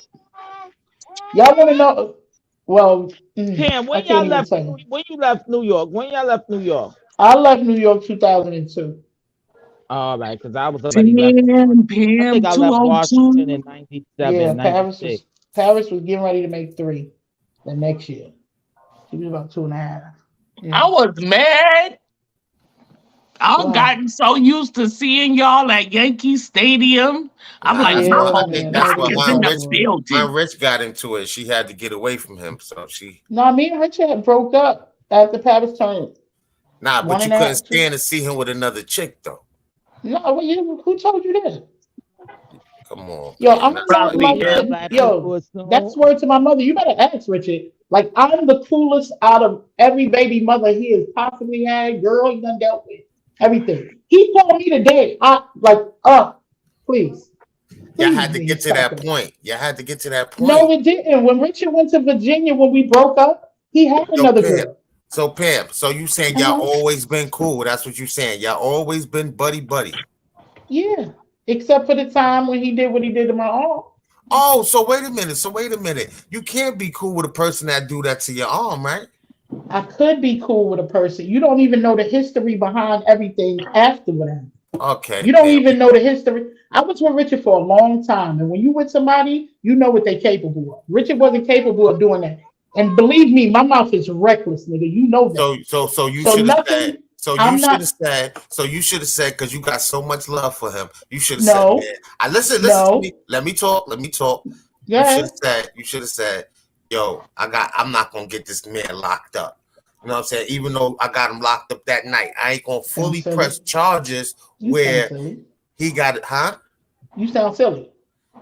Y'all want to know? Well, Pam. I When can't y'all even left? tell you. When you left New York? When y'all left New York? I left New York 2002. All right, because I was already left. Pam, I think I left 202. Washington in 97, Yeah, 96. Paris was getting ready to make 3 the next year. She was about 2.5. Yeah. I was mad. I've Wow. gotten so used to seeing y'all at Yankee Stadium. I'm Nah, like, that's Yeah, what I oh, think. man, That's that what God was is in my the Rich, cool. building. my Rich got into it. She had to get away from him, so she. No, me and Richard had broke up after Paris turned. Nah, but One you and a couldn't half, 2. stand to see him with another chick though. No, who told you that? Come on. Yo, man, I'm that's not Probably like him. Black yo. people is so- That's word to my mother. You better ask Richard. Like I'm the coolest out of every baby mother he has possibly had, girl he done dealt with, everything. He called me today. Please. Y'all Please had to be get to that talking. point. Y'all had to get to that point. No, it didn't. When Richard went to Virginia when we broke up, he had another girl. So Pam, so you saying y'all Uh-huh. always been cool? That's what you saying? Y'all always been buddy buddy? Yeah. Except for the time when he did what he did to my arm. Oh, so wait a minute. You can't be cool with a person that do that to your arm, right? I could be cool with a person. You don't even know the history behind everything after what happened. Okay. You don't Pam. even know the history. I was with Richard for a long time, and when you with somebody, you know what they're capable of. Richard wasn't capable of doing that, and believe me, my mouth is reckless, nigga. You know that. So you So should have nothing- said. So I'm you not- should have said because you got so much love for him. You should have No. said, man, I listen No. to me. Let me talk. Yeah, You should have said, yo, I'm not gonna get this man locked up. You know what I'm saying? Even though I got him locked up that night, I ain't gonna fully silly. press charges you where sound silly. he got it, huh? You sound silly.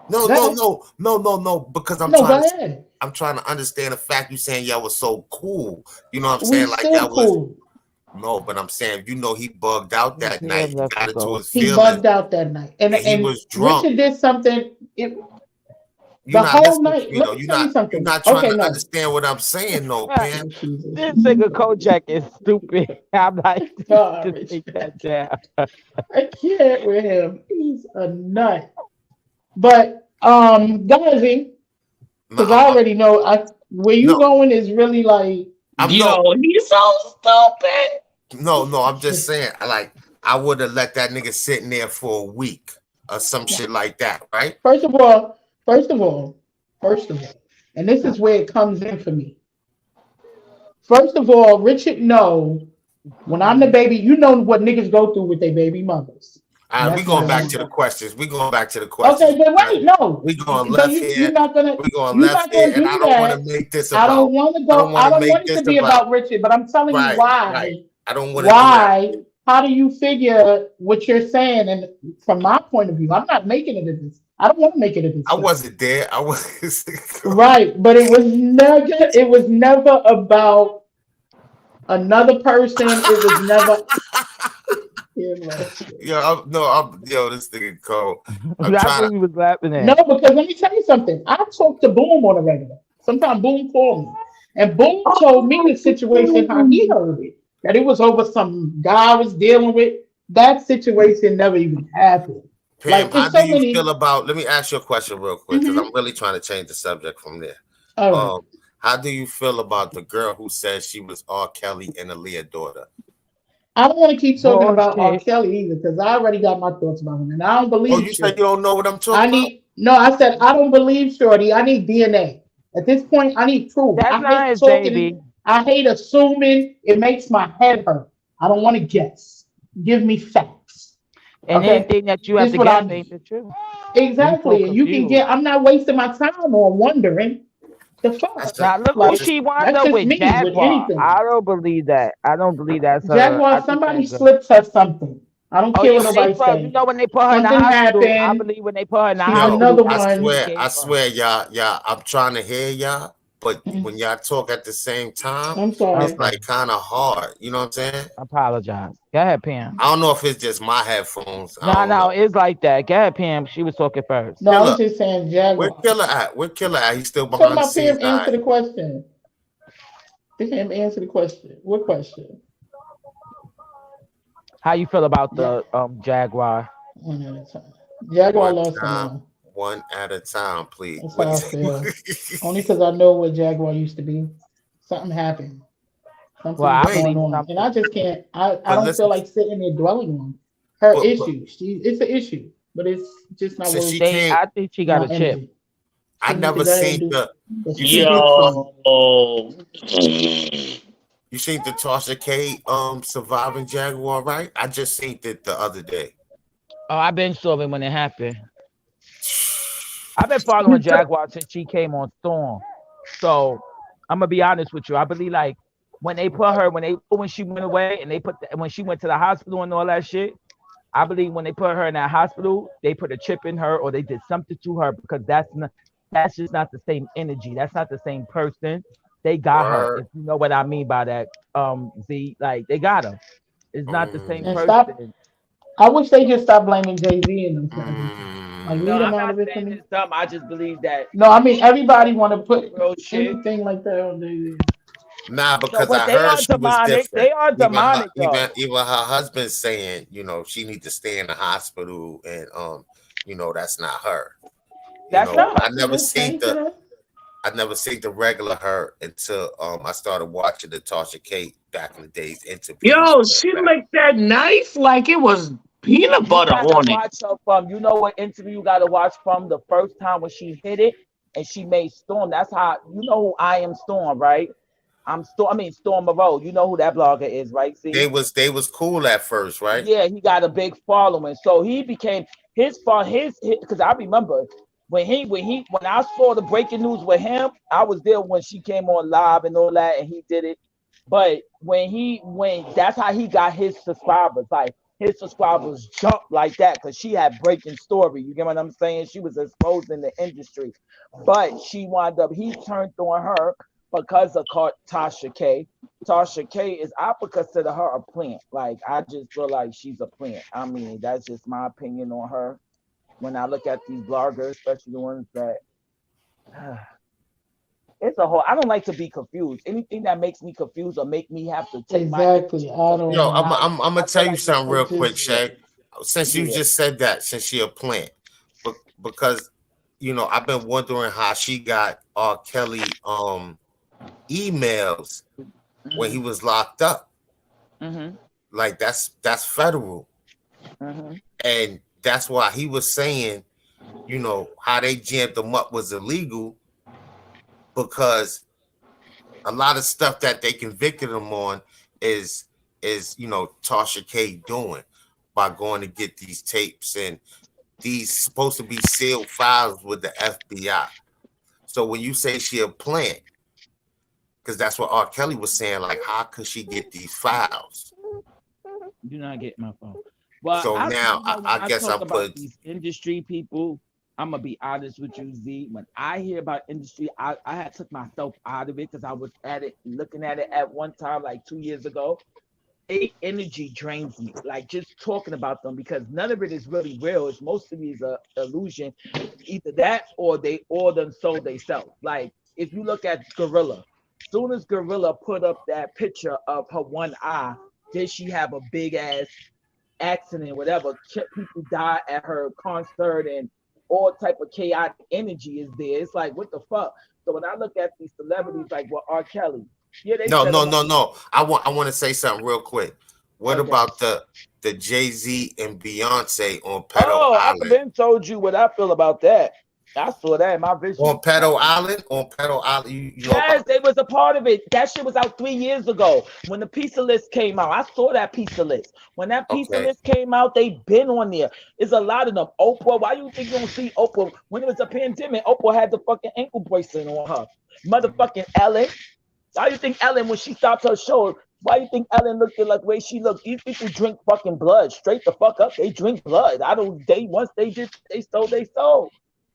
No, Go no, because I'm No, go trying to ahead. I'm trying to understand the fact you saying y'all was so cool. You know what I'm We saying? Like still y'all was cool. no, but I'm saying you know he bugged out that Yeah, night. He that's got into so- his He feelings. bugged out that night, and And he was drunk. Richard did something. The not whole listening to night. me Let though. me tell you You're something. not trying Okay, to no. understand what I'm saying, though, Right. Pam. Jesus. This nigga Kojak is stupid. I'm like, God, just Rich. take that down. I can't with him. He's a nut. But Gazi, No, because I already know where you no, going is really like I'm Yo, no, he's so stupid. no. I'm just saying, like, I would have let that nigga sit in there for a week or some shit like that, right? first of all, first of all, first of all, and this is where it comes in for me. First of all, Richard, no, when I'm the baby, you know what niggas go through with their baby mothers. All right, we That's going not back gonna to the go. questions. We going back to the Okay, questions. but wait, no. We going But left you're here. not gonna We going you're left not here, gonna and do I don't want to that. make this I don't about. want to I don't go. want I to don't make want it this to be about. about Richard, but I'm telling you Right, right. why. I don't want to do that. Why? How do you figure what you're saying? And from my point of view, I'm not making it a dis. I don't want to make it a I discussion. wasn't there. I was. Right, but it was never about another person. It was never. Yeah, man. Yo, this nigga cold. I'm That's trying what to. he was laughing No, at. because let me tell you something. I talk to Boom on a regular. Sometimes Boom called me. And Boom told me the situation how he heard it. That it was over some guy I was dealing with. That situation never even happened. Pam, Like how it's do so you feel many. about? Let me ask you a question real quick because Mhm. I'm really trying to change the subject from there. All right. Um, how do you feel about the girl who said she was R. Kelly and Aaliyah daughter? I don't want to keep talking about R. Bullshit. Kelly either because I already got my thoughts about him. And I don't Oh, believe you said shit. you don't know what I'm I talking about? need no, I said I don't believe Shorty. I need DNA. At this point, I need proof. That's I not hate his talking. baby. I hate assuming. It makes my head hurt. I don't want to guess. Give me facts. And Okay? anything that you have This to what I guess need. ain't the truth. You so Exactly. And you can confused. get I'm not wasting my time on wondering the fuck. That's a, Now look who that's Like a, she wound that's up just with, me with Jaguar. anything. I don't believe that. I don't believe that's her. I Jaguar, think somebody that girl. slipped her something. I don't Oh care yeah, what when they nobody put, say. when they put her in the Something hospital, I happened. believe when they put her in the She's yo, another hospital, I that's when she one. swear, came I from. swear, y'all. I'm trying to hear y'all, but when y'all talk at the same time, I'm it's sorry. Okay, like kind of hard. You know what I'm saying? I apologize. Go ahead, Pam. I don't know if it's just my headphones. I No, don't no, know. it's like that. Go ahead, Pam. She was talking first. No, I was Killer, just saying where Jaguar. Killer at? Where Killer at? He's still Talking behind the about scenes. Pam, All answer right. the question. Pam, answer the question. What question? How you feel about Ja- the Jaguar? One at a time. Jaguar One lost the time, one. one at a time, please. That's What how I is feel. Only because I know what Jaguar used to be. Something happened. Well, Something's I Wait, going believe on. And I something. just can't I but don't feel listen, like sitting there dwelling on her but issues. It's an issue, but it's just not since worth she came, I think she got my a chip. energy. I She need to never go ahead and seen do the. what's You too seen the big for me. Yo. you seen the Tasha K surviving Jaguar, right? I just seen it the other day. Oh, I've been sobbing when it happened. I've been following Jaguar since she came on Storm. So I'm gonna be honest with you. I believe like when they put her when she went away and when she went to the hospital and all that shit. I believe when they put her in that hospital, they put a chip in her or they did something to her because that's just not the same energy. That's not the same person. They got her. Word. If you know what I mean by that, Z, like they got her. It's not the same And Mm, stop. person. I wish they just stop blaming Jay-Z and them for everything. Like No, leave mm. them I'm out not of it for saying me. it's dumb. I just believe that No, I mean everybody want to put real shit. anything like that on Jay-Z. Nah, No, because but I they heard are she was demonic. different. They are demonic though. Even her husband saying, she need to stay in the hospital, and that's not her. That's What not. I happened? never They seen changed it the up? I never seen the regular her until I started watching the Tasha K back in the days interviews Yo, and all she that. licked that knife like it was peanut You butter got to on it. watch her from. You know what interview you got to watch from the first time when she hit it and she made Storm. That's how you know who I am Storm, right? I'm Storm. I mean Storm Moreau. You know who that blogger is, right? They See, was they was cool at first, right? yeah, he got a big following, so he became his fault. His because I remember when I saw the breaking news with him, I was there when she came on live and all that, and he did it. But when that's how he got his subscribers, like his subscribers jumped like that because she had breaking story. You get what I'm saying? She was exposed in the industry, but she wound up he turned on her because of Tasha K. Tasha K is I would consider her a plant. Like I just feel like she's a plant. I mean, that's just my opinion on her. When I look at these bloggers, especially the ones that It's a whole. I don't like to be confused. Anything that makes me confused or make me have to take Exactly. my I don't. Yo, I'm gonna tell you like something real quick, just- Shay. Since you Yeah. just said that, since she a plant, because you know I've been wondering how she got R. Kelly emails when he was locked up. Mm-hmm. Like that's federal, Mm-hmm. and that's why he was saying, you know, how they jammed him up was illegal because a lot of stuff that they convicted him on is you know Tasha K doing by going to get these tapes, and these supposed to be sealed files with the FBI. So when you say she a plant, because that's what R. Kelly was saying, like how could she get these files? Do not get my phone. Well, So now I guess talk I about put these industry people. I'm gonna be honest with you, Z. When I hear about industry, I had took myself out of it because I was at it, looking at it at one time, like 2 years ago. Energy drains me, like just talking about them because none of it is really real. It's mostly is a illusion. Either that or they all them sold themselves. Like if you look at Gorilla, soon as Gorilla put up that picture of her one eye, did she have a big ass accident, whatever? People die at her concert and all type of chaotic energy is there. It's like what the fuck. So when I look at these celebrities like what R. Kelly, yeah, they no. said I want to say something real quick. What Okay. about the Jay-Z and Beyonce on Pedo Oh, I've Island? been told you what I feel about that. I saw that in my vision. On Pedo Island, you know Yes, about they was a part of it. That shit was out 3 years ago when the pizza list came out. I saw that pizza list. When that pizza Okay. list came out, they been on there. There's a lot of them. Oprah, why you think you don't see Oprah? When it was a pandemic, Oprah had the fucking ankle bracelet on her. Motherfucking Ellen. Why you think Ellen, when she stopped her show, why you think Ellen looked like the way she looked? These people drink fucking blood. Straight the fuck up. They drink blood. Once they stole.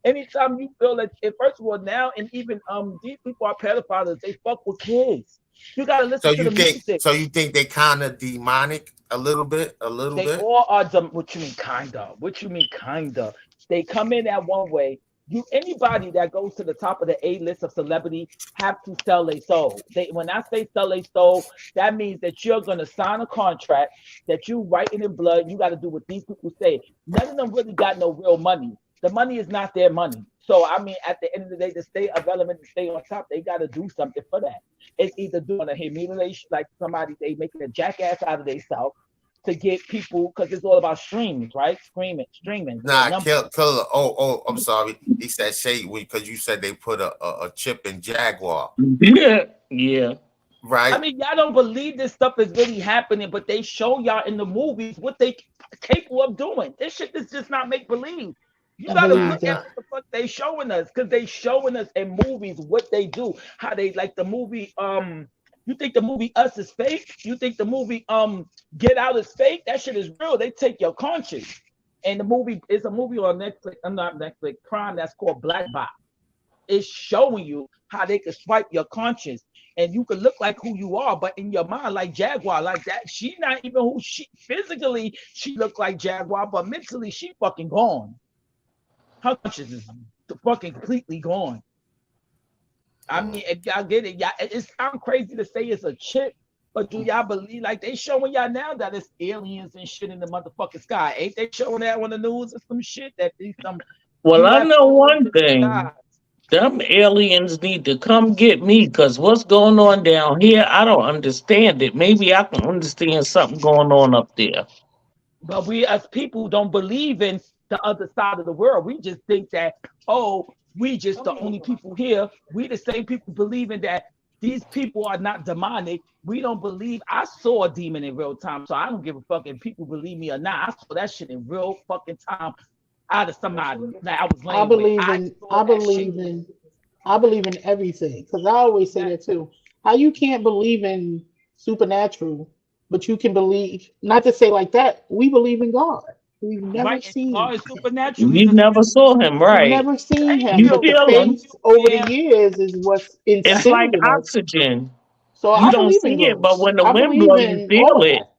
Anytime you feel that, first of all, now and even these people are pedophiles, they fuck with kids. You gotta listen to the music. So you think they kind of demonic a little bit? They all are what you mean kinda? What you mean kinda? They come in that one way. Anybody that goes to the top of the A list of celebrity have to sell their soul. When I say sell their soul, that means that you're gonna sign a contract that you writing in blood. You got to do what these people say. None of them really got no real money. The money is not their money. So I mean, at the end of the day, to stay relevant, to stay on top, they got to do something for that. It's either doing a humiliation, like somebody they making a jackass out of themselves to get people, because it's all about streams, right? Streaming. Nah, kill. Oh, I'm sorry. He said shade because you said they put a chip in Jaguar. Yeah. Right. I mean, y'all don't believe this stuff is really happening, but they show y'all in the movies what they capable of doing. This shit is just not make believe. You gotta look at what the fuck they showing us, because they showing us in movies what they do, how they like the movie. You think the movie Us is fake? You think the movie Get Out is fake? That shit is real. They take your conscience. And the movie is a movie on Netflix. I'm not Netflix, Prime. That's called Black Box. It's showing you how they can swipe your conscience, and you can look like who you are, but in your mind, like Jaguar, like that. She not even who she physically. She look like Jaguar, but mentally, she fucking gone. Her conscience is fucking completely gone. I mean, if y'all get it, it sounds crazy to say it's a chick, but do y'all believe, like they showing y'all now that it's aliens and shit in the motherfucking sky? Ain't they showing that on the news or some shit that these some? Well, I know one thing. Them aliens need to come get me, because what's going on down here, I don't understand it. Maybe I can understand something going on up there. But we as people don't believe in the other side of the world. We just think that, we just the only people here. We the same people believing that these people are not demonic. We don't believe. I saw a demon in real time, so I don't give a fuck if people believe me or not. I saw that shit in real fucking time out of somebody that I was laying I believe with. I believe in everything, because I always say that too. How you can't believe in supernatural, but you can believe, not to say like that, we believe in God. We've never seen God is supernatural. You never saw him, right? We've never seen him, You but the feel him. faith over the years is what's instilled It's like in us. oxygen. So You I don't believe in see it, but ghosts. when the I wind believe blows, you in feel all of it. that.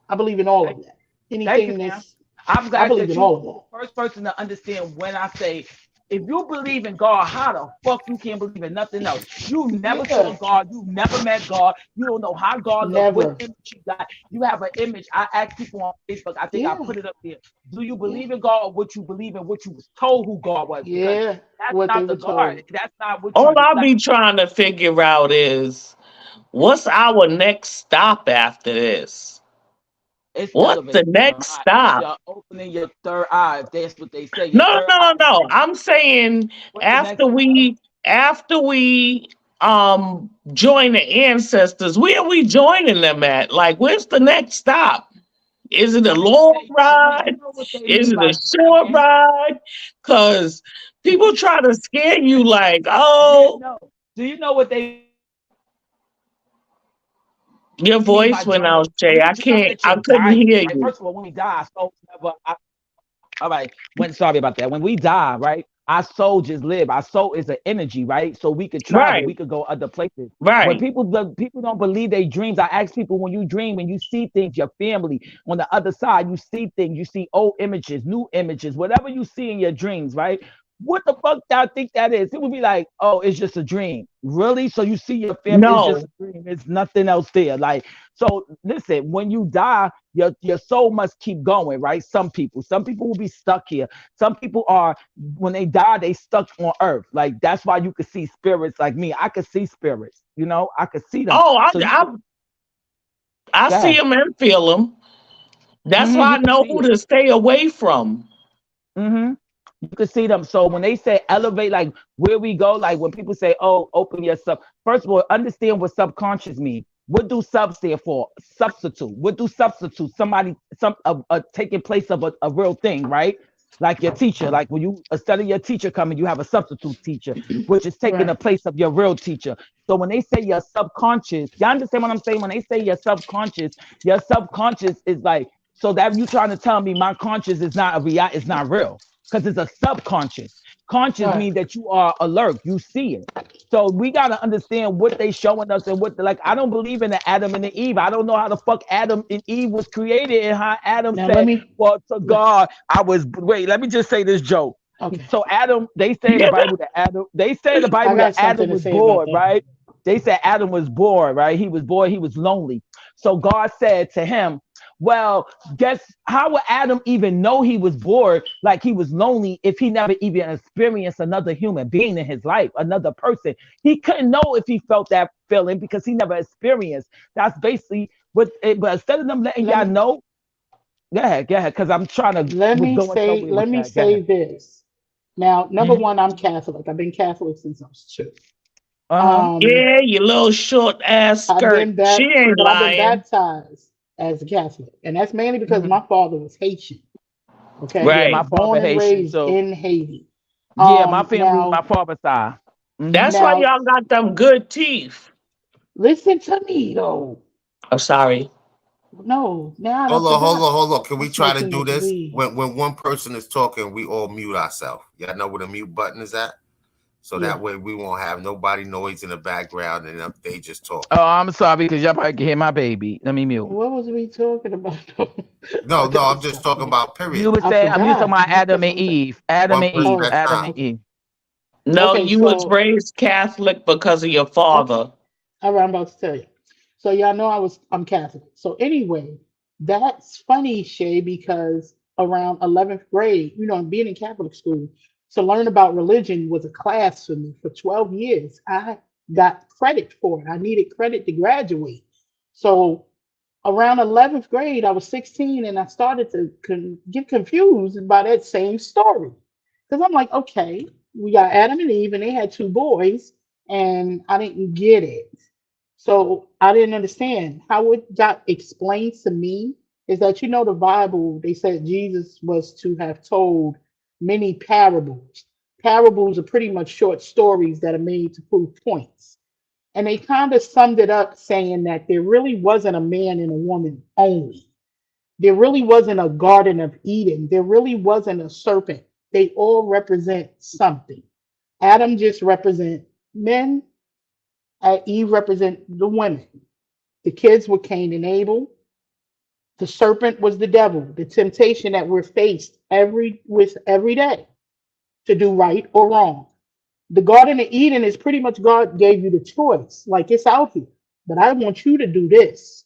I believe in all of that. Anything that's, I'm glad I believe that in all of that. you're the first person to understand when I say if you believe in God, how the fuck you can't believe in nothing else? You never Yeah. saw God. You never met God. You don't know how God looks. Never. What image you got? You have an image. I asked people on Facebook. I think I Yeah. put it up there. Do you believe in God or what you believe in? What you was told who God was? Because Yeah. that's What they not the were God. told. That's not what All you I'll like. be trying to figure out is what's our next stop after this? It's What's the elevating your next mind. stop? You're opening your third eye. If that's what they say. Your No, third no, eye. no, no. I'm saying What's the next? after we join the ancestors, where are we joining them at? Like, where's the next stop? Is it a When they long say join, ride? you know what they Is mean it by a short joining? ride? Because people try to scare you like, Yeah, oh, no. Do you know what they your mean by voice went joining? out, When Jay. you join that I you're couldn't dying. hear Like, you. first of all, when we die, our souls never. All right. Sorry about that. When we die, right, our soul just live. Our soul is an energy, right? So we could travel. Right, We could go other places. When right. people don't believe they dreams, I ask people when you dream, when you see things, your family on the other side, you see things, you see old images, new images, whatever you see in your dreams, right? What the fuck do I think that is? It would be like, oh, it's just a dream. Really? So you see your family, it's just No. a dream. It's nothing else there. Like, so listen, when you die, your soul must keep going, right? Some people will be stuck here. Some people are, when they die, they stuck on earth. Like, that's why you could see spirits like me. I could see spirits, I could see them. Oh, So I go see ahead. them and feel them. That's why You I can know see who it. to stay away from. You can see them. So when they say elevate, like where we go, like when people say, "Oh, open yourself." First of all, understand what subconscious means. What do sub stand for? Substitute. What do substitute? Somebody, taking place of a real thing, right? Like your teacher. Like when you study your teacher coming, you have a substitute teacher, which is taking Right. the place of your real teacher. So when they say your subconscious, you understand what I'm saying? When they say your subconscious is like, so that you trying to tell me my conscious is not it's not real because it's a subconscious. Conscious Right. means that you are alert, you see it. So we gotta understand what they showing us and what like. I don't believe in the Adam and the Eve. I don't know how the fuck Adam and Eve was created and how Adam Now said, "Well, to God, I was." Wait, let me just say this joke. Okay. So Adam, they say in the Bible that Adam, they say in the I Bible that got Adam something to was say about bored, that. right? They said Adam was bored, right? He was bored. He was lonely. So God said to him, well, guess how would Adam even know he was bored, like he was lonely, if he never even experienced another human being in his life, another person? He couldn't know if he felt that feeling because he never experienced. That's basically what. But instead of them letting Let y'all me know, go ahead, because I'm trying to was going somewhere let with me that. Go say ahead. this. Now, number Mm-hmm. one, I'm Catholic. I've been Catholic since I was 2. Uh huh. Um, Yeah, your little short ass skirt. She ain't I've been lying. baptized as a Catholic, and that's mainly because Mm-hmm. my father was Haitian. Okay, Yeah, Right. my born father and Haitian, raised so in Haiti. yeah, my family, my Now, father's side. Mm-hmm. That's why now, y'all got them good teeth. listen to me though. I'm sorry. No, now I Hold on, hold forgot. on, hold on. Can we That's try to making me do this? bleed. When one person is talking, we all mute ourselves. Y'all know where the mute button is at? So Yeah. that way we won't have nobody noise in the background and they just talking. Oh, I'm sorry because y'all probably can hear my baby. Let me mute. What was we talking about? No, Okay, no, I'm just stop talking playing. about You period. were I saying I'm just talking forgot. about Adam That's and what I'm saying. Eve. Adam One and person Eve. Oh, at a Adam time. and okay. Eve. No, Okay, you was so raised Catholic because of your okay. father. All right, I'm about to tell you. So y'all know I'm Catholic. So anyway, that's funny, Shay, because around 11th grade, being in Catholic school, to learn about religion was a class for me for 12 years. I got credit for it. I needed credit to graduate. So around 11th grade, I was 16 and I started to get confused by that same story. Because I'm like, okay, we got Adam and Eve and they had 2 boys, and I didn't get it. So I didn't understand how it got explained to me is that the Bible, they said Jesus was to have told many parables. Parables are pretty much short stories that are made to prove points. And they kind of summed it up saying that there really wasn't a man and a woman only. There really wasn't a Garden of Eden. There really wasn't a serpent. They all represent something. Adam just represent men. Eve represent the women. The kids were Cain and Abel. The serpent was the devil. The temptation that we're faced every day. to do right or wrong. The Garden of Eden is pretty much God gave you the choice. Like it's out here. But I want you to do this.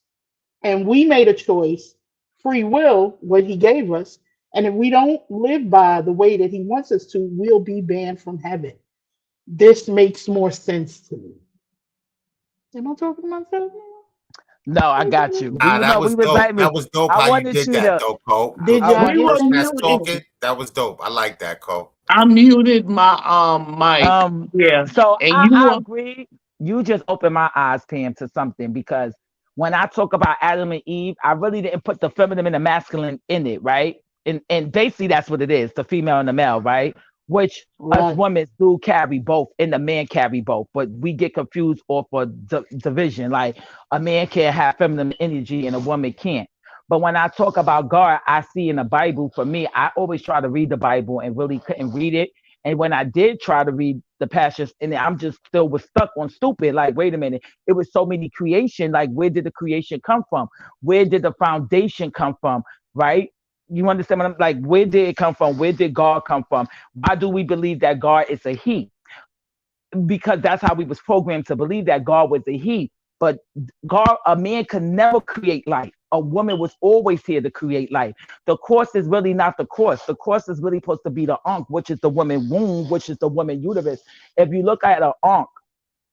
And we made a choice, free will, what he gave us. And if we don't live by the way that he wants us to, we'll be banned from heaven. This makes more sense to me. Am I talking to myself? No, I got you. Nah, that was We was dope. like me. That was dope I how you wanted did you that, to. though, Cole. Did For y'all the We were person get that's muted. talking, that was dope. I like that, Cole. I muted my mic. Yeah. So And you I were agree. You just opened my eyes, Pam, to something because when I talk about Adam and Eve, I really didn't put the feminine and the masculine in it, right? And basically that's what it is, the female and the male, right? Which us right? women do carry both, and the man carry both, but we get confused off of division. Like a man can have feminine energy and a woman can't. But when I talk about God, I see in the Bible, for me, I always try to read the Bible and really couldn't read it. And when I did try to read the passages, and I'm just still was stuck on stupid. Like, wait a minute, it was so many creation. Like, where did the creation come from? Where did the foundation come from? Right? You understand what I'm like? Where did it come from? Where did God come from? Why do we believe that God is a He? Because that's how we was programmed to believe that God was a He. But God, a man could never create life. A woman was always here to create life. The course is really not the course. The course is really supposed to be the ankh, which is the woman womb, which is the woman uterus. If you look at an ankh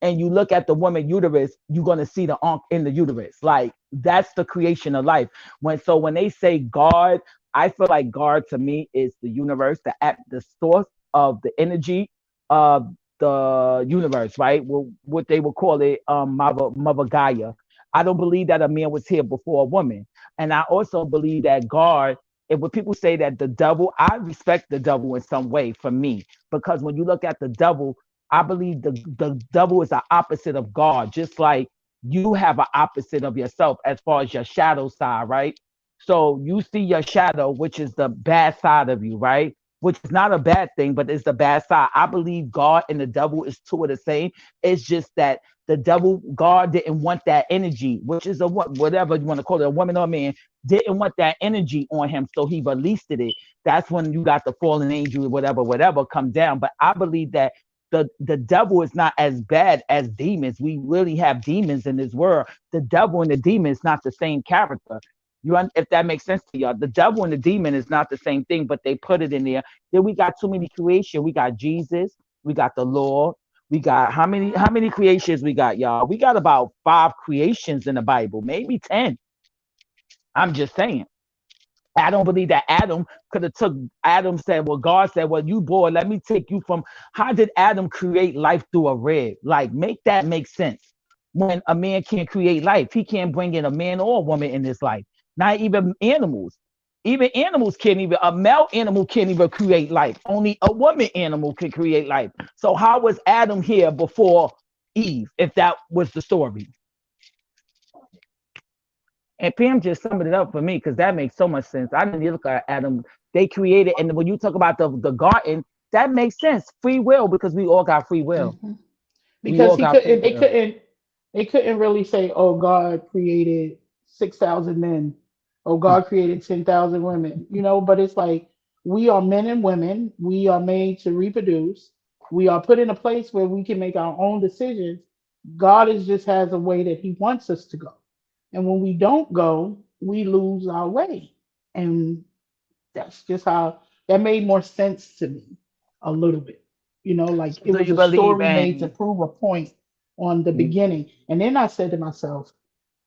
and you look at the woman uterus, you're gonna see the ankh in the uterus. Like that's the creation of life. When they say God, I feel like God to me is the universe, the source of the energy of the universe, right? Well, what they would call it, Mother Gaia. I don't believe that a man was here before a woman, and I also believe that God. And when people say that the devil, I respect the devil in some way for me, because when you look at the devil, I believe the devil is the opposite of God, just like you have an opposite of yourself as far as your shadow side, right? So you see your shadow, which is the bad side of you, right? Which is not a bad thing, but it's the bad side. I believe God and the devil is two of the same. It's just that the devil, God didn't want that energy, which is a whatever you want to call it, a woman or a man, didn't want that energy on him, so he released it. That's when you got the fallen angel, whatever come down. But I believe that the devil is not as bad as demons. We really have demons in this world. The devil and the demon is not the same character. If that makes sense to y'all, the devil and the demon is not the same thing, but they put it in there. Then we got too many creation. We got Jesus, we got the Lord, we got how many creations we got, y'all? We got about 5 creations in the Bible, maybe 10. I'm just saying. I don't believe that Adam could have took. Adam said, well, God said, well, you boy, let me take you from. How did Adam create life through a rib? Like, make that make sense. When a man can't create life, he can't bring in a man or a woman in his life. Not even animals. Even animals can't even, a male animal can't even create life. Only a woman animal can create life. So how was Adam here before Eve, if that was the story? And Pam just summed it up for me because that makes so much sense. I didn't look at Adam. They created, and when you talk about the garden, that makes sense. Free will, because we all got free will. Mm-hmm. We Because all he got couldn't, free will. they couldn't really say, "Oh, God created 6,000 men," "Oh, God created 10,000 women." But it's like we are men and women. We are made to reproduce. We are put in a place where we can make our own decisions. God is just has a way that He wants us to go, and when we don't go, we lose our way. And that's just how that made more sense to me a little bit. Like So it do was you a believe story made to in prove a point on the beginning. And then I said to myself,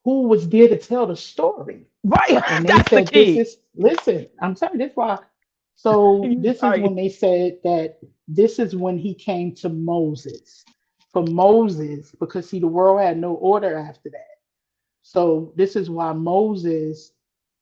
who was there to tell the story? right? And they That's the said, this key. is, listen, I'm telling you, this why. So You this is sorry. when they said that this is when he came to Moses. For Moses, because see, the world had no order after that. So this is why Moses,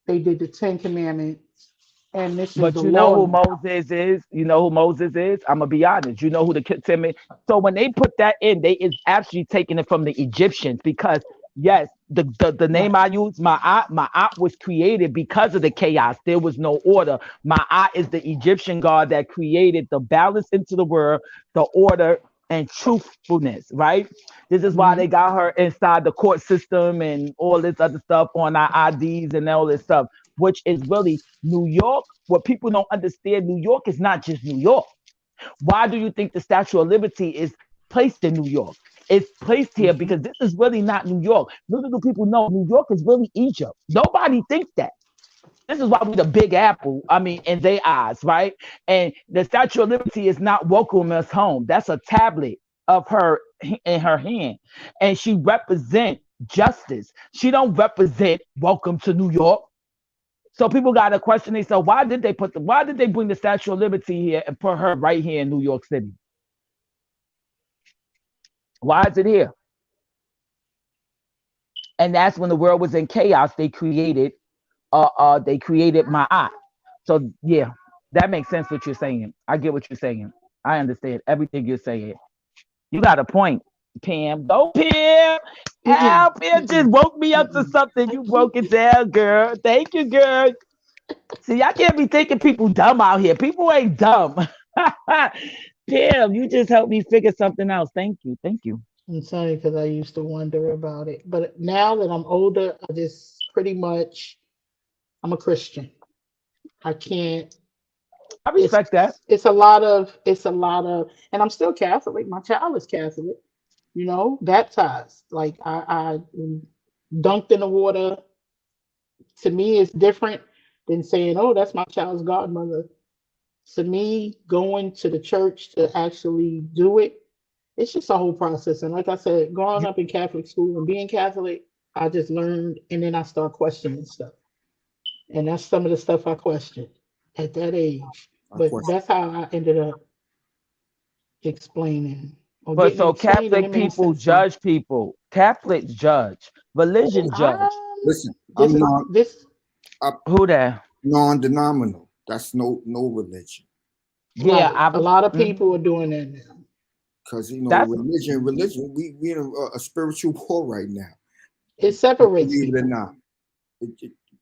they did the Ten Commandments, and this is the But you know law who now. Moses is? You know who Moses is? I'm gonna be honest. You know who the timid. So when they put that in, they is actually taking it from the Egyptians because yes, the name Right. I use, Ma'at was created because of the chaos. There was no order. Ma'at is the Egyptian god that created the balance into the world, the order and truthfulness. Right. This is why Hmm. they got her inside the court system and all this other stuff on our IDs and all this stuff, which is really New York. What people don't understand, New York is not just New York. Why do you think the Statue of Liberty is placed in New York? It's placed here because this is really not New York. Little do people know New York is really Egypt. Nobody thinks that. This is why we the Big Apple. I mean, in their eyes, right? And the Statue of Liberty is not welcome us home. That's a tablet of her in her hand, and she represent justice. She don't represent welcome to New York. So people got to question themselves: why did they bring the Statue of Liberty here and put her right here in New York City? Why is it here? And that's when the world was in chaos. They created Ma'at. So yeah, that makes sense what you're saying. I get what you're saying. I understand everything you're saying. You got a point, Pam. Go, Pam. Pam just woke me up to something. You broke it down, girl. Thank you, girl. See, I can't be thinking people dumb out here. People ain't dumb. Pam, you just helped me figure something else. Thank you. Thank you. I'm sorry because I used to wonder about it. But now that I'm older, I just pretty much, I'm a Christian. I can't. I respect that. It's a lot of, and I'm still Catholic. My child is Catholic, baptized. Like I dunked in the water. To me, it's different than saying, oh, that's my child's godmother. To me, going to the church to actually do it, it's just a whole process. And like I said, growing up in Catholic school and being Catholic, I just learned, and then I start questioning stuff. And that's some of the stuff I questioned at that age. But that's how I ended up explaining. But so Catholic people judge people. Catholics judge. Religion judge. Listen, Who that? Non-denominational. That's no religion. Yeah, right. A lot of people are doing that now. Because religion, we in a spiritual war right now. It separates Believe people. it or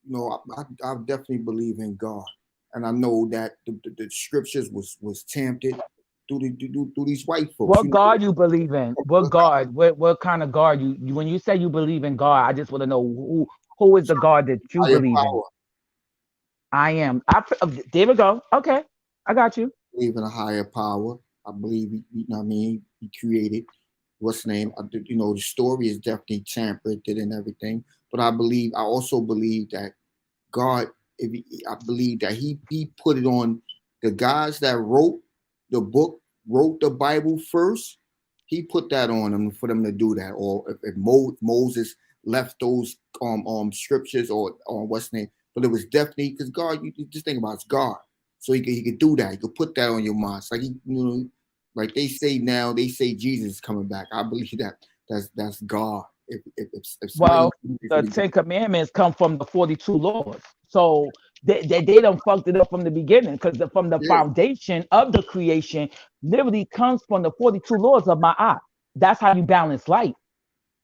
not. I definitely believe in God, and I know that the scriptures was tempted through these white folks. What God you believe in? What God? What kind of God you? When you say you believe in God, I just want to know who is the God that you believe in. I am. There we go. Okay, I got you. I believe in a higher power. I believe, he created, what's the name? The story is definitely tampered and everything. But I also believe that God, I believe that he put it on the guys that wrote the book, wrote the Bible first. He put that on them for them to do that. Or if Moses left those scriptures or what's the name, but it was definitely because God. You just think about it's God, so he could do that. He could put that on your mind. It's like like they say now, they say Jesus is coming back. I believe that's God. If the 10 Commandments come from the 42 laws, so they don't fucked it up from the beginning, because from the foundation of the creation literally comes from the 42 laws of Ma'at. That's how you balance life.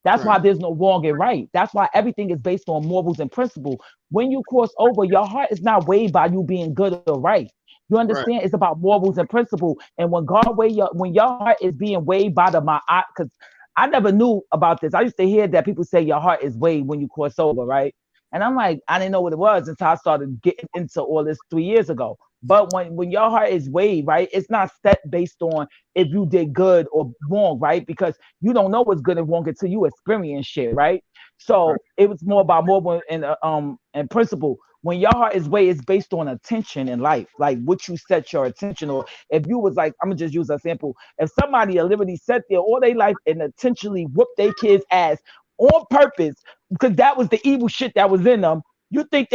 That's why there's no wrong and right. That's why everything is based on morals and principle. When you cross over, your heart is not weighed by you being good or right. You understand? Right. It's about morals and principle. And when when your heart is being weighed by the Ma'at, because I never knew about this. I used to hear that people say your heart is weighed when you cross over, right? And I'm like, I didn't know what it was until I started getting into all this 3 years ago. But when your heart is weighed, right, it's not set based on if you did good or wrong, right? Because you don't know what's good and wrong until you experience shit, right? So it was more about moral and principle. When your heart is weighed, it's based on attention in life, like what you set your attention on. If you was like, I'm gonna just use an example. If somebody literally sat there all their life and intentionally whooped their kids' ass on purpose, because that was the evil shit that was in them, you think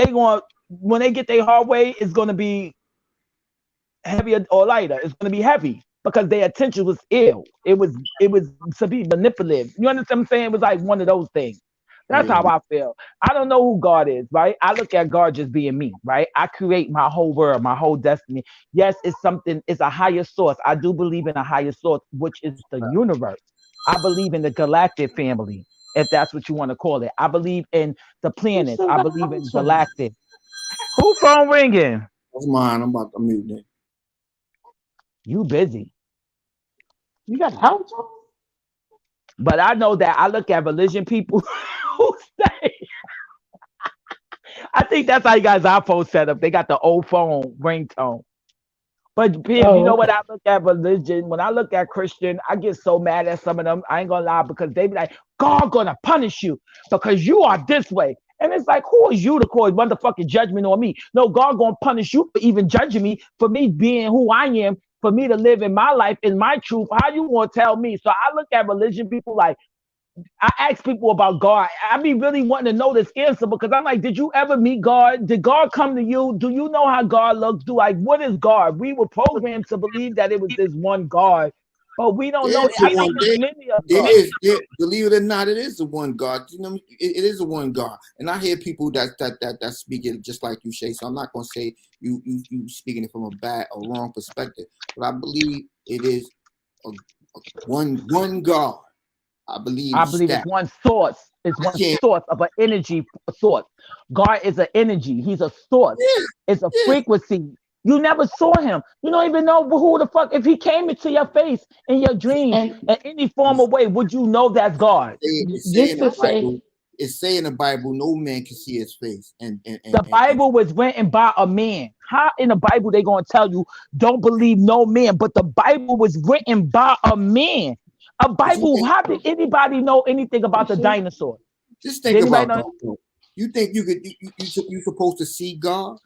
when they get their heart weighed, it's gonna be heavier or lighter? It's going to be heavy because their attention was ill. It was to be manipulative. You understand what I'm saying? It was like one of those things. That's how I feel. I don't know who God is, right? I look at God just being me, right? I create my whole world, my whole destiny. Yes, it's a higher source. I do believe in a higher source, which is the universe. I believe in the galactic family, if that's what you want to call it. I believe in the planets. I believe in galactic. Who phone ringing? That's mine. I'm about to mute it. You busy. You got a house on? But I know that I look at religion people who say, I think that's how you guys iPhone set up. They got the old phone ringtone. But Pim, Oh, you know what okay. I look at religion? When I look at Christian, I get so mad at some of them. I ain't gonna lie, because they be like, God gonna punish you because you are this way. And it's like, who is you to call motherfucking judgment on me? No, God gonna punish you for even judging me, for me being who I am, for me to live in my life, in my truth. How you gonna tell me? So I look at religion, people like, I ask people about God. I be really wanting to know this answer because I'm like, did you ever meet God? Did God come to you? Do you know how God looks? What is God? We were programmed to believe that it was this one God, but we don't know. There's the I know one. there's many of There God. is, believe it or not, it is the one God. You know, it is the one God. And I hear people that speak it just like you, Shay. So I'm not gonna say you speaking it from a bad or wrong perspective, but I believe it is a one God. I believe I it's believe it's that. one source. It's I one can't. source of an energy source. God is an energy. He's a source. Yeah, It's a yeah. frequency. You never saw him. You don't even know who the fuck. If he came into your face in your dream And in any form of way, would you know that's God? It's say just in the to say, Bible. It's say in the Bible, no man can see his face. And The Bible was written by a man. How in the Bible they gonna tell you don't believe no man? But the Bible was written by a man. A but you Bible. think, How did anybody know anything you about the see, dinosaur? just Did think anybody about know? that. Though. You think you could you supposed to see God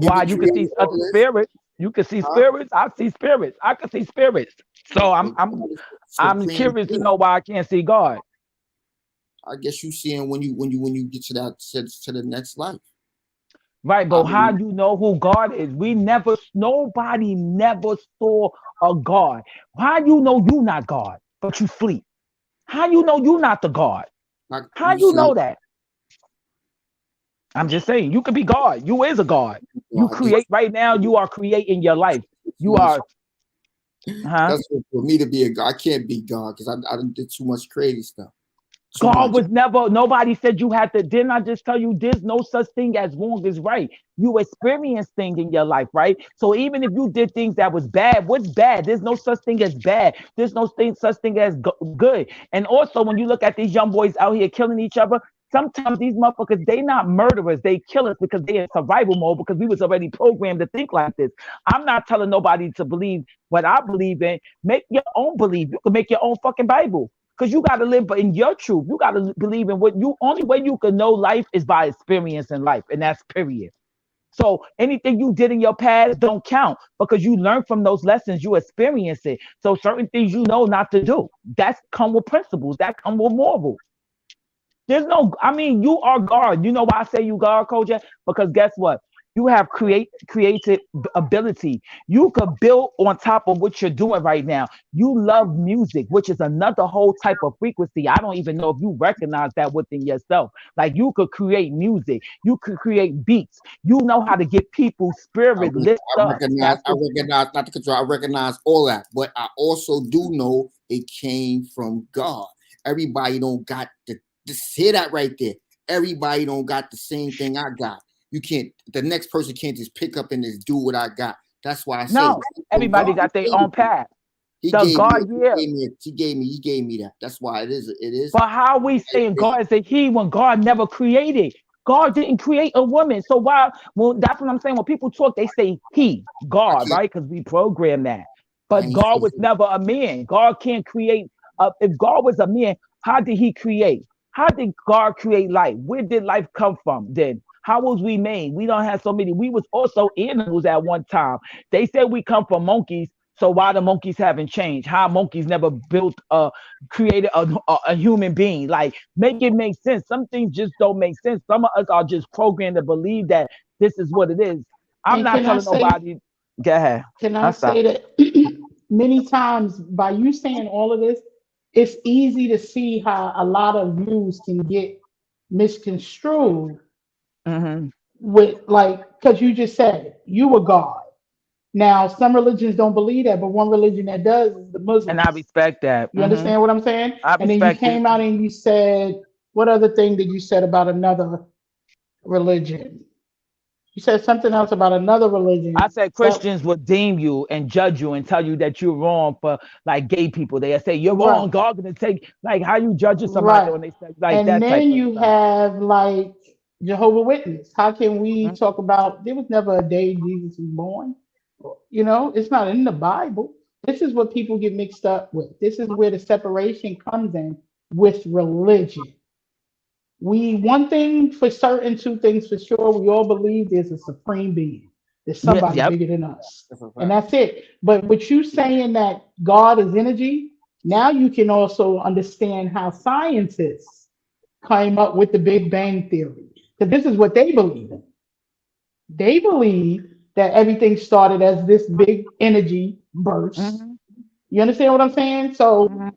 and Why be you can creating see all other this? spirits. You can see Huh? spirits. I see spirits. I can see spirits. So But God is I'm supreme curious to being. know why I can't see God. I guess you seeing when you get to that to the next life. Right, I but how believe do you know who God is? Nobody never saw a God. How you know you not God, but you sleep? How you know you not the God? like How you you know sleep. that? I'm just saying, you could be God. You is a God. You I get create right now. You are creating your life. too You much. are, huh? That's for me to be a God. I can't be God because I done did too much crazy stuff. Too God much. was never, nobody said you had to. Didn't I just tell you there's no such thing as wrong is right? You experience things in your life, right? So even if you did things that was bad, what's bad? There's no such thing as bad. There's no such thing as good. And also, when you look at these young boys out here killing each other, sometimes these motherfuckers, they not murderers, they killers because they in survival mode because we was already programmed to think like this. I'm not telling nobody to believe what I believe in. Make your own belief. You can make your own fucking Bible. Because you got to live in your truth. You got to believe in what you only way you can know life is by experiencing life, and that's period. So anything you did in your past don't count because you learn from those lessons, you experience it. So certain things you know not to do. That's come with principles, that come with morals. There's no, I mean, you are God. You know why I say you God, Kojak? Because guess what? You have creative ability. You could build on top of what you're doing right now. You love music, which is another whole type of frequency. I don't even know if you recognize that within yourself. Like you could create music, you could create beats. You know how to get people's spirit lift up. That's I what. recognize not the control. I recognize all that, but I also do know it came from God. Everybody don't got the just hear that right there. Everybody don't got the same thing I got. You can't. The next person can't just pick up and just do what I got. That's why I say No, from God. everybody got their own path. He The gave me. God, yeah. He gave me that. That's why it is. It is. But how we saying God is a he when God never created? God didn't create a woman. So why? Well, that's what I'm saying. When people talk, they say he, I God, can't. right? Because we program that. I But ain't God was saying. never a man. God can't create. If God was a man, how did he create? How did God create life? Where did life come from then? How was we made? We don't have so many. We was also animals at one time. They said we come from monkeys. So why the monkeys haven't changed? How monkeys never built created a human being? Like make it make sense. Some things just don't make sense. Some of us are just programmed to believe that this is what it is. I'm and not telling nobody. Go ahead. can I I stop. say that many times by you saying all of this, it's easy to see how a lot of views can get misconstrued Hmm. with like because you just said it, you were God. Now some religions don't believe that, but one religion that does is the And I Muslims. respect that. You understand what I'm saying? I And then you respect it. came out and you said, what other thing did you said about another religion? You said something else about another I religion. said That Christians would deem you and judge you and tell you that you're wrong for like gay people. They say you're wrong. right, God gonna take like how you judging somebody right. when they say like And that type then of you stuff. have like Jehovah Witness. How can we Mhm. talk about there was never a day Jesus was born? It's not in the Bible. This is what people get mixed up with. This is where the separation comes in with religion. One thing for certain, two things for sure. We all believe there's a supreme being. There's somebody Yep. bigger than us. That's a And fact. that's it. But with you saying that God is energy, now you can also understand how scientists came up with the Big Bang Theory. Because this is what they believe in. They believe that everything started as this big energy burst. Mhm. You understand what I'm saying? So Mhm.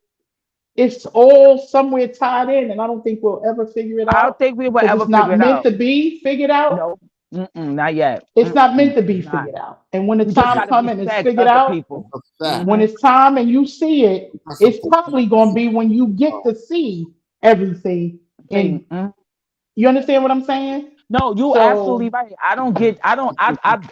it's all somewhere tied in, and I don't think we'll ever figure it I don't out think we will because ever it's figure not it meant out. to be figured out. No, not yet. It's not meant to be It's not. figured out. And when the We just time gotta comes and it's respect figured other out, people. That's a fact. when it's time and you see it, That's it's supposed to probably be- going to be when you get to see everything. And Mhm. you understand what I'm saying? No, you So absolutely right. I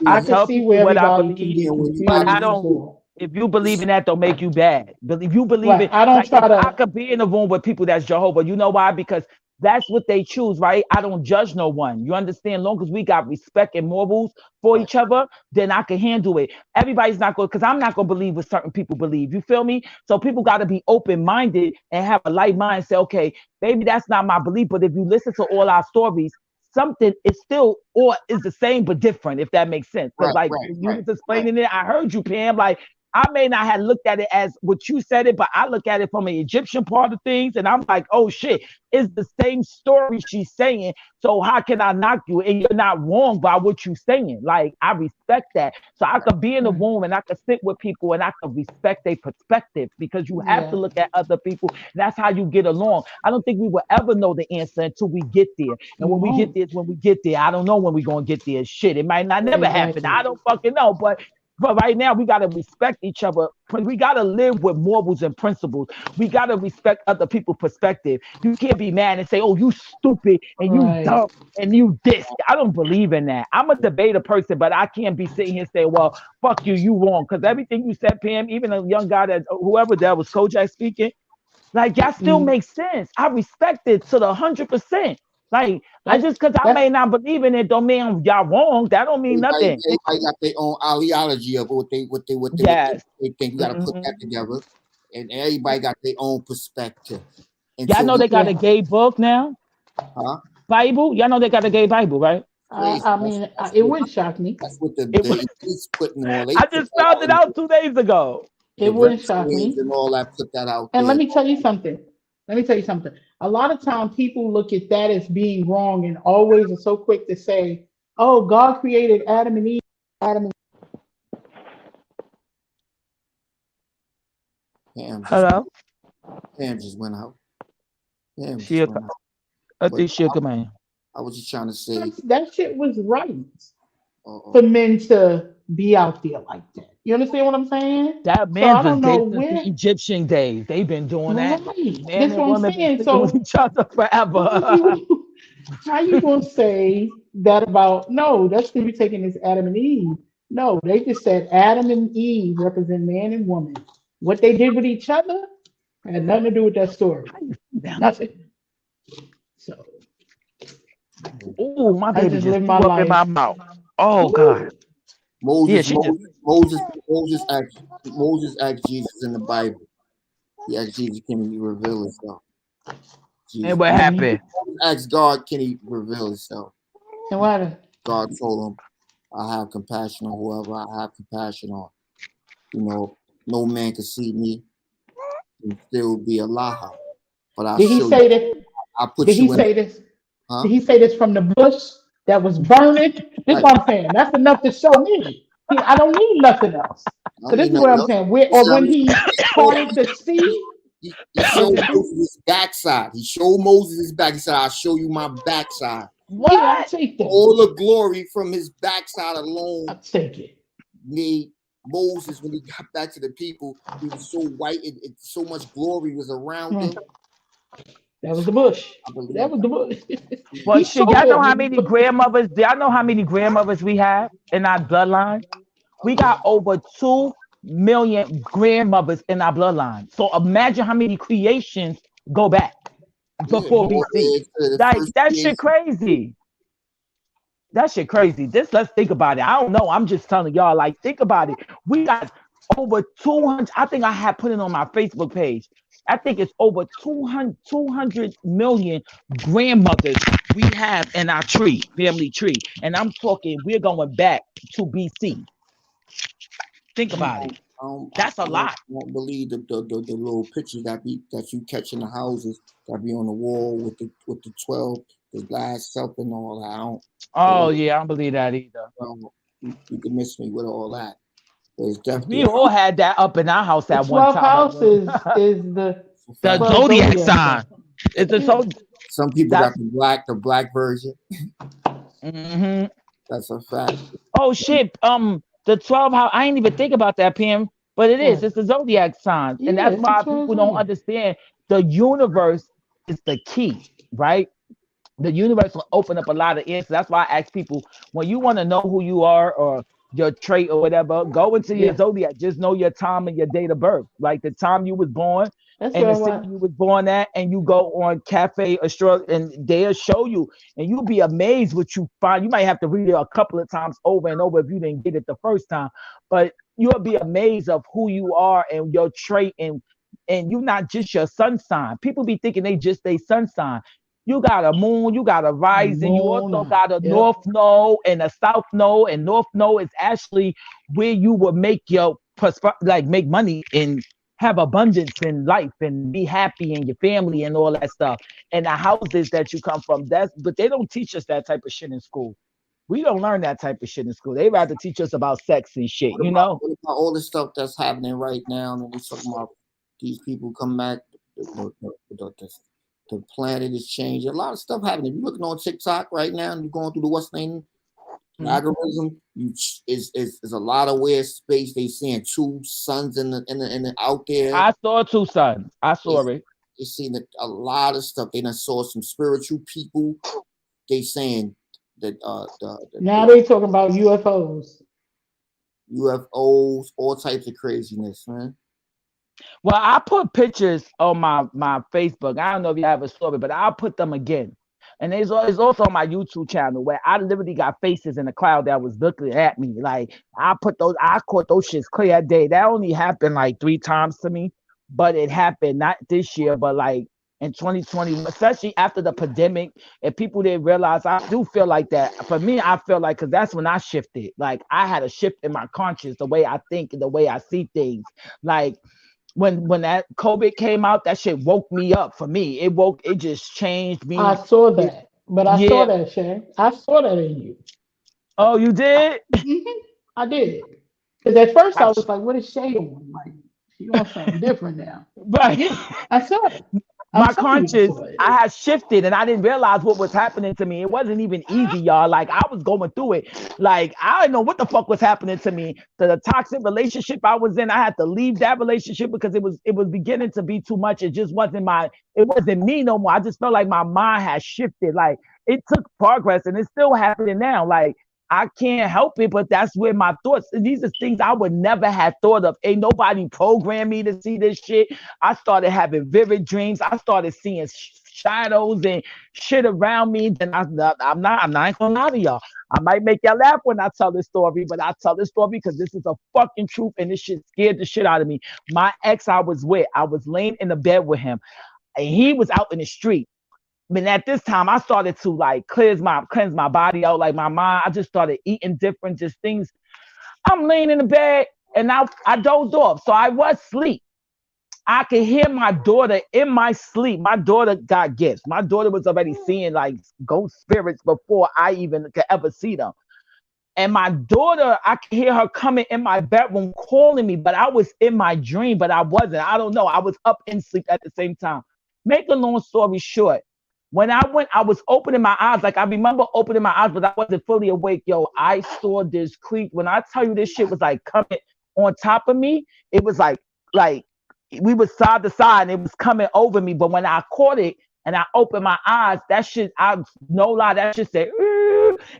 I can tell see people where what I everybody can believe, get Yeah, when you but confused I actually don't. before. If you believe in that, don't make you bad. But if you believe Right. it, I don't like try if I to. could be in a room with people that's Jehovah, you know why? Because that's what they choose, right? I don't judge no one. You understand? Long as we got respect and morals for Right. each other, then I can handle it. Everybody's not going, because I'm not going to believe what certain people believe. You feel me? So people got to be open-minded and have a light mind. Say, okay, maybe that's not my belief, but if you listen to all our stories, something is still or is the same but different, if that makes sense. Because Right, like right, you right, was explaining it, I heard you, Pam. Like I may not have looked at it as what you said it, but I look at it from an Egyptian part of things, and I'm like, oh shit, it's the same story she's saying. So how can I knock you? And you're not wrong by what you're saying. Like I respect that. So I could be in a Right. room and I could sit with people and I could respect their perspective because you have to Yeah. look at other people. That's how you get along. I don't think we will ever know the answer until we get there. And when we get Mhm. there, when we get there, I don't know when we're gonna get there. Shit, it might not never happen. Exactly. I don't fucking know. But right now, we got to respect each other. We got to live with morals and principles. We got to respect other people's perspective. You can't be mad and say, oh, you stupid and you Right. dumb and you this. I don't believe in that. I'm a debater person, but I can't be sitting here saying, well, fuck you, you wrong. Because everything you said, Pam, even a young guy that, whoever that was, Kojak speaking, like that still Mhm. makes sense. I respect it to the 100%. Like I That's just because I that's may not believe in it, don't mean y'all wrong. That don't mean nothing. Everybody got their own ideology of Yes. they think. You got to put Mhm. that together, and everybody got their own perspective. Y'all Until know we, they got a yeah. gay book now, huh? Bible. Y'all know they got a gay Bible, right? Crazy. I mean, it wouldn't shock me. That's what It, the elites putting all. They I put just that found out it in out 2 days ago. the It wouldn't shock reptilians me. and all that. Put that out And let there. me tell you something. Let me tell you something. A lot of times people look at that as being wrong and always are so quick to say, oh, God created Adam and Eve. Adam and Pam just Hello, Pam just went out. Pam just she'll. went out. I But think she'll come in. I was just trying to say, that shit was right uh, for men to be out there like that. You understand what I'm saying? That So I man's was don't know dating since where. the Egyptian days. They've been doing that. Right. Man That's and what I'm woman been saying. sleeping with So each other how forever. you how you gonna say that about no, that's gonna be taking this Adam and Eve. No, they just said Adam and Eve represent man and woman. What they did with each other had nothing to do with that story. Nothing. So Oh, my I baby just just live my threw up in my life. mouth. Oh God. Woo. Yeah, Moses, she just. Moses asked Jesus in the Bible. He asked Jesus, can he reveal himself? And Jesus what Mhm. happened? asked God, can he reveal himself? And what? God told him, I have compassion on whoever I have compassion on. You know, no man can see me and still be alive. But I'll Did he show you. say that? I'll put Did he you in, say this? huh? Did he say this from the bush that was burning? This is Right. what I'm saying. That's enough to show me. I don't need nothing else. I So don't this need is what nothing I'm else. saying. He said, When he parted the sea, he what showed did he? Moses his backside. He showed Moses his back. He said, I'll show you my backside. Yeah, I'll What? take that. All the glory from his backside alone I'll take it. made Moses, when he got back to the people, he was so white and so much glory was around him. That was the bush. I believe That was the bush. Well, He shit, saw y'all know him. how In the many bush. grandmothers? Y'all know how many grandmothers we have in our bloodline? We got over 2 million grandmothers in our bloodline. So imagine how many creations go back Yeah, before all the BC. way to the Like first that shit creation. crazy. That shit crazy. Let's think about it. I don't know. I'm just telling y'all, like, think about it. We got over 200. I think I had put it on my Facebook page. I think it's over 200 million grandmothers we have in our family tree. And I'm talking, we're going back to BC. Think about it. That's a lot. I don't believe the little pictures that you catch in the houses that be on the wall with the 12, the glass self and all that. Oh yeah, I don't believe that either. You can miss me with all that. But it's definitely we all had that up in our house at one time. 12 house is the zodiac sign. It's a some people got the black version. Mm-hmm. That's a fact. Oh shit. The 12 house, I ain't even think about that, PM, but it is. It's the zodiac sign. And that's why people don't understand the universe is the key, right? The universe will open up a lot of answers. That's why I ask people, when you want to know who you are or your trait or whatever, go into your zodiac. Just know your time and your date of birth, like the time you was born and the city you was born at, and you go on Cafe Astro and they'll show you, and you'll be amazed what you find. You might have to read it a couple of times over and over if you didn't get it the first time, but you'll be amazed of who you are and your trait, and you're not just your sun sign. People be thinking they just their sun sign. You got a moon, you got a rising, you also got a north node and a south node, and north node is actually where you will make your make money and have abundance in life and be happy in your family and all that stuff. And the houses that you come from, but they don't teach us that type of shit in school. We don't learn that type of shit in school. They rather teach us about sex and shit, What about all the stuff that's happening right now, and we're talking about these people come back, the planet is changing. A lot of stuff happening. If you're looking on TikTok right now and you're going through the what's name algorithm, is a lot of weird space. They seeing two suns in the out there. I saw two suns. I saw it. They seen a lot of stuff. They done saw some spiritual people. They saying that now they talking about UFOs, all types of craziness, man. Well, I put pictures on my Facebook. I don't know if you have a story, but I'll put them again. And it's also on my YouTube channel where I literally got faces in the cloud that was looking at me. Like I caught those shits clear that day. That only happened like 3 times to me, but it happened not this year, but like in 2020, especially after the pandemic, and people didn't realize. I do feel like that. For me, I feel like, because that's when I shifted. Like I had a shift in my conscience, the way I think and the way I see things. Like when that COVID came out, that shit woke me up. For me, it just changed me. I saw that, but I saw that, Shay. I saw that in you. Oh, you did? I did. Because at first I was like, what is Shay on? Like, she on something different now. Right. I saw it. My conscience, I had shifted and I didn't realize what was happening to me. It wasn't even easy, y'all. Like I was going through it. Like I didn't know what the fuck was happening to me. The toxic relationship I was in, I had to leave that relationship because it was beginning to be too much. It just wasn't me no more. I just felt like my mind had shifted. Like it took progress and it's still happening now. Like I can't help it, but that's where my thoughts, these are things I would never have thought of. Ain't nobody programmed me to see this shit. I started having vivid dreams. I started seeing shadows and shit around me. Then I'm not gonna lie to y'all. I might make y'all laugh when I tell this story, but I tell this story because this is a fucking truth and this shit scared the shit out of me. My ex I was laying in the bed with him and he was out in the street. But at this time, I started to like cleanse my body out, like my mind. I just started eating different just things. I'm laying in the bed and I dozed off. So I was asleep. I could hear my daughter in my sleep. My daughter got gifts. My daughter was already seeing like ghost spirits before I even could ever see them. And my daughter, I could hear her coming in my bedroom calling me, but I was in my dream, but I wasn't. I don't know. I was up in sleep at the same time. Make a long story short. When I went, I was opening my eyes. Like I remember opening my eyes, but I wasn't fully awake. Yo, I saw this creep. When I tell you this shit was like coming on top of me, it was like we were side to side and it was coming over me. But when I caught it and I opened my eyes, that shit, no lie, that shit said,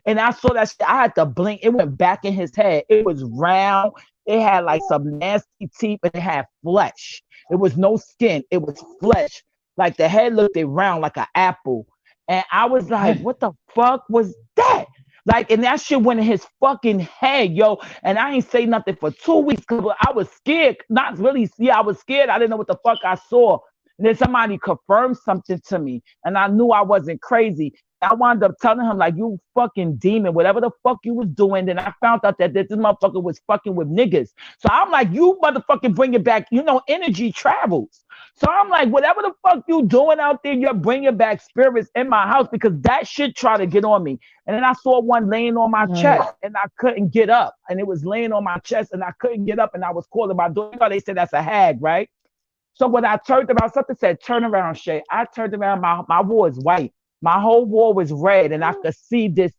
and I saw that shit. I had to blink. It went back in his head. It was round. It had like some nasty teeth, but it had flesh. It was no skin. It was flesh. Like the head looked round like an apple. And I was like, what the fuck was that? Like, and that shit went in his fucking head, yo. And I ain't say nothing for 2 weeks because I was scared. Not really, yeah, I was scared. I didn't know what the fuck I saw. And then somebody confirmed something to me, and I knew I wasn't crazy. I wound up telling him, like, you fucking demon, whatever the fuck you was doing. Then I found out that this motherfucker was fucking with niggas. So I'm like, you motherfucking bring it back. You know, energy travels. So I'm like, whatever the fuck you doing out there, you're bringing back spirits in my house because that shit tried to get on me. And then I saw one laying on my chest and I couldn't get up. And it was laying on my chest and I couldn't get up. And I was calling my daughter. You know, they said that's a hag, right? So when I turned around, something said, turn around, Shay. I turned around, my wall is white. My whole wall was red, and I could see this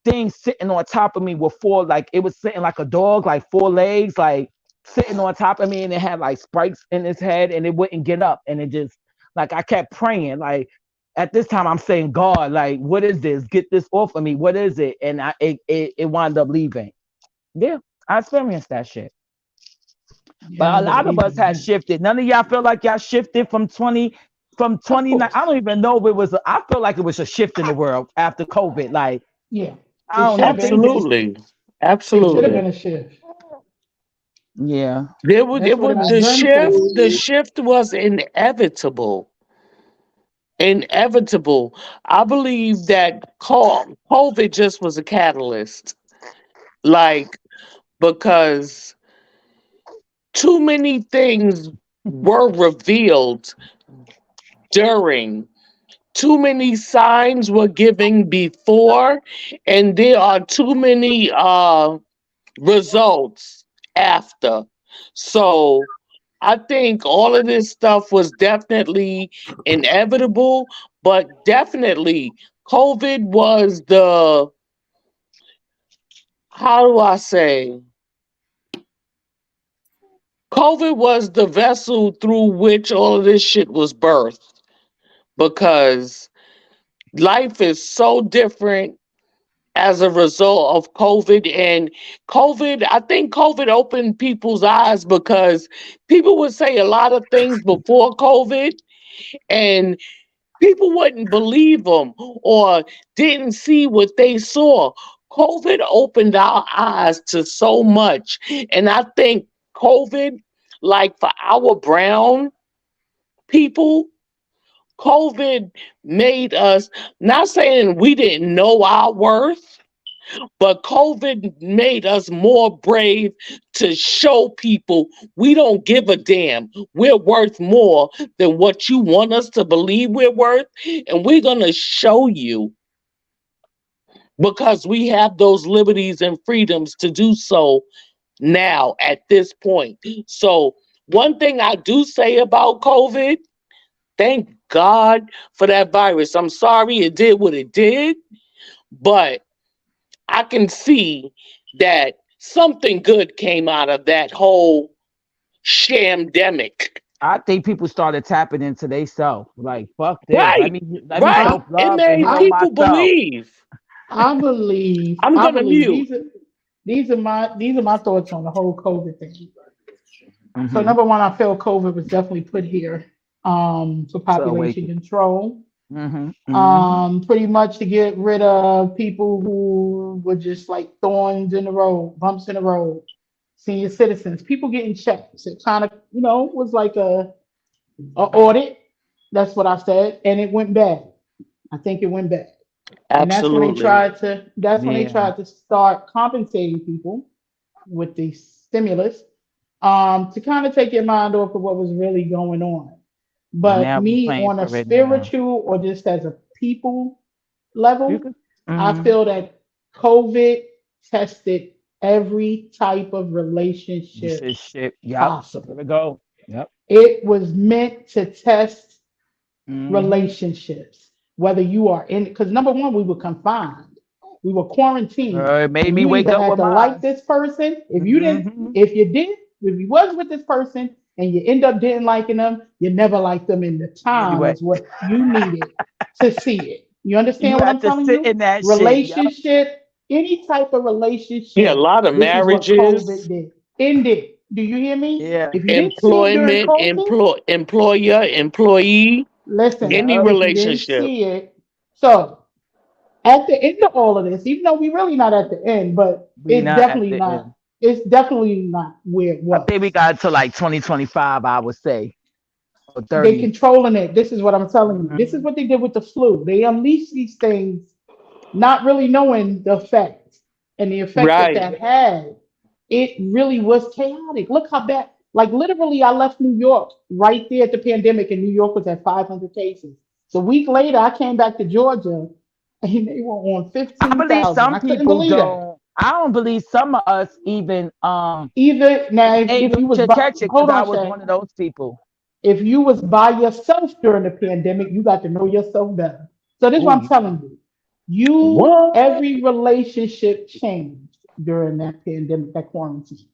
thing sitting on top of me with four, like it was sitting like a dog, like 4 legs, like sitting on top of me, and it had like spikes in its head, and it wouldn't get up. And it just, like, I kept praying. Like, at this time, I'm saying, God, like, what is this? Get this off of me. What is it? And it wound up leaving. Yeah, I experienced that shit. But a lot of us had shifted. None of y'all feel like y'all shifted from 29. I don't even know if it was. I feel like it was a shift in the world after COVID. Like, yeah, I don't know. Absolutely. It should have Absolutely. been a shift. Yeah. There was, That's it what was it was done for. the shift was inevitable. Inevitable. I believe that COVID just was a catalyst. Like, because too many things were revealed during. Too many signs were given before, and there are too many results after. So I think all of this stuff was definitely inevitable, but definitely COVID was the, how do I say? COVID was the vessel through which all of this shit was birthed, because life is so different as a result of COVID. And COVID, I think COVID opened people's eyes, because people would say a lot of things before COVID and people wouldn't believe them or didn't see what they saw. COVID opened our eyes to so much. And I think COVID, like for our brown people, COVID made us, not saying we didn't know our worth, but COVID made us more brave to show people we don't give a damn. We're worth more than what you want us to believe we're worth. And we're going to show you, because we have those liberties and freedoms to do so now at this point. So one thing I do say about COVID, thank God for that virus. I'm sorry it did what it did, but I can see that something good came out of that whole shamdemic. I think people started tapping into they self. Like, fuck this. Right, Let me right. It self-love and made heal people myself. believe. I believe. I'm I gonna believe mute. these are my thoughts on the whole COVID thing. Mhm. So number one, I feel COVID was definitely put here for population control. Pretty much to get rid of people who were just like thorns in the road, bumps in the road, senior citizens, people getting checks. It kind of, was like a audit. That's what I said, and it went bad. I think it went bad. And that's when they Absolutely. tried to start compensating people with the stimulus, to kind of take your mind off of what was really going on. But Now we me playing on a for it now. spiritual or just as a people level, You could- I Mhm. feel that COVID tested every type of This relationship is shit. Yep. possible. There we go. Yep. It was meant to test Mhm. relationships, whether you are in, because number one, we were confined, we were quarantined, It made and me you wake either up had with to like mine. this person. If you didn't, Mhm. if you was with this person and you end up didn't liking them, you never liked them in the time Anyway, is what you needed to see it. You you understand what I'm had to telling sit you? in that shit. Yep. Relationship, any type of Yeah, a relationship, lot of this is what COVID marriages, did. Ended. Do you hear me? Yeah. If you didn't see it during employment, COVID, employer, employee, listen, any Yep. if you didn't relationship. see it, so at the end of all of this, even though we really not at the end, but We not at the end. it's definitely not where it I think we was. got to like 2025, I would say, or They 30. controlling it. This is what I'm telling you. This is Mhm. what they did with the flu. They unleashed these things, not really knowing the effect and the effect that Right. that had. It really was chaotic. Look how bad. Like literally, I left New York right there at the pandemic, and New York was at 500 cases. So a week later, I came back to Georgia, and they were on I believe 15,000. some I couldn't people believe that. don't. I don't believe some of us even Either now, if able you was to by, catch it because hold I on, was Shay. one of those people. If you was by yourself during the pandemic, you got to know yourself better. So this is Oh what I'm yeah. telling you. You What? every relationship changed during that pandemic, that quarantine.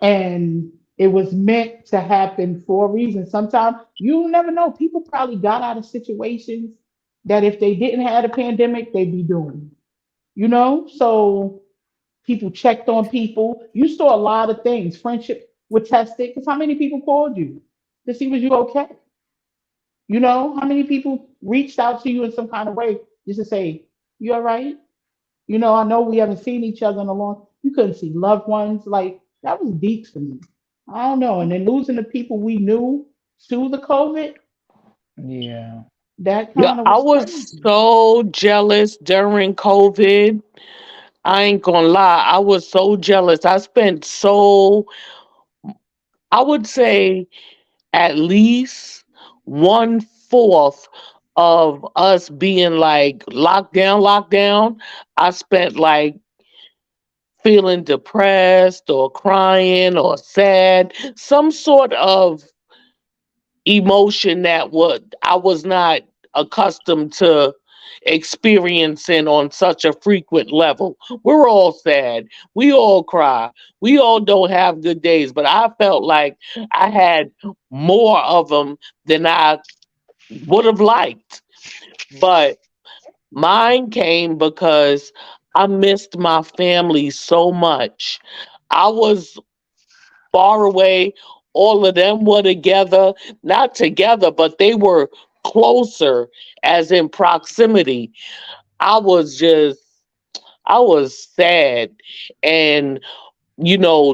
And it was meant to happen for a reason. Sometimes you never know. People probably got out of situations that if they didn't have a pandemic, they'd be doing. So people checked on people. You saw a lot of things. Friendship were tested because how many people called you to see was you okay? How many people reached out to you in some kind of way just to say, you all right? I know we haven't seen each other in a long. You couldn't see loved ones. Like that was deep for me. I don't know. And then losing the people we knew to the COVID, Yeah. that Yeah, kind of I was was crazy. so jealous during COVID. I ain't gonna lie, I was so jealous. I would say at least 1/4 of us being like lockdown. I spent like feeling depressed or crying or sad, some sort of emotion that would I was not accustomed to experiencing on such a frequent level. We're all sad. We all cry. We all don't have good days, but I felt like I had more of them than I would have liked. But mine came because I missed my family so much. I was far away. All of them were together, not together, but they were closer, as in proximity. I was just, I was sad. And,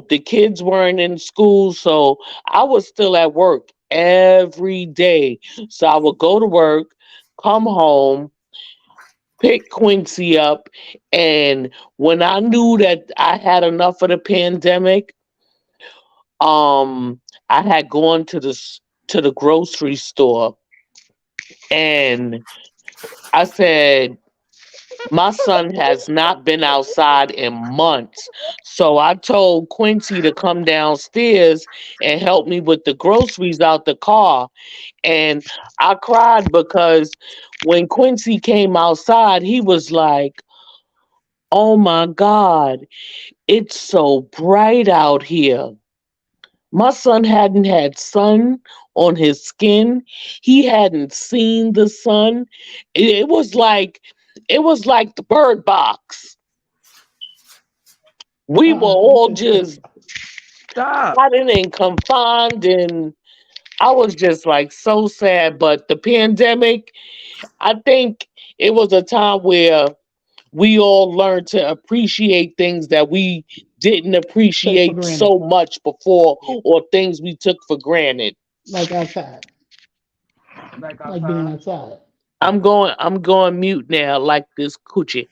the kids weren't in school, so I was still at work every day. So I would go to work, come home, pick Quincy up, and when I knew that I had enough of the pandemic, um I had gone to the grocery store, and I said my son has not been outside in months. So I told Quincy to come downstairs and help me with the groceries out the car. And I cried because when Quincy came outside, he was like, "Oh my God, it's so bright out here." My son hadn't had sun on his skin. He hadn't seen the sun. It was like the bird box. We were This all is just crazy. Stop. hiding and confined, and I was just like so sad. But the pandemic, I think it was a time where we all learned to appreciate things that we didn't Take for appreciate granted, so much before, or things we took for granted. like outside, Like like being outside. outside. I'm going mute now like this coochie.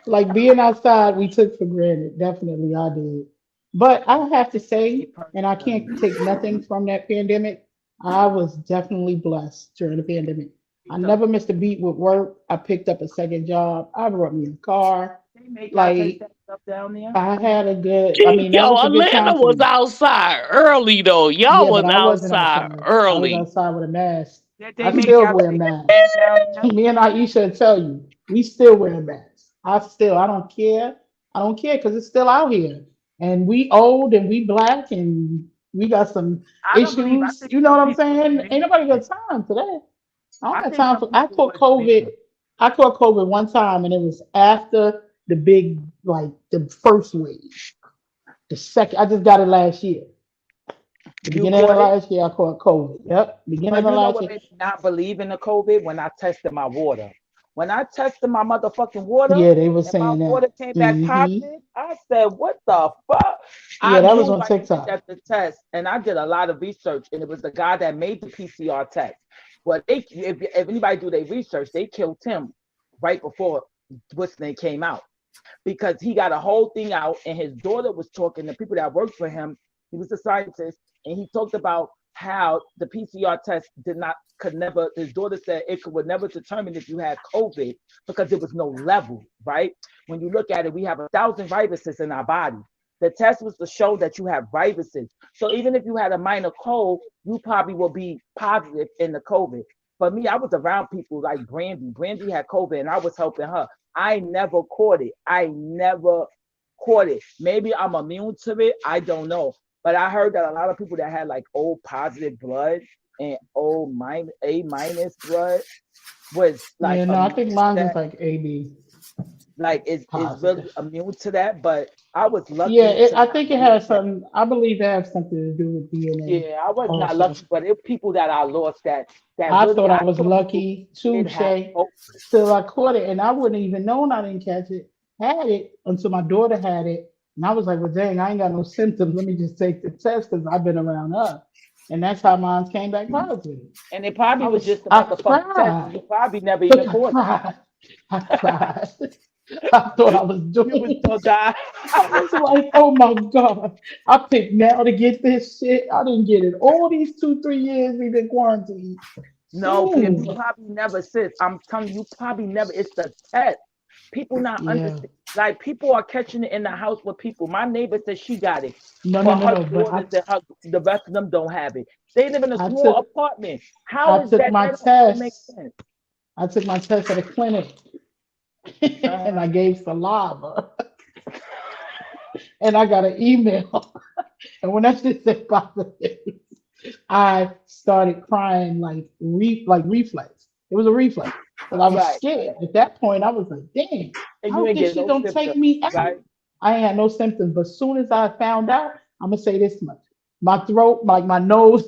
Like being outside, we took for granted. Definitely, I did. But I have to say, Me and I can't personally. take nothing from that pandemic, I was definitely blessed during the pandemic. Me I too. never missed a beat with work. I picked up a second job. I brought me a car. They make y'all take Like that stuff down there. I had a good, I mean, that Yo, was a good Atlanta time for was me. outside early though. Y'all Yeah, but was I wasn't outside outside. I was early. outside with a mask. That I they make still y'all wear take that masks. stuff down there. Me and Aisha tell you, we still wear masks. I don't care. I don't care because it's still out here. And we old and we black and we got some I don't believe. I issues. think You know some what I'm people saying? Ain't nobody got admit. time for that. I don't I got think time some for. I people caught would admit COVID. it. I caught COVID one time, and it was after the big, like the first wave. The second, I just got it last year. The You beginning of caught it? last year, I caught COVID. Yep, beginning But of you know last what year. made me not believe in the COVID? When I tested my water. When I tested my motherfucking water Yeah, they were and my saying that. water came back positive, I said, what the fuck? I Yeah, that was knew on right then TikTok. that the test, and I did a lot of research, and it was the guy that made the PCR test. But if anybody do their research, they killed him right before what's name came out because he got a whole thing out, and his daughter was talking. The people that worked for him, he was a scientist, and he talked about how the PCR test could never. His daughter said would never determine if you had COVID because there was no level, right? When you look at it, we have 1,000 viruses in our body. The test was to show that you have viruses. So even if you had a minor cold, you probably will be positive in the COVID. For me, I was around people like Brandy. Brandy had COVID, and I was helping her. I never caught it. Maybe I'm immune to it. I don't know. But I heard that a lot of people that had like O positive blood and A minus blood was like Yeah, no, I immune think to mine was that. like AB Like it's really positive. immune to that. But I was lucky Yeah, to I not think it get has that. something. I believe it has something to do with DNA. Yeah, I was not Also, lucky, but it people that I lost that I really thought I I was saw people lucky too, did have Shay, hope. till I caught it, and I wouldn't even known I didn't catch it. Had it until my daughter had it, and I was like, "Well, dang, I ain't got no symptoms. Let me just take the test because I've been around her." And that's how mine came back positive. And it probably was just the I motherfucking test, and cried. you probably never Look, even I caught cried. I cried. I thought I was it. You was doomed. gonna die. I was like, oh my God. I picked now to get this shit. I didn't get it. All these 2, 3 years we've been quarantined. No, Pim, you Soon. probably never sis. I'm telling you, you probably never. It's the test. People not Yeah. understand. Like people are catching it in the house with people. My neighbor said she got it, No, no, but no, her no. But daughters and the rest of them don't have it. They live in a I small took apartment. How I is took that? my That don't even make test. sense. I took my test at a clinic and Uh, I gave saliva. And I got an email. And when that shit said positive, I started crying like reflex. It was a reflex. But I was right. scared. At that point, I was like, dang, And I you hope ain't this get shit no don't take symptoms, me out. right? I ain't had no symptoms. But as soon as I found out, I'm gonna say this much. My throat, like my nose,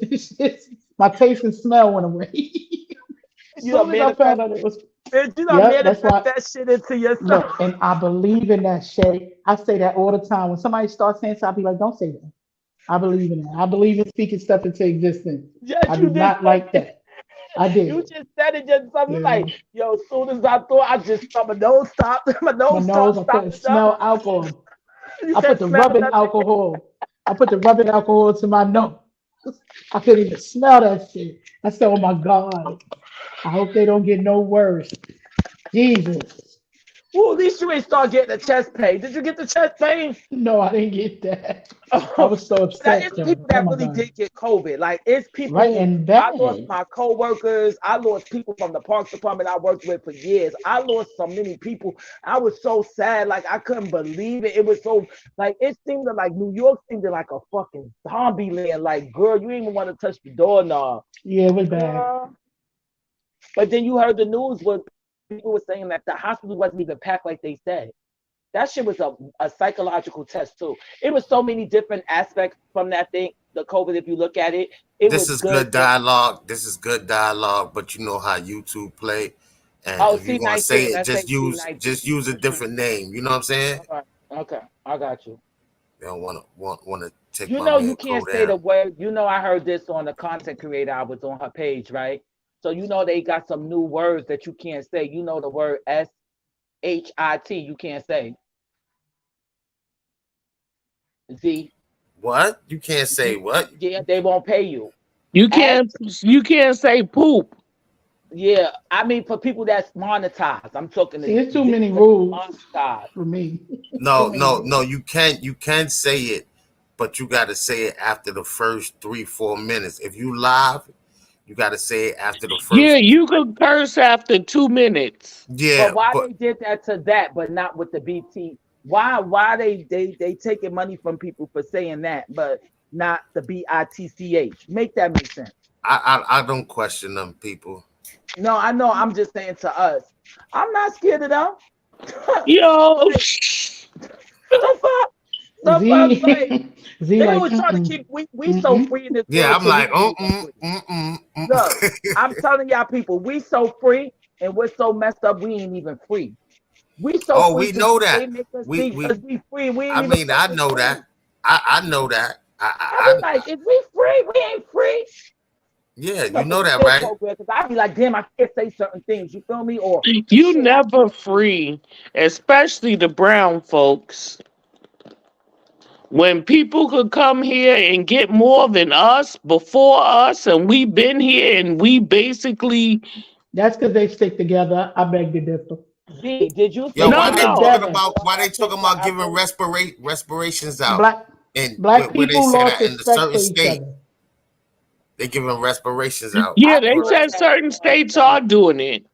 my taste and smell went away. As You done soon as I found manifest. out it was, Bitch, you done yep, that's manifest why. that shit into yourself. Look, and I believe in that, Shay. I say that all the time. When somebody starts saying something, I be like, don't say that. I believe in that. I believe in speaking stuff into existence. I Yes, do you just not said like it. that. I You did. just said it just something Yeah. like, yo, as soon as I thought I just my nose stopped, my My nose nose, started I couldn't stopping up. smell alcohol. You I put said the smell rubbing nothing. alcohol. I put the rubbing alcohol to my nose. I couldn't even smell that shit. I said, oh my God. I hope they don't get no worse. Jesus. Well, at least you ain't start getting a chest pain. Did you get the chest pain? No, I didn't get that. I Oh, was so upset, it's though. people Oh that my really God. did get COVID. Like it's Right, people. and I lost bad. my co-workers. I lost people from the parks department I worked with for years. I lost so many people. I was so sad. Like I couldn't believe it. It was so like it seemed like New York seemed like a fucking zombie land. Like girl, you didn't even want to touch the doorknob. Yeah, it was bad. Girl. But then you heard the news where people were saying that the hospital wasn't even packed like they said. That shit was a psychological test too. It was so many different aspects from that thing, the COVID, if you look at it. It This was is good. good dialogue. This is good dialogue, but you know how YouTube play. And Oh, if you're gonna say C19. it, Let's say C19. just use a different name. You know what I'm saying? Okay. Okay. I got you. They don't wanna take You my know you man can't Code say the down. word. You know I heard this on the content creator. I was on her page, right? So you know they got some new words that you can't say. You know the word SHIT you can't say. Z. What? You can't say what? Yeah, they won't pay you. You S. can't say poop. Yeah, I mean for people that's monetized. I'm talking See, to it's too Z many because he's rules monetized. for me. Too No, many no, no. rules. You can say it, but you gotta say it after the first 3-4 minutes. If you live, you gotta say it after the Yeah, first. you can curse after 2 minutes. Yeah, But why but they did that to that, but not with the BT? Why they taking money from people for saying that, but not the BITCH? Make that make sense. I don't question them people. No, I know. I'm just saying to us. I'm not scared of them. Yo, The fuck? Some of us like Z, Z they like, always trying to mm-mm, keep we so mm-mm. free in this Yeah, world I'm till we like, ain't even free. Look, I'm telling y'all people, we so free and we're so messed up, we ain't even free. We so Oh, free we because know they that. make us think We because we free, we ain't I even mean, I fucking know free. that. I know that. I be like, is we free? We ain't free. Yeah, You you must have know that, still right? program because I be like, damn, I can't say certain things. You feel me? Or You shit, I never free, especially the brown folks. When people could come here and get more than us before us, and we've been here and we basically That's because they stick together. I beg to differ. Z, did you Yo, see They no why stick they how talking together. about why that they talking picture about I giving posted? respirations out? Black And black where they people say lost that in a respect certain for each state, other. they giving respirations out. yeah, I they saw Right. said that certain states are doing it.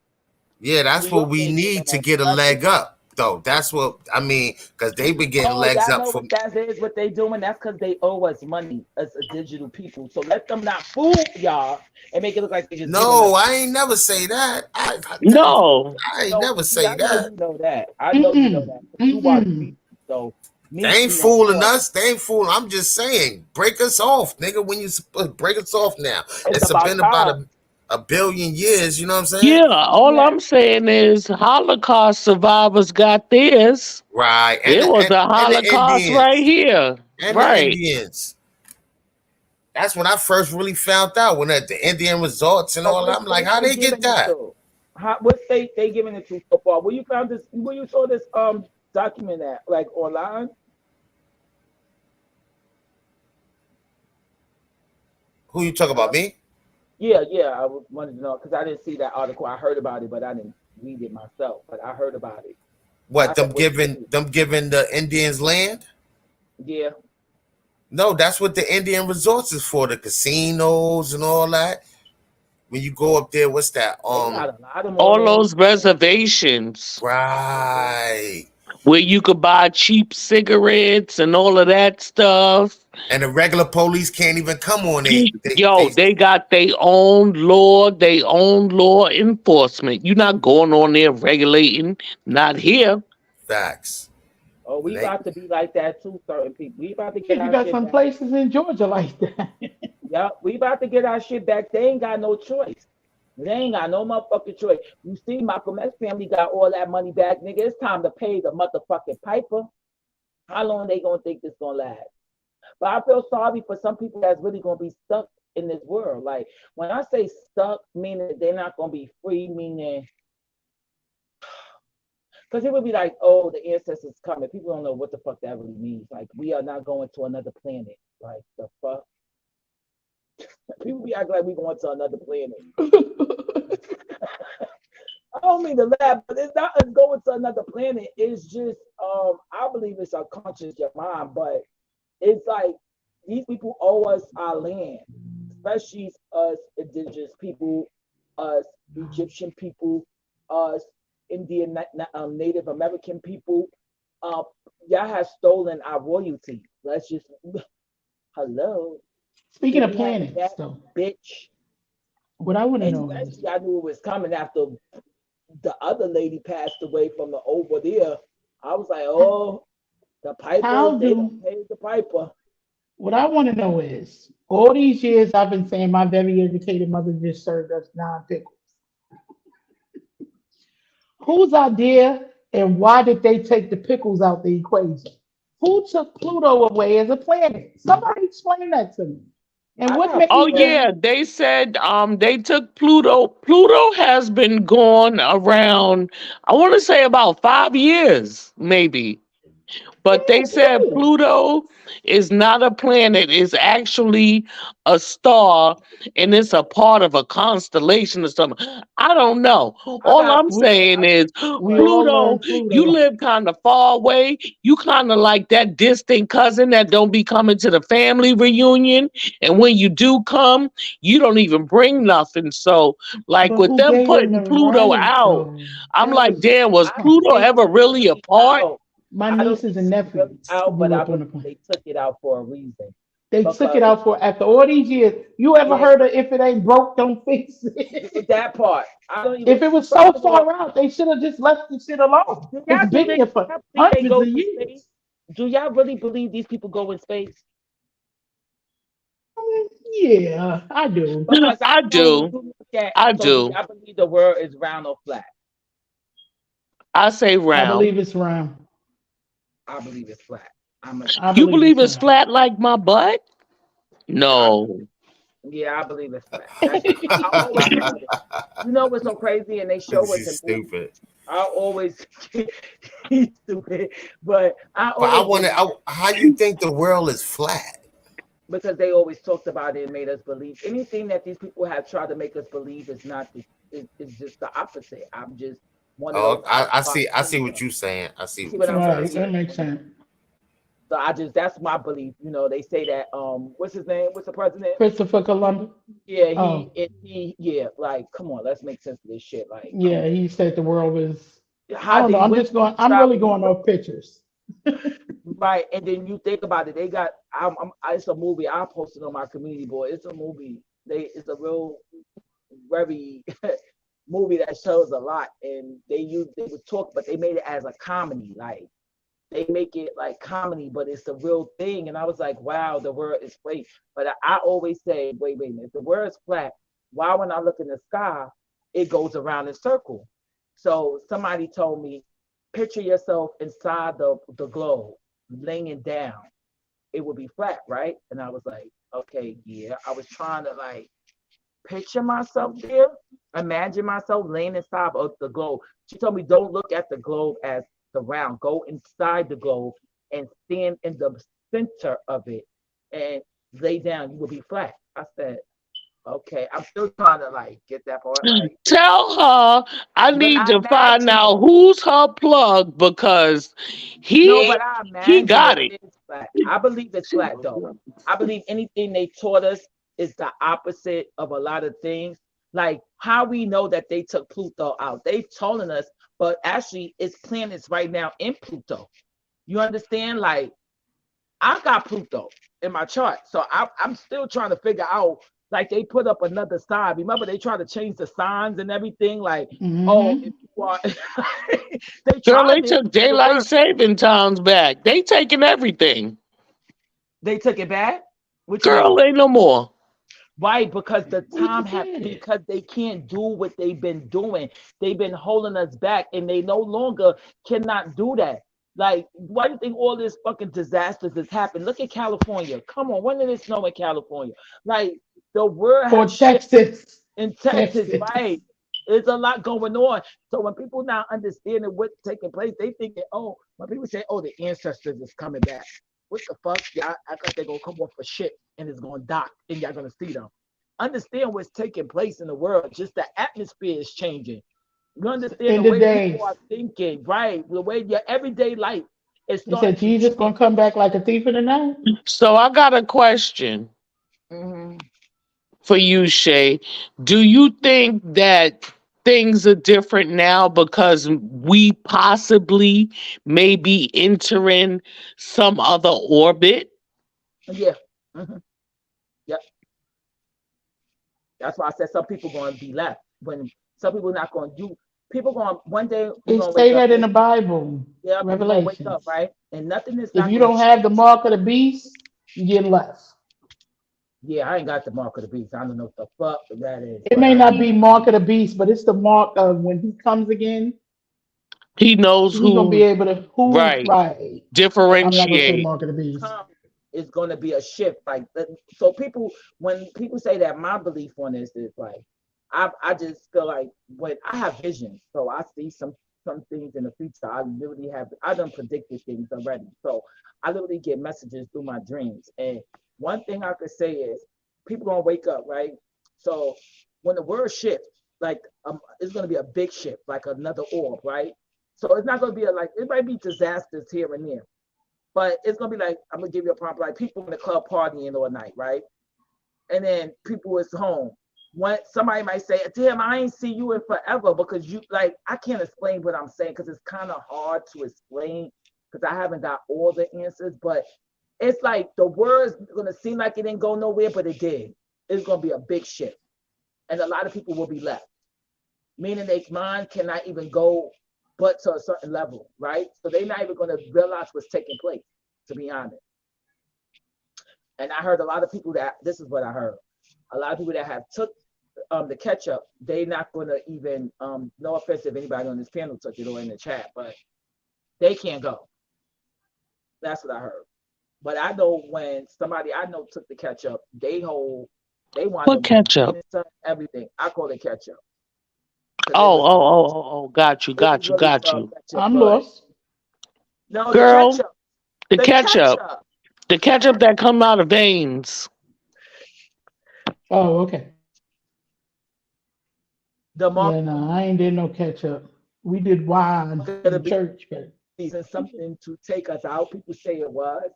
Yeah, that's New what York we ain't giving need to us get a nothing. leg up, though. That's what I mean, because they've been getting Oh, legs y'all up know from. what that is? What they doing? That's because they owe us money as a digital people. So let them not fool y'all and make it look like they just giving us. No, I ain't never say that. No, I ain't No, never see, say I know that. you know that. I know you know Mm-mm. that. You watch Mm-mm. me, so They me ain't being fooling poor. us. They ain't fooling. I'm just saying, break us off, nigga. When you break us off now, It's it's about been about time. a billion years. You know what I'm saying? yeah, all Yeah. I'm saying is Holocaust survivors got theirs. Right. There was a And the Holocaust right Indians here. and the Right. Indians. That's when I first really found out when at the Indian resorts and But all that. what I'm like, state how they they get giving it that? to? What state they giving it to so far? Where you found this? Where you saw this document at? Like online? Who you talking about? Hello? Me? Yeah, yeah. I wanted to know because I didn't see that article. I heard about it, but I didn't read it myself. But I heard about it. What I said, what state? them giving the Indians land? Yeah. No, that's what the Indian resorts is for, the casinos and all that. When you go up there, what's that? They got a lot of All money. those reservations Right. where you could buy cheap cigarettes and all of that stuff. And the regular police can't even come on Yo, they got their own law enforcement. You're not going on there regulating, not here. facts. Oh, When we they about to be like that too, certain people. We about to get Shit, you our got shit some back. places in Georgia like that. Yeah, we about to get our shit back. They ain't got no choice. They ain't got no motherfucking choice. You see, Malcolm X family got all that money back, nigga. It's time to pay the motherfucking piper. How long they gonna think this gonna last? But I feel sorry for some people that's really gonna be stuck in this world. Like when I say stuck, meaning they're not gonna be free, meaning because it would be like, oh, the ancestors coming. People don't know what the fuck that really means. Like we are not going to another planet. Like the fuck. People be acting like we going to another planet. I don't mean to laugh, but it's not us going to another planet. It's just I believe it's our conscious your mind, but it's like these people owe us our land, especially us indigenous people, us Egyptian people, us Indian Native American people. Uh, y'all have stolen our royalty. Let's just hello. Speaking Can of we have it back, planets, though, bitch? what I want to And know is, especially I knew it was coming after the other lady passed away from the over there. I was like, oh, the how piper, they do don't pay the piper. what I want to know is, all these years I've been saying my very educated mother just served us nine pickles. Whose idea and why did they take the pickles out the equation? Who took Pluto away as a planet? Somebody explain that to me. And I what got Oh made Pluto. yeah, them? they said they took Pluto. Pluto has been gone around, I want to say about 5 years, maybe. But they Yeah, said period. Pluto is not a planet, it's actually a star and it's a part of a constellation or something. I don't know. I All got I'm We Pluto. saying is we all Pluto, learned you Pluto. live kind of far away. You kind of like that distant cousin that don't be coming to the family reunion. And when you do come, you don't even bring nothing. So, like But with who them gave them putting the Pluto right out, though? I'm That like, was damn, was I huh. Pluto think ever it's really a really part? out. My I don't nieces think and it's really nephews out, but grew I up on the believe planet. they took it out for a reason. They took it Because out for after all these years. You ever yeah, heard of if it ain't broke, don't fix it? that part. I don't even If it was first so of all, far out, they should have just left the shit alone. do It's y'all do been they here for y'all think they hundreds go of to space? years. do y'all really believe these people go in space? Yeah, I do. Because I I know when do. you look at, I so do do. y'all believe the world is round or flat? I say I round. believe it's round. I believe it's flat. I You believe believe it's it's round. flat like my butt? I, No. yeah, I believe it's flat. That's just, I always thought it. You know what's so crazy? And they show us in She's movies. stupid. I always he's stupid, but I But I always want to. How you think the world is flat? because they always talked about it and made us believe anything that these people have tried to make us believe is not is just the opposite. I'm just one of those Oh, I outside see. I see what thinker. you saying. I see You see what what you I'm trying saying? to Right, say. that makes Yeah. sense. So I just that's my belief. You know, they say that what's his name? What's the president? Christopher Columbus. Yeah, Oh, he yeah, like come on, let's make sense of this shit. Like, come yeah, on. he said the world was. I How don't did know. he I'm when just did he going. I'm really travel the going world? off pictures. Right. And then you think about it, they got it's a movie I posted on my community board. It's a movie. It's a real very movie that shows a lot and they would talk, but they made it as a comedy. Like they make it like comedy, but it's a real thing. And I was like, wow, the world is flat. But I always say, wait a minute, if the world is flat, why when I look in the sky, it goes around in circle? So somebody told me, picture yourself inside the globe, laying down. It would be flat, right? And I was like, okay, yeah. I was trying to like picture myself there, imagine myself laying inside of the globe. She told me, don't look at the globe as the round, go inside the globe and stand in the center of it and lay down. You will be flat. I said, okay. I'm still trying to like get that part, like, Tell her I but need I to find imagine out it. who's her plug because No, he but I he imagine got it it. is flat. I believe it's flat though. I believe anything they taught us is the opposite of a lot of things. Like how we know that they took Pluto out. They telling us, but actually it's planets right now in Pluto. You understand? Like I got Pluto in my chart. So I'm still trying to figure out, like they put up another sign. Remember, they try to change the signs and everything. Like, oh, Hmm. if you are, they Girl, they tried it, took it daylight worked. saving times back. They taking everything. They took it back. What you Girl, mean? ain't no more. Right, because the We time just have did it. because they can't do what they've been doing. They've been holding us back, and they no longer cannot do that. Like, why do you think all this fucking disasters has happened? Look at California. Come on, when did it snow in California? Like, the world Or have shifted Texas. in Texas, Texas. right? There's a lot going on. So when people now understanding what's taking place, they thinking, oh, when people say, oh, the ancestors is coming back. What the fuck? Y'all act like they're gonna come off for shit and it's gonna dock and y'all gonna see them. Understand what's taking place in the world. Just the atmosphere is changing. You understand In the the way people days. are thinking, right? The way your everyday life is They starting said to Jesus change. gonna come back like a thief in the night. So I got a question Mm-hmm. for you, Shay. Do you think that things are different now because we possibly may be entering some other orbit? Yeah. Mm-hmm. Yep. That's why I said some people going to be left. When some people not going to do. People going one day we're It going to wake say up. that in the Bible, Yeah, and we're going to wake up, Revelations. right? And nothing is If not you going to don't have the change. mark of the beast, you get left. Yeah, I ain't got the mark of the beast. I don't know what the fuck that is, It but may I not ain't. be mark of the beast, but it's the mark of when he comes again. He knows He gonna be who, able to who right, right. I'm not gonna say differentiate. mark of the beast. Come is going to be a shift. Like so, people when people say that, my belief on this is like, I just feel like when I have visions, so I see some things in the future. I done predicted things already. So I literally get messages through my dreams. And one thing I could say is people gonna wake up, right? So when the word shifts, like it's gonna be a big shift, like another orb, right? So it's not gonna be like it might be disasters here and there. But it's gonna be like I'm gonna give you a prompt like people in the club partying all night, right? And then people is home. When somebody might say, "Damn, I ain't see you in forever," because you like I can't explain what I'm saying because it's kind of hard to explain because I haven't got all the answers. But it's like the words gonna seem like it didn't go nowhere, but it did. It's gonna be a big shift, and a lot of people will be left, meaning their mind cannot even go but to a certain level, right? So they're not even gonna realize what's taking place. to be honest. And I heard a lot of people this is what I heard. A lot of people that have took the ketchup, they not gonna even no offense if anybody on this panel took it or in the chat, but they can't go. That's what I heard. But I know when somebody I know took the ketchup, they want What ketchup? everything. I call it ketchup. Oh, got you. I'm lost. No, Girl, the ketchup. The ketchup that come out of veins. Oh, okay. The Yeah, no, I ain't did no ketchup. We did wine in church, but reason something to take us out. People say it was.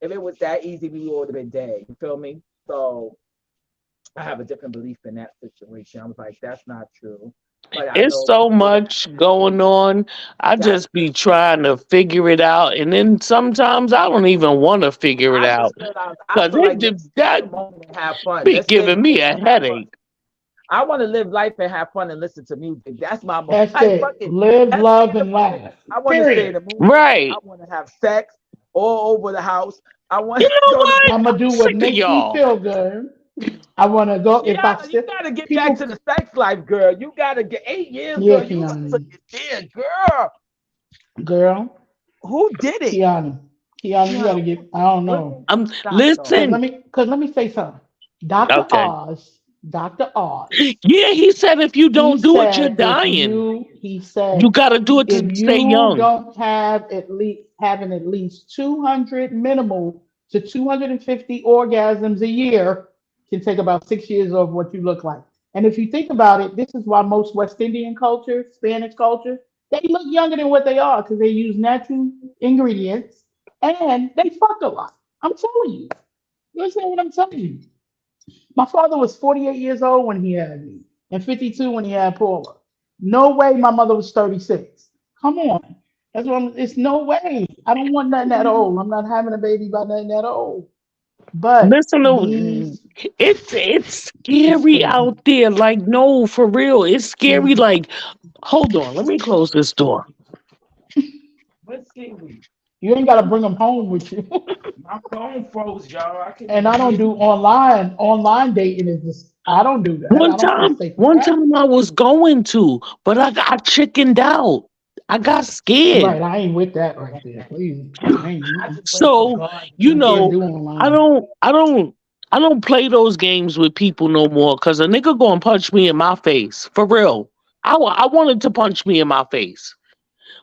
If it was that easy, we would have been dead. You feel me? So I have a different belief in that situation. I was like, that's not true. But it's so much going on. I just be trying to figure it out, and then sometimes I don't even want to figure it out because that have fun. Be giving me a headache. I want to live life and have fun and listen to music. That's my that's it. Live, love, and laugh. I want to stay in the movie. Right. I want to have sex all over the house. I want. You know what? I'm gonna do what makes me feel good. I want to go. You gotta get back to the sex life, girl. You gotta get 8 years, girl. You gotta get there, girl. Who did it? Kiana, you gotta get. I don't know. Listen. Let me say something. Dr. Oz. Yeah, he said if you don't do it, you're dying. He said you got to do it to stay young. You don't have at least 200 minimal to 250 orgasms a year can take about 6 years of what you look like. And if you think about it, this is why most West Indian culture, Spanish culture, they look younger than what they are because they use natural ingredients and they fuck a lot. I'm telling you. You understand what I'm telling you? My father was 48 years old when he had me and 52 when he had Paula. No way my mother was 36. Come on. That's what it's no way. I don't want nothing that old. I'm not having a baby by nothing that old. But listen to it's scary out there. Like, no, for real. It's scary. Like, hold on, let me close this door. What's scary? You ain't gotta bring them home with you. My phone froze, y'all. I don't do online dating. Is just I don't do that. One time I was going to, but I got chickened out. I got scared. Right, I ain't with that right there. Please. So you know, I don't play those games with people no more because a nigga gonna punch me in my face for real. I wanted to punch me in my face.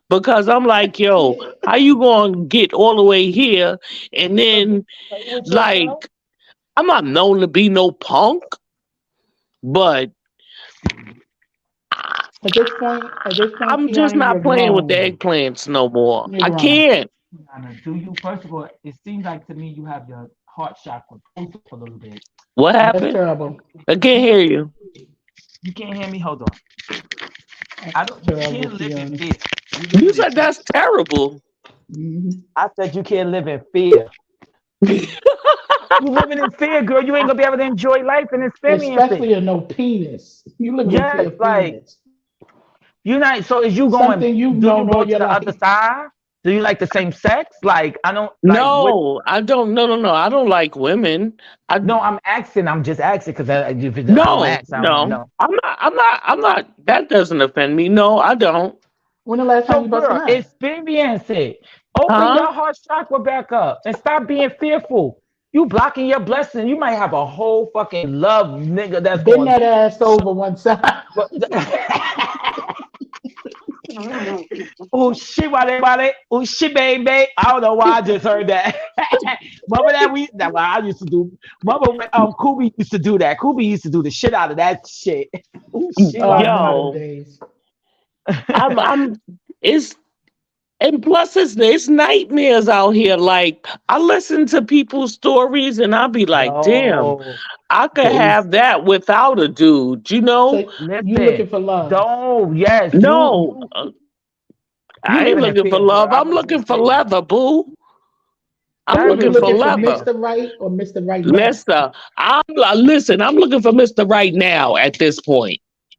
Because I'm like, yo, how you gonna get all the way here? And then, like, I'm not known to be no punk, but at this point, I'm just not playing with the eggplants no more. I can't. Do you, first of all, it seems like to me you have your heart chakra open a little bit. What happened? That's terrible. I can't hear you. You can't hear me? Hold on. You can't live in fear. You said that's terrible. Mm-hmm. I said you can't live in fear. You living in fear, girl. You ain't gonna be able to enjoy life and experience especially a no penis. You live in fear of penis. You're not. So is you going? Something you do don't you go know to your the life. other side? Do you like the same sex? Like I don't. Like, no, I don't. No. I don't like women. No, I'm asking. I'm just asking because if it no, ask, I don't know. I'm not. That doesn't offend me. No, I don't. When the last time you busted experience it. Open your heart chakra back up and stop being fearful. You blocking your blessing. You might have a whole fucking love nigga that's bend that ass over one side. Oh shit, wale. Oh shit, baby. I don't know why I just heard that. Remember what I used to do. Remember Kubi used to do that. Kubi used to do the shit out of that shit. Ooh, shit. Yo. And plus it's nightmares out here. Like I listen to people's stories and I'll be like, damn, I could have that without a dude, you know? So you looking for love? No, yes. No. I ain't looking for love. I'm looking for leather, boo. I'm looking for leather. Mr. Right or Mr. Right now? Mr. I'm looking for Mr. Right now at this point.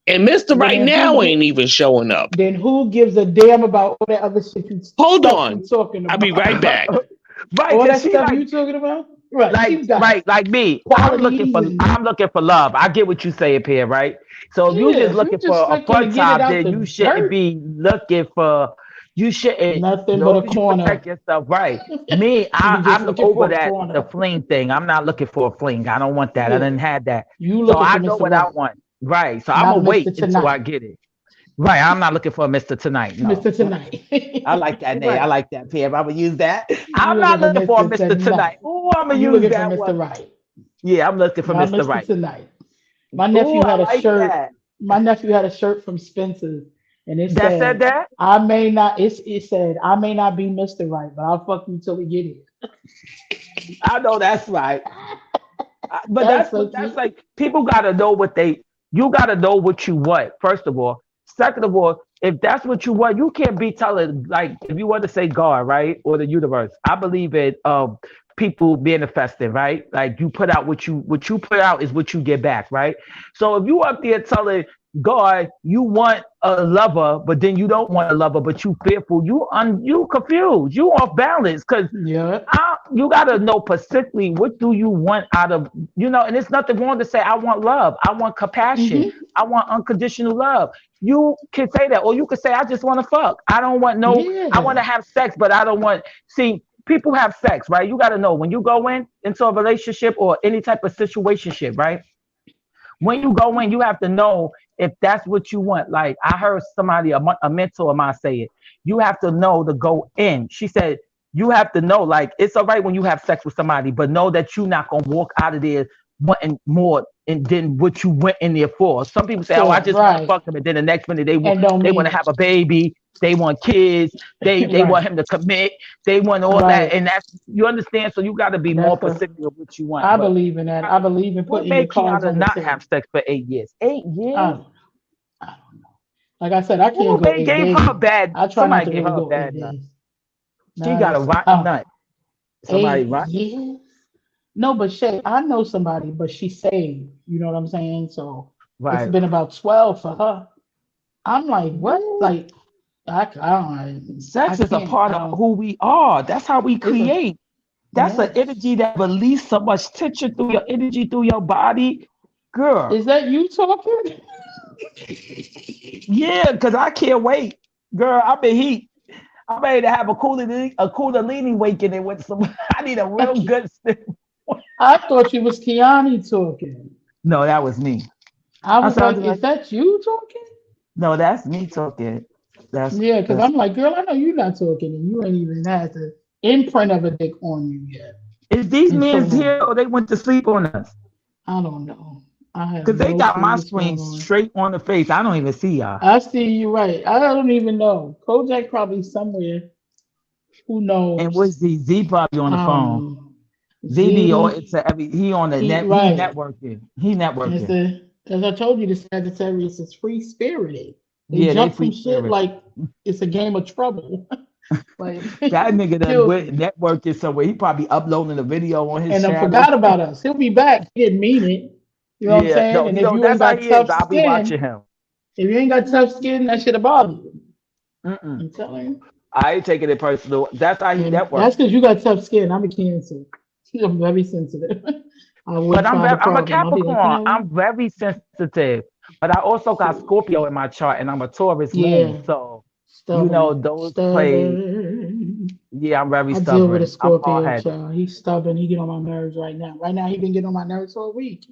And Mr. Right now ain't even showing up. Then who gives a damn about all that other shit you Hold on. talking about? I'll be right back. Right, All that because she stuff like you talking about? Right. She's got like me. qualities and I'm looking for love. I get what you say, Pierre, right? So if you yeah, just if you looking for just a looking to fun get it time, out then the you shouldn't dirt, be looking for. You shouldn't. nothing but Long a as you corner. protect yourself, right? Me, You be just I'm looking over for a that the corner. fling thing. I'm not looking for a fling. I don't want that. I Yeah. didn't have that. You So looking I for know Mr. what I Right, want. Right. So I'm not gonna wait Mr. until I Tonight. get it. Right. I'm not looking for a Mr. Tonight. No. Mr. Tonight. I like that name. I Right. like that, Pierre. I'm gonna use that. You I'm looking not for looking for a Mr. Mr. Tonight. Tonight. Oh, I'm gonna You use looking for that one. Mr. Right, Yeah, I'm looking for not Mr. Mr. Right. Tonight. My Oh, nephew I had a like shirt. that. My nephew had a shirt from Spencer's, and it That said said, that? "I may not." It said, "I may not be Mr. Right, but I'll fuck you till we get here." I know that's right. But That's so that's cute. like people gotta know you gotta know what you want, first of all. Second of all, if that's what you want, you can't be telling like if you want to say God, right? Or the universe. I believe in people manifesting, right? Like you put out what you put out is what you get back, right? So if you up there telling God you want a lover, but then you don't want a lover, but you fearful, you confused, you off balance, because Yeah. you gotta know specifically what do you want out of and it's nothing wrong to say I want love, I want compassion, Hmm. I want unconditional love. You can say that, or you can say I just want to fuck. I don't want I want to Yeah. have sex, but I don't want. See, people have sex, right? You got to know when you go into a relationship or any type of situationship, right? When you go in, you have to know if that's what you want. Like I heard somebody, a mentor of mine say it. You have to know to go in. She said, you have to know, like, it's all right when you have sex with somebody, but know that you're not going to walk out of there wanting more and than what you went in there for. Some people say, oh, I For just want to right, fuck them. And then the next minute they want, and don't they want mean to have a baby. They want kids. They want right, him to commit. They want all that. right. And that's, you understand? So you got to be more That's a. specific of what you want. I But believe in that. I believe in what putting your made cards Kiana on the not table. have sex for 8 years? 8 years? I, I don't know. Like I said, I can't Who go they 8 days. gave her a bad? I try not Somebody to gave really her a go eight bad nut. days. She No, got a that's rotten nut. Somebody 8 years. No, but Shay, I know somebody, but she's saved. You know what I'm saying? So it's right. been about 12 for her. I'm like, what? Woo. Like, I don't. I Sex is a can't. part I of don't. who we are. That's how we It's a create. That's an yes. energy that release so much tension through your energy through your body, girl. Is that you talking? Yeah, because I can't wait, girl. I'm in heat. I'm ready to have a kundalini awakening with some. I need a real good. I thought you was Kiani talking. No, that was me. I I was like, sounded is like that you talking? no, that's me talking. That's Yeah, because that's. I'm like, girl, I know you're not talking, and you ain't even had the imprint of a dick on you yet. Is these And so men's long. here or they went to sleep on us? I don't know. I have Because they no got clue my what's screen going on. straight on the face. I don't even see y'all. I see you right. I don't even know. Kojak probably somewhere. Who And what's knows? Z probably on the I don't phone. know. ZB or Z, it's he on the he net. He right. networking. He And it's networking. as I told you, the Sagittarius is free spirited. They Yeah, they jump free from shit spirit. like it's a game of trouble. Like That nigga done he'll went networking somewhere. He probably uploading a video on his and channel. forgot about us. He'll be back. He didn't mean it. You know what I'm Yeah, saying? no, And if you ain't that's how got he is. tough I'll be watching skin, him. if you ain't got tough skin, that shit'll bother you. Mm-mm. I'm telling you. I ain't taking it personal. That's how he And networks. that's because you got tough skin. I'm a Cancer. I'm very sensitive. I But wouldn't find a I'm a problem. I'll be like, you Capricorn. know what? I'm very sensitive. But I also got So, Scorpio in my chart, and I'm a Taurus moon. yeah, So stubborn. those play. Stubborn. Yeah, I'm very I deal with a stubborn. I'm hard Scorpio headed. child. He's stubborn. He get on my nerves right now. Right now, he been getting on my nerves all week.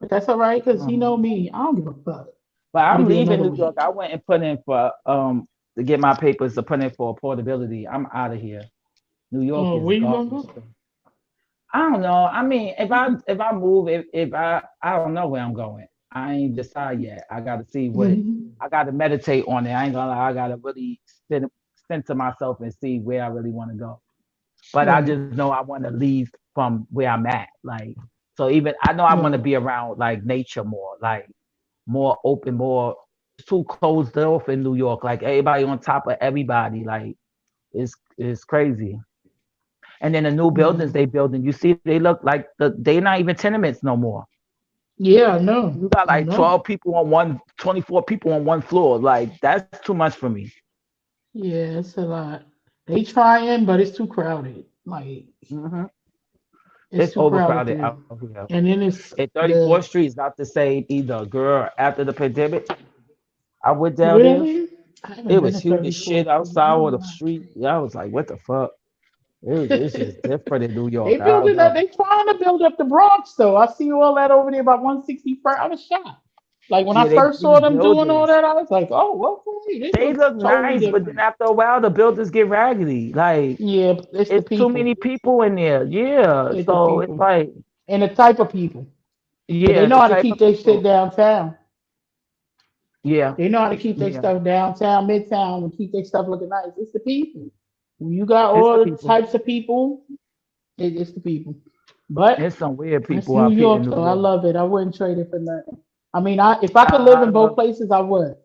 But that's all right, because he know me. I don't give a fuck. But I'm It'll be leaving another New York. week. I went and put in for to get my papers to put in for portability. I'm out of here. New York Oh, is where you gonna garbage. go? I don't know. I mean, if I move, if I don't know where I'm going. I ain't decide yet. I got to see what I got to meditate on it. I ain't gonna lie. I got to really center myself and see where I really want to go. But I Right. just know I want to leave from where I'm at. Like, so even I know I want to Right. be around like nature more, like more open, more too closed off in New York. Like everybody on top of everybody. Like it's crazy. And then the new buildings Yeah. they building, you see, they look like they not even tenements no more. Yeah, I know. You got I like know. 12 people on 24 people on one floor. Like that's too much for me. Yeah, it's a lot. They trying, but it's too crowded. Like It's too crowded overcrowded there. out here. And then it's And 34th Street is not the same either. Girl, after the pandemic, I went down there. really. I haven't It been was to human shit 34th. outside on the street. Yeah, I was like, what the fuck? It's just different in New York. They building up. They trying to build up the Bronx though. I see all that over there about 161st. I was shocked. Like when I they first saw them doing all buildings. that, I was like, oh, okay. This They looks look totally nice, but then different. after a while, the buildings get raggedy. Like Yeah, it's the it's people. too many people in there. Yeah, It's the so it's people. like And the type of people. But yeah, they know the how to type keep of their shit people. downtown. Yeah, They know how to keep their yeah. stuff downtown, midtown, and keep their stuff looking nice. It's the people. When you got It's all the the people. types of people, it's the people. But There's some weird it's people New out here in York, New though. I York. love it. I wouldn't trade it for nothing. I mean, if I could live in both places, I would.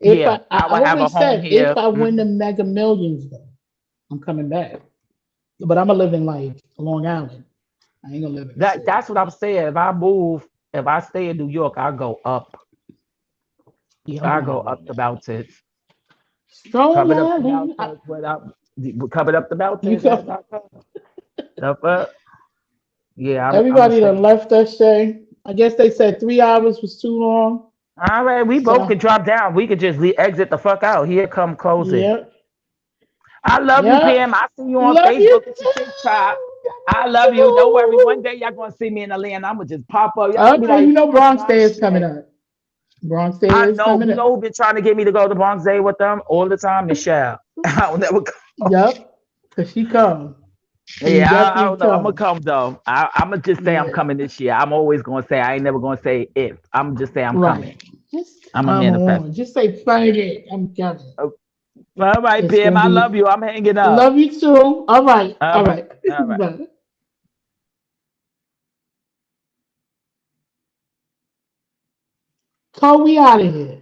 If Yeah, I I would have a always home said, here. if I win the Mega Millions, though, I'm coming back. But I'm gonna live in like Long Island. I ain't gonna live in the city. That's what I'm saying. If I stay in New York, I go up. Yeah, I I'm go going up to the mountains. Strong Coming up the Island. mountains coming up the You mountains. go. Up, up. Yeah, I'm Everybody gonna done left us, Shay. I guess they said 3 hours was too long. all right, we both can drop down. We could just exit the fuck out. Here come closing. Yep. I love you, Yep. Pam. I see you on Love you Facebook and too. TikTok. I love you. Don't worry. One day y'all gonna see me in the land. I'm gonna just pop up. Y'all gonna be Okay, like, you know Bronx "Oh, Day is shit." coming up. Bronx Day I is know. coming You up. know who been trying to get me to go to Bronx Day with them all the time? Michelle. I'll never come. Yep. Cause she come. She Yeah, I definitely don't know. I'm gonna come. come though. I'm gonna just say I'm Yeah. coming this year. I'm always gonna say I ain't never gonna say if. I'm just say I'm coming. Right. Just I'm a come manifest. on. Just say find it. I'm coming. All right, It's Pam. gonna I be. love you. I'm hanging up. Love you too. All right. All right. All right. Bye. Call we out of here.